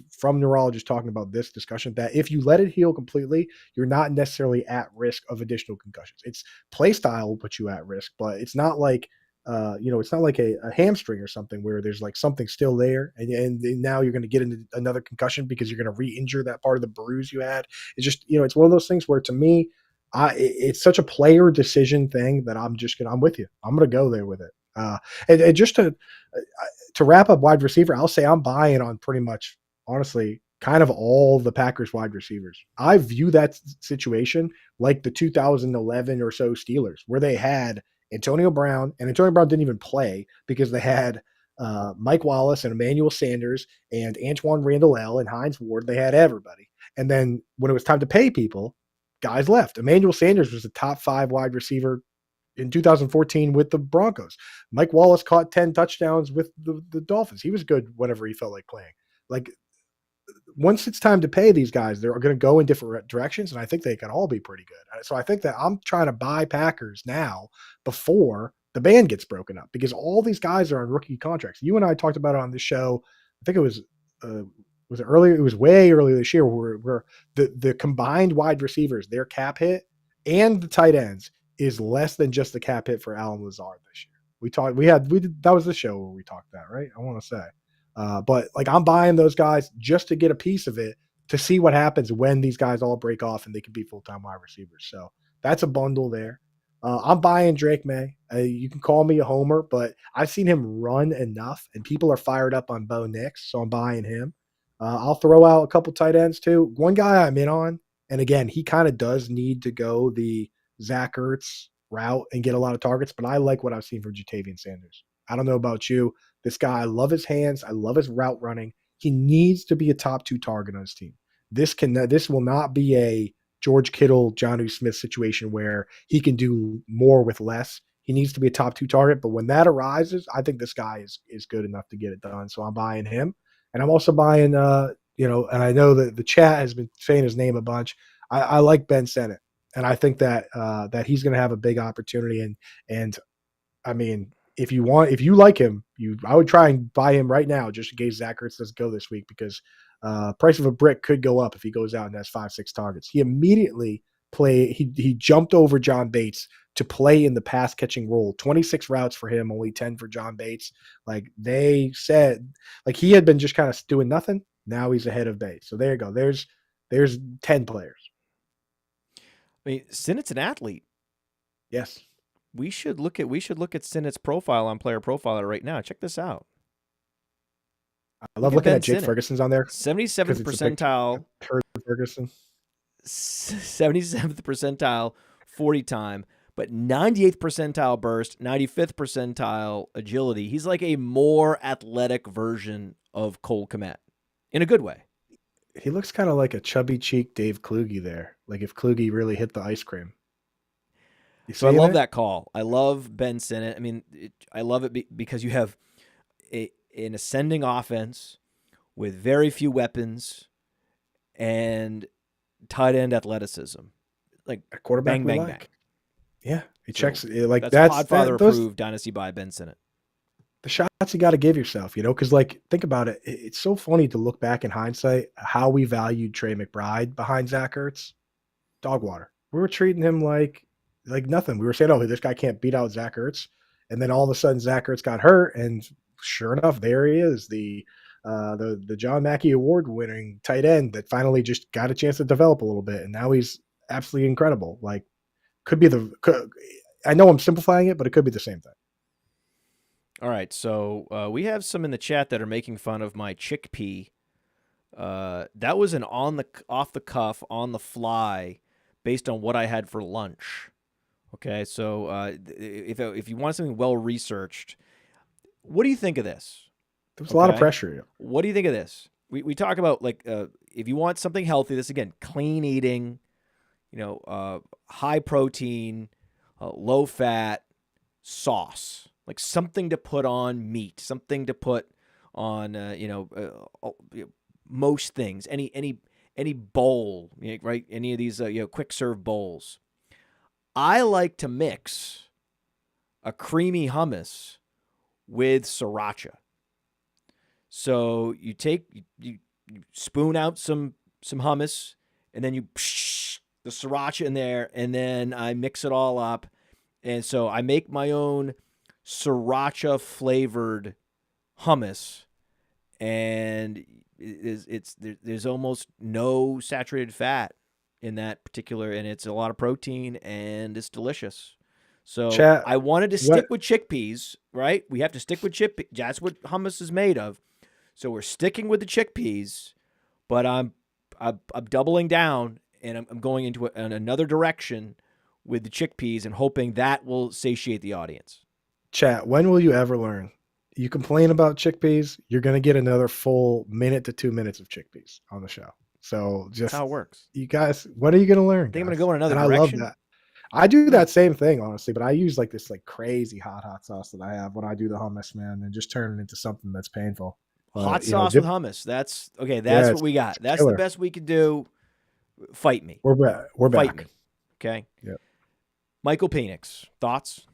Speaker 2: from neurologists talking about this discussion, that if you let it heal completely, you're not necessarily at risk of additional concussions. It's play style will put you at risk, but it's not like it's not like a hamstring or something where there's like something still there, and now you're going to get into another concussion because you're going to re-injure that part of the bruise you had. It's just, it's one of those things where, to me, it's such a player decision thing that I'm with you. I'm going to go there with it. And just to wrap up wide receiver, I'll say I'm buying on pretty much, honestly, kind of all the Packers wide receivers. I view that situation like the 2011 or so Steelers, where they had Antonio Brown, and Antonio Brown didn't even play because they had Mike Wallace and Emmanuel Sanders and Antoine Randall and Hines Ward. They had everybody. And then when it was time to pay people, guys left. Emmanuel Sanders was the top 5 wide receiver in 2014 with the Broncos. Mike Wallace caught 10 touchdowns with the Dolphins. He was good whenever he felt like playing. Like, once it's time to pay these guys, they're going to go in different directions, and I think they can all be pretty good. So I think that I'm trying to buy Packers now before the band gets broken up, because all these guys are on rookie contracts. You and I talked about it on this show. I think it was it earlier? It was way earlier this year, where the combined wide receivers, their cap hit, and the tight ends is less than just the cap hit for Allen Lazard this year. That was the show where we talked that, right? I want to say. But like, I'm buying those guys just to get a piece of it, to see what happens when these guys all break off and they can be full-time wide receivers. So that's a bundle there. I'm buying Drake May. You can call me a homer, but I've seen him run enough, and people are fired up on Bo Nix, so I'm buying him. I'll throw out a couple tight ends too. One guy I'm in on, and again, he kind of does need to go the Zach Ertz route and get a lot of targets, but I like what I've seen from Jatavian Sanders. I don't know about you. This guy, I love his hands. I love his route running. He needs to be a top 2 target on his team. This will not be a George Kittle, Jonnu Smith situation where he can do more with less. He needs to be a top 2 target. But when that arises, I think this guy is good enough to get it done. So I'm buying him. And I'm also buying, and I know that the chat has been saying his name a bunch. I like Ben Sennett. And I think that he's going to have a big opportunity. And I mean, if you like him, I would try and buy him right now, just in case Zach Ertz doesn't go this week, because price of a brick could go up if he goes out and has 5-6 targets. He immediately he jumped over John Bates to play in the pass catching role. 26 routes for him, only 10 for John Bates. Like they said, like he had been just kind of doing nothing. Now he's ahead of Bates. So there you go. There's 10 players.
Speaker 1: I mean, Sinnett's an athlete.
Speaker 2: Yes.
Speaker 1: We should look at Sinnett's profile on Player Profiler right now. Check this out.
Speaker 2: I love looking at Jake
Speaker 1: Sinnett.
Speaker 2: Ferguson's on there.
Speaker 1: 77th percentile.
Speaker 2: Ferguson.
Speaker 1: 77th percentile 40 time, but 98th percentile burst, 95th percentile agility. He's like a more athletic version of Cole Kmet in a good way.
Speaker 2: He looks kind of like a chubby cheek Dave Kluge there. Like if Kluge really hit the ice cream.
Speaker 1: So I love that call. I love Ben Sinnett. I mean, I love it because you have an ascending offense with very few weapons and tight end athleticism, like
Speaker 2: a quarterback,
Speaker 1: bang, bang.
Speaker 2: Yeah, he checks like
Speaker 1: that's Podfather approved Dynasty by Ben Sinnett.
Speaker 2: The shots you got to give yourself, because like, think about it. It's so funny to look back in hindsight how we valued Trey McBride behind Zach Ertz. Dog water. We were treating him like nothing. We were saying, oh, this guy can't beat out Zach Ertz. And then all of a sudden Zach Ertz got hurt, and sure enough, there he is, the John Mackey Award winning tight end that finally just got a chance to develop a little bit, and now he's absolutely incredible. Like, I know I'm simplifying it, but it could be the same thing.
Speaker 1: All right, so we have some in the chat that are making fun of my chickpea. That was an off the cuff, on the fly, based on what I had for lunch. Okay, so if you want something well researched, what do you think of this?
Speaker 2: There was a lot of
Speaker 1: Okay,
Speaker 2: pressure here.
Speaker 1: what do you think of this? We talk about like if you want something healthy, this again, clean eating, high protein, low fat sauce, like something to put on meat, something to put on most things, any bowl, right? Any of these quick serve bowls. I like to mix a creamy hummus with sriracha. So you spoon out some hummus, and then you psh the sriracha in there, and then I mix it all up. And so I make my own sriracha flavored hummus, and there's almost no saturated fat in that particular, and it's a lot of protein, and it's delicious. So
Speaker 2: Chat,
Speaker 1: I wanted to
Speaker 2: what
Speaker 1: stick with chickpeas, right? We have to stick with chickpeas. That's what hummus is made of. So we're sticking with the chickpeas, but I'm doubling down, and I'm going into another direction with the chickpeas and hoping that will satiate the audience.
Speaker 2: chat, when will you ever learn? You complain about chickpeas, you're gonna get another full minute to 2 minutes of chickpeas on the show. So
Speaker 1: That's
Speaker 2: just
Speaker 1: how it works.
Speaker 2: you guys, when are you gonna learn?
Speaker 1: I think I'm going to
Speaker 2: Guys?
Speaker 1: go in another
Speaker 2: And I love
Speaker 1: direction.
Speaker 2: that. I do that
Speaker 1: Nice.
Speaker 2: same thing, honestly, but I use like this like crazy hot sauce that I have when I do the hummus, man, and just turn it into something that's painful.
Speaker 1: Hot
Speaker 2: You know,
Speaker 1: sauce with hummus. That's okay. That's
Speaker 2: yeah,
Speaker 1: what we got.
Speaker 2: it's
Speaker 1: That's the
Speaker 2: killer.
Speaker 1: best we can do. Fight me.
Speaker 2: We're back. We're
Speaker 1: Fight
Speaker 2: back.
Speaker 1: me. Okay.
Speaker 2: Yep.
Speaker 1: Michael Penix. Thoughts?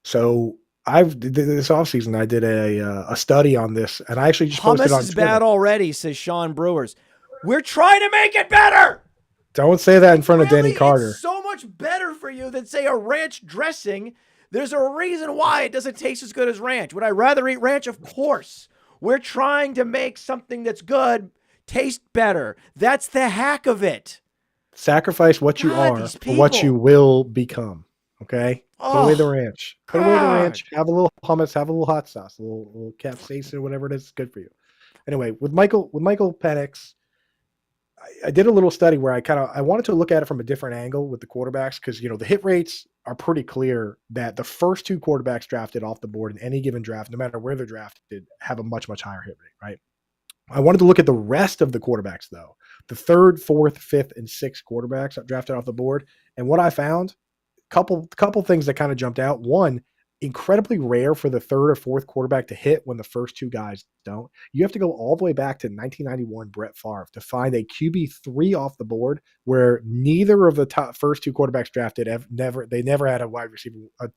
Speaker 2: So this offseason I did a study on this, and I actually just posted
Speaker 1: Hummus
Speaker 2: on
Speaker 1: is
Speaker 2: Twitter.
Speaker 1: bad already, says Sean Brewers. We're trying to make it better.
Speaker 2: Don't say that in front of Danny Carter.
Speaker 1: It's so much better for you than, say, a ranch dressing. There's a reason why it doesn't taste as good as ranch. Would I rather eat ranch? Of course. We're trying to make something that's good taste better. That's the hack of it.
Speaker 2: Sacrifice what you
Speaker 1: God,
Speaker 2: are
Speaker 1: these
Speaker 2: for what you
Speaker 1: people.
Speaker 2: will become. Okay? Put away the
Speaker 1: Oh,
Speaker 2: ranch. Put away the
Speaker 1: God.
Speaker 2: ranch. Have a little hummus. Have a little hot sauce. A little capsaicin, whatever it is. It's good for you. Anyway, with Michael Penix, I did a little study where I wanted to look at it from a different angle with the quarterbacks because the hit rates are pretty clear that the first two quarterbacks drafted off the board in any given draft, no matter where they're drafted, have a much higher hit rate, right? I wanted to look at the rest of the quarterbacks though, the third, fourth, fifth, and sixth quarterbacks drafted off the board, and what I found, couple things that kind of jumped out. One, incredibly rare for the third or fourth quarterback to hit when the first two guys don't. You have to go all the way back to 1991 Brett Favre to find a QB3 off the board where neither of the first two quarterbacks drafted never had a wide receiver a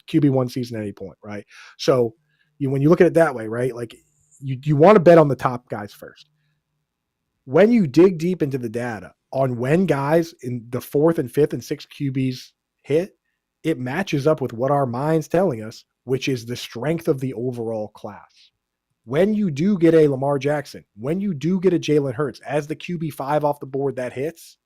Speaker 2: QB1 season at any point, right? So when you look at it that way, right, like you want to bet on the top guys first. When you dig deep into the data on when guys in the fourth and fifth and sixth QBs hit, it matches up with what our mind's telling us, which is the strength of the overall class. When you do get a Lamar Jackson, when you do get a Jalen Hurts as the QB5 off the board that hits,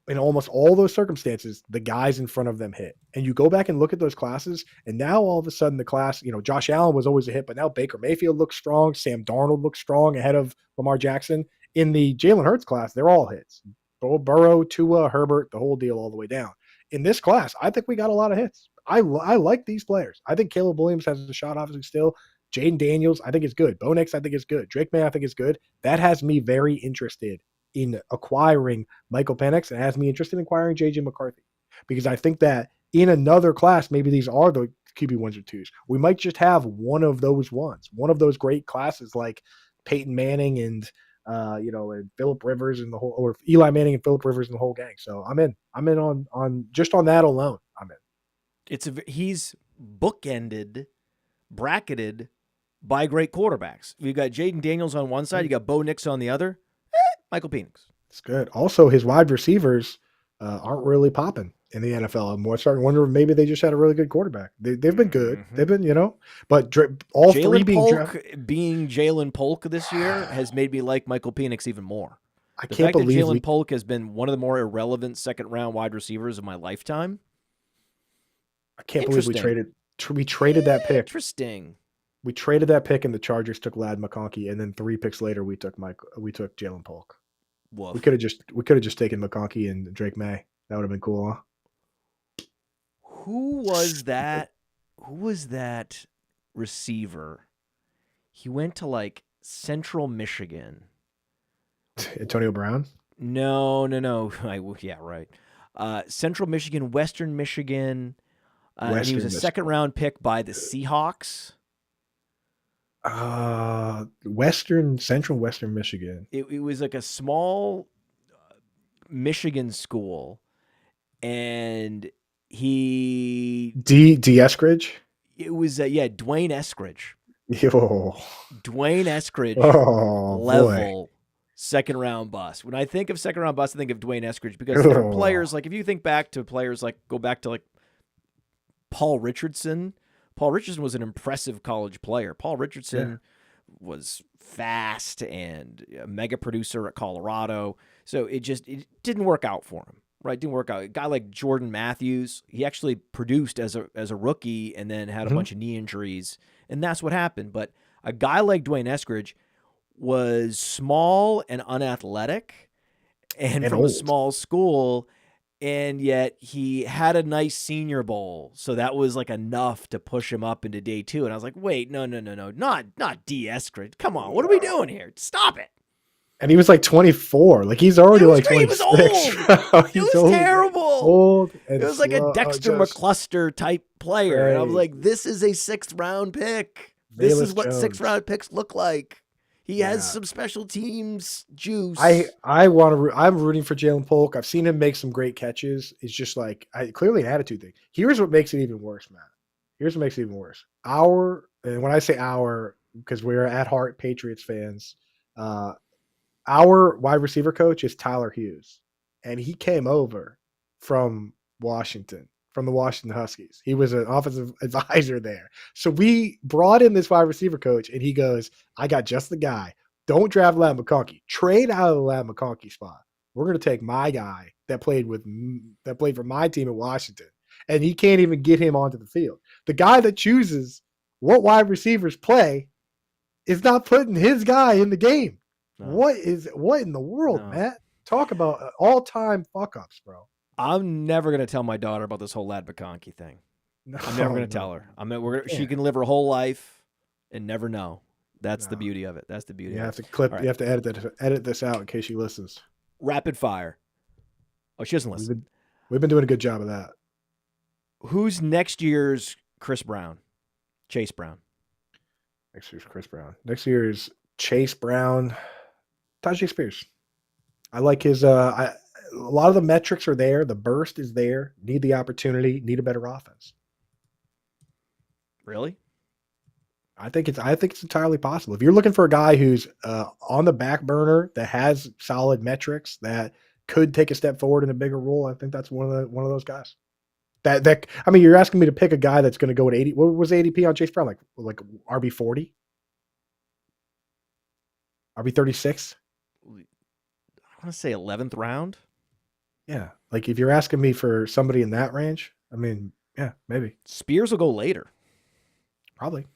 Speaker 2: in almost all those circumstances, the guys in front of them hit. And you go back and look at those classes, and now all of a sudden the class, Josh Allen was always a hit, but now Baker Mayfield looks strong. Sam Darnold looks strong ahead of Lamar Jackson. In the Jalen Hurts class, they're all hits. Burrow, Tua, Herbert, the whole deal all the way down. In this class, I think we got a lot of hits. I like these players. I think Caleb Williams has a shot, obviously, still. Jaden Daniels, I think is good. Bo Nix, I think is good. Drake May, I think is good. That has me very interested in acquiring Michael Penix and has me interested in acquiring JJ McCarthy because I think that in another class, maybe these are the QB ones or twos. We might just have one of those ones, one of those great classes like Peyton Manning and and Phillip Rivers and the whole, or Eli Manning and Phillip Rivers and the whole gang. So I'm in on just on that alone. I'm in.
Speaker 1: He's bookended, bracketed by great quarterbacks. You've got Jaden Daniels on one side, you got Bo Nix on the other. Michael Penix.
Speaker 2: It's good. Also, his wide receivers aren't really popping in the NFL. I'm starting to wonder if maybe they just had a really good quarterback. They've been good. Mm-hmm. They've been, but all
Speaker 1: Jalen
Speaker 2: three
Speaker 1: being Jalen Polk this year has made me like Michael Penix even more.
Speaker 2: I can't believe
Speaker 1: Jalen Polk has been one of the more irrelevant second-round wide receivers of my lifetime.
Speaker 2: I can't believe we traded that pick.
Speaker 1: Interesting.
Speaker 2: We traded that pick, and the Chargers took Ladd McConkey, and then 3 picks later, we took Jalen Polk.
Speaker 1: Woof.
Speaker 2: We could have just taken McConkey and Drake May. That would have been cool, huh?
Speaker 1: Who was that? Who was that receiver? He went to like Central Michigan.
Speaker 2: Antonio Brown?
Speaker 1: No. Yeah, right. Central Michigan, Western Michigan, and he was a second round pick by the Seahawks.
Speaker 2: Central Western Michigan.
Speaker 1: It was like a small Michigan school, and
Speaker 2: D Eskridge?
Speaker 1: it was Dwayne Eskridge.
Speaker 2: Yo.
Speaker 1: Dwayne Eskridge
Speaker 2: level
Speaker 1: boy. Second round bust. When I think of second round bust, I think of Dwayne Eskridge because there are players like, if you think back to players like, go back to like Paul Richardson. Paul Richardson was an impressive college player. Paul Richardson was fast and a mega producer at Colorado. So it didn't work out for him, right? Didn't work out. A guy like Jordan Matthews, he actually produced as a rookie and then had a bunch of knee injuries, and that's what happened. But a guy like Dwayne Eskridge was small and unathletic and from
Speaker 2: old.
Speaker 1: a small school, and yet he had a nice Senior Bowl. So that was like enough to push him up into day two. And I was like, wait, no, not D. Eskridge. Come on, what are we doing here? Stop it.
Speaker 2: And he was like 24. Like he's already like 26.
Speaker 1: He was old. It was terrible.
Speaker 2: Old.
Speaker 1: It was like a Dexter McCluster type player. Right. And I was like, this is a 6th round pick. This is what 6th round picks look like. He has some special teams juice. I'm rooting for Jalen Polk. I've seen him make some great catches. It's just like clearly an attitude thing. Here's what makes it even worse, Matt. Here's what makes it even worse. And when I say our, because we're at heart Patriots fans, our wide receiver coach is Tyler Hughes, and he came over from Washington, from the Washington Huskies. He was an offensive advisor there. So we brought in this wide receiver coach, and he goes, I got just the guy. Don't draft Ladd McConkey. Trade out of the Ladd McConkey spot. We're going to take my guy that played for my team in Washington, and he can't even get him onto the field. The guy that chooses what wide receivers play is not putting his guy in the game. No. What in the world, Matt? Talk about all-time fuck-ups, bro. I'm never going to tell my daughter about this whole Ladd McConkey thing. I'm never going to tell her. She can live her whole life and never know. That's the beauty of it. That's the beauty.
Speaker 2: You have to clip. Right. You have to edit this out in case she listens.
Speaker 1: Rapid fire. Oh, she doesn't listen.
Speaker 2: We've been doing a good job of that.
Speaker 1: Who's next year's Chase Brown?
Speaker 2: Next year's Chris Brown. Next year's Chase Brown. Tajay Spears. I like his. A lot of the metrics are there. The burst is there. Need the opportunity. Need a better offense.
Speaker 1: Really?
Speaker 2: I think it's entirely possible. If you're looking for a guy who's on the back burner that has solid metrics that could take a step forward in a bigger role, I think that's one of those guys. That I mean, you're asking me to pick a guy that's going to go at 80. What was ADP on Chase Brown? Like RB 40, RB 36.
Speaker 1: I want to say 11th round.
Speaker 2: Yeah, like if you're asking me for somebody in that range, I mean, yeah, maybe
Speaker 1: Spears will go later.
Speaker 2: Probably.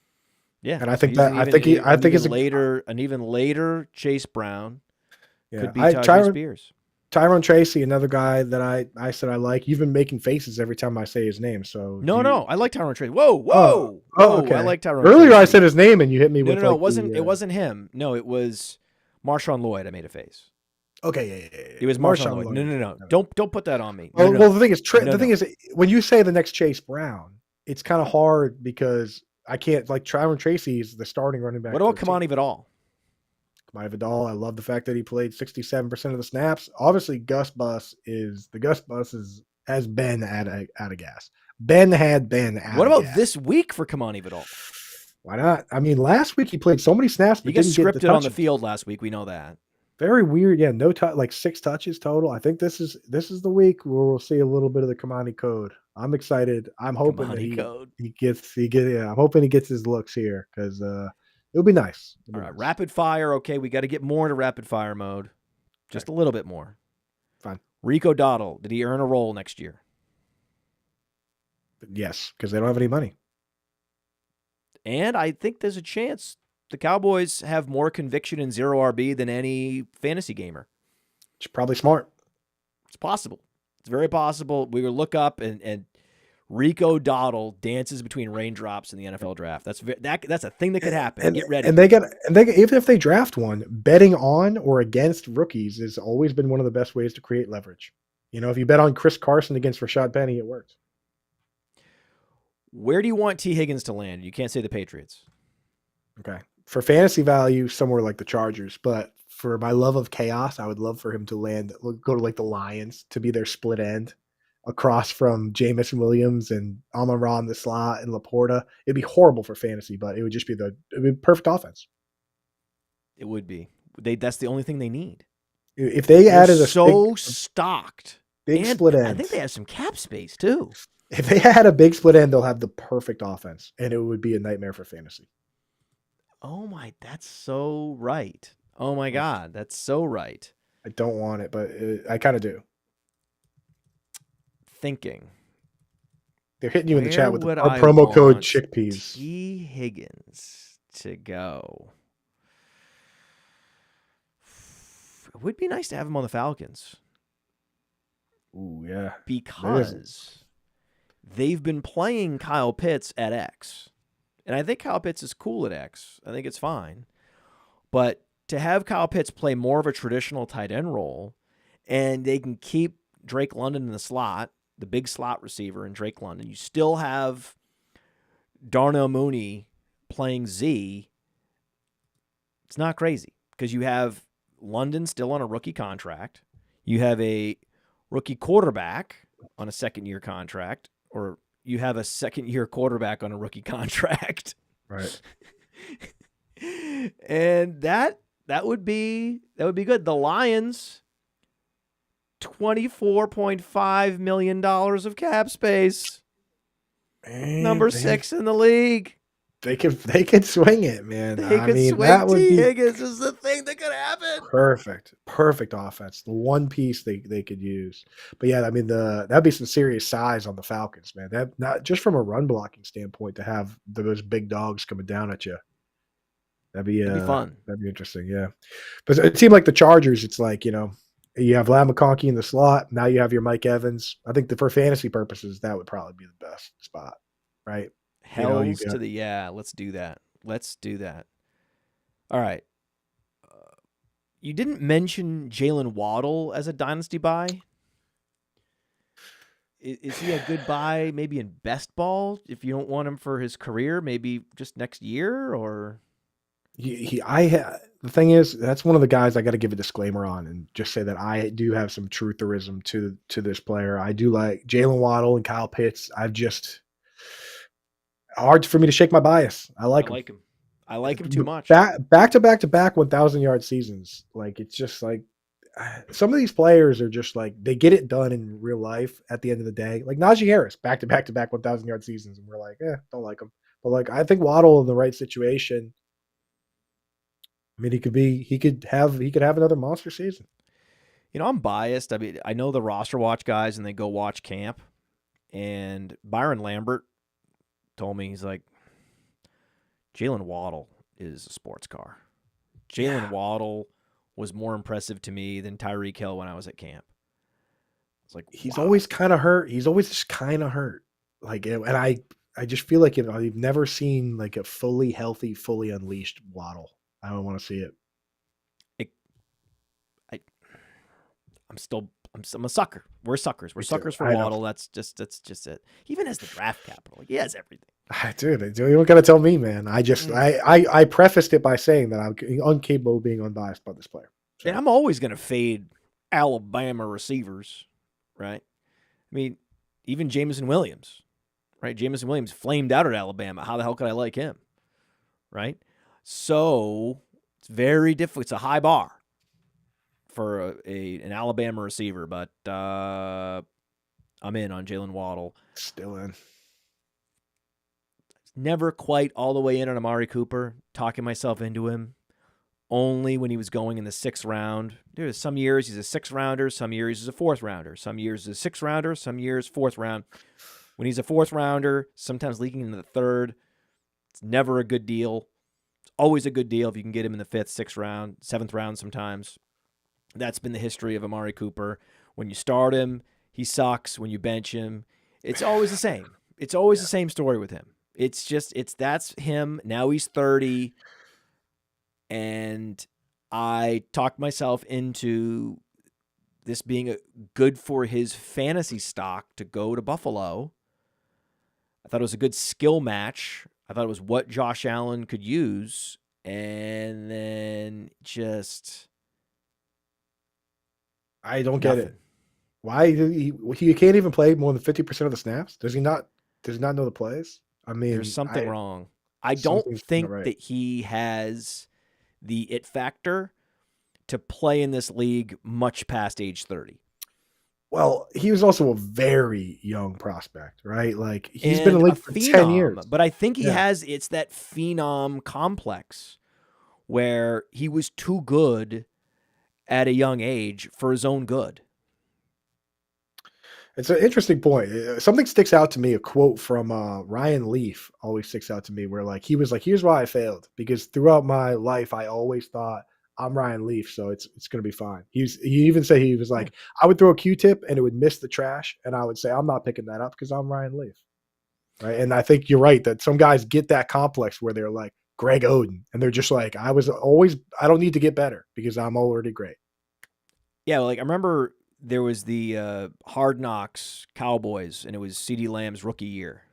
Speaker 1: Yeah,
Speaker 2: and I think it's
Speaker 1: an even later Chase Brown could be
Speaker 2: Tyron
Speaker 1: Spears.
Speaker 2: Tyrone Tracy, another guy that I said I like. You've been making faces every time I say his name. So
Speaker 1: no, I like Tyrone Tracy. Whoa!
Speaker 2: Okay.
Speaker 1: I like Tyrone.
Speaker 2: Earlier,
Speaker 1: Tracy.
Speaker 2: I said his name and you hit me with
Speaker 1: no. It wasn't him. No, it was Marshawn Lloyd. I made a face.
Speaker 2: Okay, yeah.
Speaker 1: It was Marshawn Lloyd. No. Don't put that on me.
Speaker 2: Well, the thing is, when you say the next Chase Brown, it's kind of hard because I can't like Tyrone Tracy is the starting running back.
Speaker 1: What about Kamani Vidal?
Speaker 2: Kamani Vidal, I love the fact that he played 67% of the snaps. Obviously, Gus Bus has been out of gas. Ben had been out.
Speaker 1: What about
Speaker 2: gas.
Speaker 1: this week for Kamani Vidal?
Speaker 2: Why not? I mean, last week he played so many snaps, but
Speaker 1: he got scripted on the field last week. We know that.
Speaker 2: Very weird. Yeah, no touch, like 6 touches total. I think this is the week where we'll see a little bit of the Kamani code. I'm excited. I'm hoping that he gets. I'm hoping he gets his looks here because it'll be nice.
Speaker 1: All right, rapid fire. Okay, we got to get more into rapid fire mode. Just a little bit more.
Speaker 2: Fine.
Speaker 1: Rico Dowdle, did he earn a role next year?
Speaker 2: Yes, because they don't have any money.
Speaker 1: And I think there's a chance the Cowboys have more conviction in 0 RB than any fantasy gamer.
Speaker 2: It's probably smart.
Speaker 1: It's possible. It's very possible. We will look up and Rico Dowdle dances between raindrops in the NFL draft. That's a thing that could happen.
Speaker 2: And
Speaker 1: Get ready.
Speaker 2: And even if they draft one, betting on or against rookies has always been one of the best ways to create leverage. If you bet on Chris Carson against Rashad Penny, it works.
Speaker 1: Where do you want T. Higgins to land? You can't say the Patriots.
Speaker 2: Okay. For fantasy value, somewhere like the Chargers, but for my love of chaos, I would love for him to go to like the Lions to be their split end across from Jameson Williams and Amon-Ra in the slot and Laporta. It'd be horrible for fantasy, but it would just be perfect offense.
Speaker 1: It would be. That's the only thing they need.
Speaker 2: If they added
Speaker 1: stocked.
Speaker 2: Big split end.
Speaker 1: I think they have some cap space too.
Speaker 2: If they had a big split end, they'll have the perfect offense, and it would be a nightmare for fantasy.
Speaker 1: Oh my, that's so right. Oh my God, that's so right.
Speaker 2: I don't want it, but I kind of do.
Speaker 1: Thinking.
Speaker 2: They're hitting you in the chat with our promo code chickpeas.
Speaker 1: T. Higgins to go. It would be nice to have him on the Falcons.
Speaker 2: Ooh, yeah.
Speaker 1: Because they've been playing Kyle Pitts at X. And I think Kyle Pitts is cool at X. I think it's fine. But to have Kyle Pitts play more of a traditional tight end role, and they can keep Drake London in the slot, the big slot receiver in Drake London, you still have Darnell Mooney playing Z. It's not crazy because you have London still on a rookie contract. You have a rookie quarterback on a second-year contract, or you have a second-year quarterback on a rookie contract.
Speaker 2: Right.
Speaker 1: And that would be good. The Lions, $24.5 million of cap space.
Speaker 2: Man,
Speaker 1: Number 6 in the league.
Speaker 2: They could swing it, man.
Speaker 1: They could swing
Speaker 2: that would
Speaker 1: T.
Speaker 2: be
Speaker 1: Higgins is the thing that could happen.
Speaker 2: Perfect offense. The one piece they could use. But yeah, I mean that'd be some serious size on the Falcons, man. That not just from a run blocking standpoint to have those big dogs coming down at you. That'd be
Speaker 1: fun.
Speaker 2: That'd be interesting, yeah. But it seemed like the Chargers, it's like, you have Lad McConkey in the slot. Now you have your Mike Evans. I think for fantasy purposes, that would probably be the best spot, right?
Speaker 1: Let's do that. Let's do that. All right. You didn't mention Jalen Waddle as a dynasty buy. Is he a good buy maybe in best ball if you don't want him for his career, maybe just next year? Or
Speaker 2: the thing is, that's one of the guys I got to give a disclaimer on and just say that I do have some trutherism to this player. I do like Jalen Waddle and Kyle Pitts. Hard for me to shake my bias. I like him.
Speaker 1: I like him too much.
Speaker 2: Back to back 1,000-yard seasons. Like, it's just like some of these players are just like they get it done in real life at the end of the day. Like Najee Harris, back to back 1,000-yard seasons, and we're like, don't like him. But like, I think Waddle in the right situation. I mean, he could have another monster season.
Speaker 1: I'm biased. I mean, I know the roster watch guys, and they go watch camp, and Byron Lambert told me, he's like, Jalen Waddle is a sports car. Jalen Waddle was more impressive to me than Tyreek Hill when I was at camp. It's like,
Speaker 2: he's always kind of hurt. He's always just kind of hurt. Like, and I just feel like I've never seen like a fully healthy, fully unleashed Waddle. I don't want to see it.
Speaker 1: I'm a sucker. We're suckers. We're suckers for Waddle. That's just it. He even has the draft capital. Like, he has everything.
Speaker 2: Dude, you don't gotta tell me, man. I prefaced it by saying that I'm incapable of being unbiased about this player.
Speaker 1: So. And I'm always gonna fade Alabama receivers, right? I mean, even Jameson Williams, right? Jameson Williams flamed out at Alabama. How the hell could I like him, right? So it's very difficult. It's a high bar for an Alabama receiver, but I'm in on Jalen Waddle.
Speaker 2: Still in.
Speaker 1: Never quite all the way in on Amari Cooper, talking myself into him only when he was going in the 6th round. There's some years he's a 6th rounder, some years he's a 4th rounder, some years he's a 6th rounder, some years 4th round. When he's a 4th rounder, sometimes leaking into the 3rd, it's never a good deal. It's always a good deal if you can get him in the 5th, 6th round, 7th round sometimes. That's been the history of Amari Cooper. When you start him, he sucks. When you bench him, it's always the same. It's always the same story with him. That's him. Now he's 30, and I talked myself into this being good for his fantasy stock to go to Buffalo. I thought it was a good skill match. I thought it was what Josh Allen could use, and then just
Speaker 2: I don't
Speaker 1: nothing.
Speaker 2: get it. Why he can't even play more than 50% of the snaps? Does he not know the plays? I mean,
Speaker 1: There's something wrong. I don't think that he has the it factor to play in this league much past age 30.
Speaker 2: Well, he was also a very young prospect, right? Like he's
Speaker 1: and
Speaker 2: been in the league for
Speaker 1: phenom,
Speaker 2: 10 years.
Speaker 1: But I think it's that phenom complex where he was too good at a young age for his own good.
Speaker 2: It's an interesting point. Something sticks out to me. A quote from Ryan Leaf always sticks out to me where like he was like, here's why I failed. Because throughout my life, I always thought I'm Ryan Leaf, so it's going to be fine. He even said he was like, I would throw a Q-tip and it would miss the trash. And I would say, I'm not picking that up because I'm Ryan Leaf. Right. And I think you're right that some guys get that complex where they're like Greg Oden and they're just like, I don't need to get better because I'm already great.
Speaker 1: Yeah. Like I remember there was the Hard Knocks Cowboys and it was CeeDee Lamb's rookie year.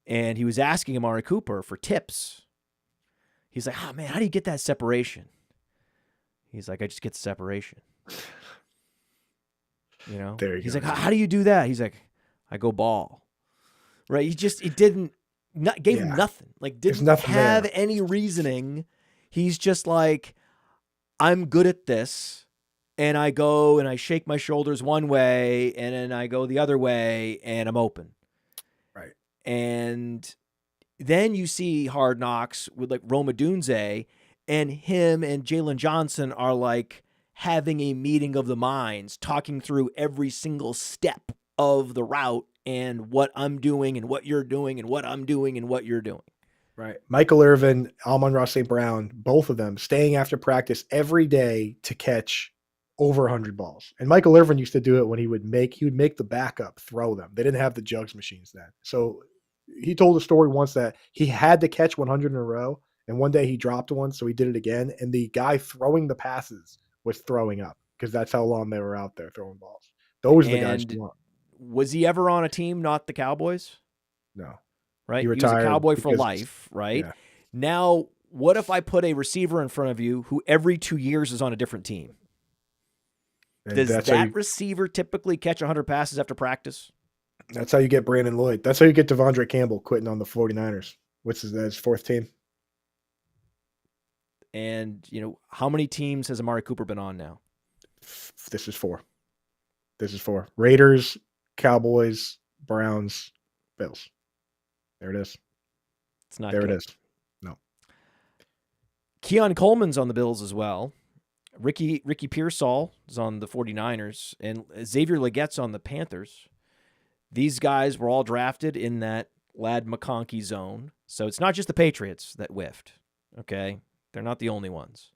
Speaker 1: And he was asking Amari Cooper for tips. He's like, oh man, how do you get that separation? He's like, I just get the separation. You know? He's like, how do you do that? He's like, I go ball. Right? He didn't gave him nothing. Like didn't have any reasoning. He's just like, I'm good at this. And I go and I shake my shoulders one way and then I go the other way and I'm open.
Speaker 2: Right.
Speaker 1: And then you see Hard Knocks with like Rome Odunze, and him and Jalen Johnson are like having a meeting of the minds, talking through every single step of the route and what I'm doing and what you're doing and what I'm doing and what you're doing.
Speaker 2: Right. Michael Irvin, Amon-Ra St. Brown, both of them staying after practice every day to catch over 100 balls. And Michael Irvin used to do it when he would make the backup throw them. They didn't have the jugs machines then. So he told a story once that he had to catch 100 in a row. And one day he dropped one, so he did it again. And the guy throwing the passes was throwing up because that's how long they were out there throwing balls. Those are the guys you want.
Speaker 1: Was he ever on a team not the Cowboys?
Speaker 2: No.
Speaker 1: Right? He was a Cowboy for life, right? Yeah. Now, what if I put a receiver in front of you who every 2 years is on a different team? Does that receiver typically catch 100 passes after practice?
Speaker 2: That's how you get Brandon Lloyd. That's how you get Devondre Campbell quitting on the 49ers. What's his fourth team?
Speaker 1: And, how many teams has Amari Cooper been on now?
Speaker 2: This is four. Raiders, Cowboys, Browns, Bills. There it is.
Speaker 1: It's not
Speaker 2: there.
Speaker 1: Good.
Speaker 2: It is. No.
Speaker 1: Keon Coleman's on the Bills as well. Ricky Pearsall is on the 49ers, and Xavier Legette's on the Panthers. These guys were all drafted in that Ladd McConkey zone. So it's not just the Patriots that whiffed, okay? They're not the only ones.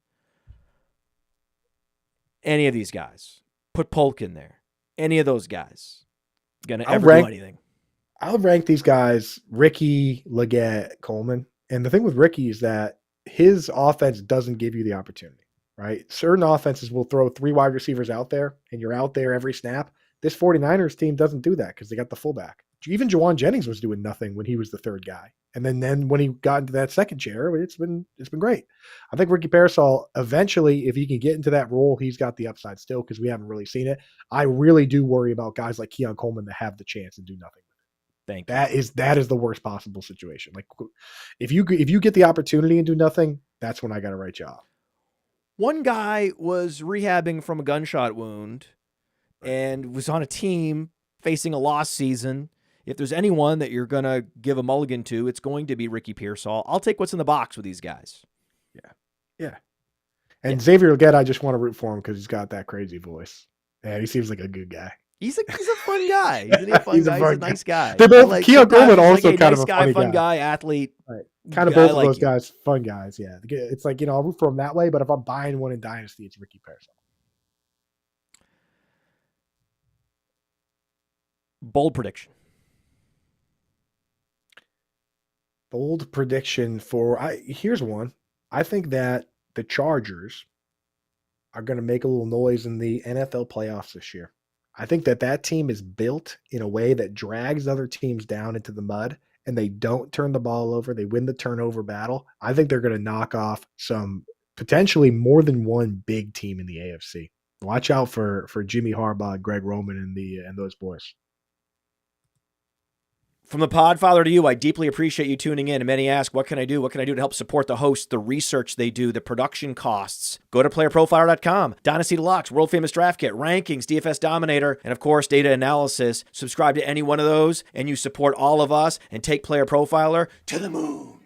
Speaker 1: Any of these guys. Put Polk in there. Any of those guys going to ever do anything.
Speaker 2: I'll rank these guys, Ricky, Legette, Coleman. And the thing with Ricky is that his offense doesn't give you the opportunity, right? Certain offenses will throw 3 wide receivers out there, and you're out there every snap. This 49ers team doesn't do that because they got the fullback. Even Jawan Jennings was doing nothing when he was the third guy. And then when he got into that second chair, it's been great. I think Ricky Pearsall, eventually, if he can get into that role, he's got the upside still because we haven't really seen it. I really do worry about guys like Keon Coleman that have the chance and do nothing.
Speaker 1: Thank you.
Speaker 2: That is the worst possible situation. Like if you get the opportunity and do nothing, that's when I got to write you off.
Speaker 1: One guy was rehabbing from a gunshot wound and was on a team facing a lost season. If there's anyone that you're going to give a mulligan to, it's going to be Ricky Pearsall. I'll take what's in the box with these guys.
Speaker 2: Yeah. And Xavier Legette, I just want to root for him because he's got that crazy voice. Yeah, he seems like a good guy.
Speaker 1: He's a fun guy. Isn't he a fun guy? He's a nice guy.
Speaker 2: They're both Keon Coleman also like kind
Speaker 1: nice
Speaker 2: of a
Speaker 1: guy,
Speaker 2: fun
Speaker 1: guy, athlete.
Speaker 2: Right. Kind of both of those guys, fun guys. Yeah. It's like, I'll root for him that way, but if I'm buying one in Dynasty, it's Ricky Pearsall.
Speaker 1: Bold prediction.
Speaker 2: Bold prediction here's one. I think that the Chargers are going to make a little noise in the NFL playoffs this year. I think that team is built in a way that drags other teams down into the mud, and they don't turn the ball over. They win the turnover battle. I think they're going to knock off some potentially more than one big team in the AFC. Watch out for Jimmy Harbaugh, Greg Roman, and those boys.
Speaker 1: From the Podfather to you, I deeply appreciate you tuning in. And many ask, what can I do? What can I do to help support the hosts, the research they do, the production costs? Go to playerprofiler.com, Dynasty Deluxe, World Famous Draft Kit, Rankings, DFS Dominator, and of course, data analysis. Subscribe to any one of those, and you support all of us and take Player Profiler to the moon.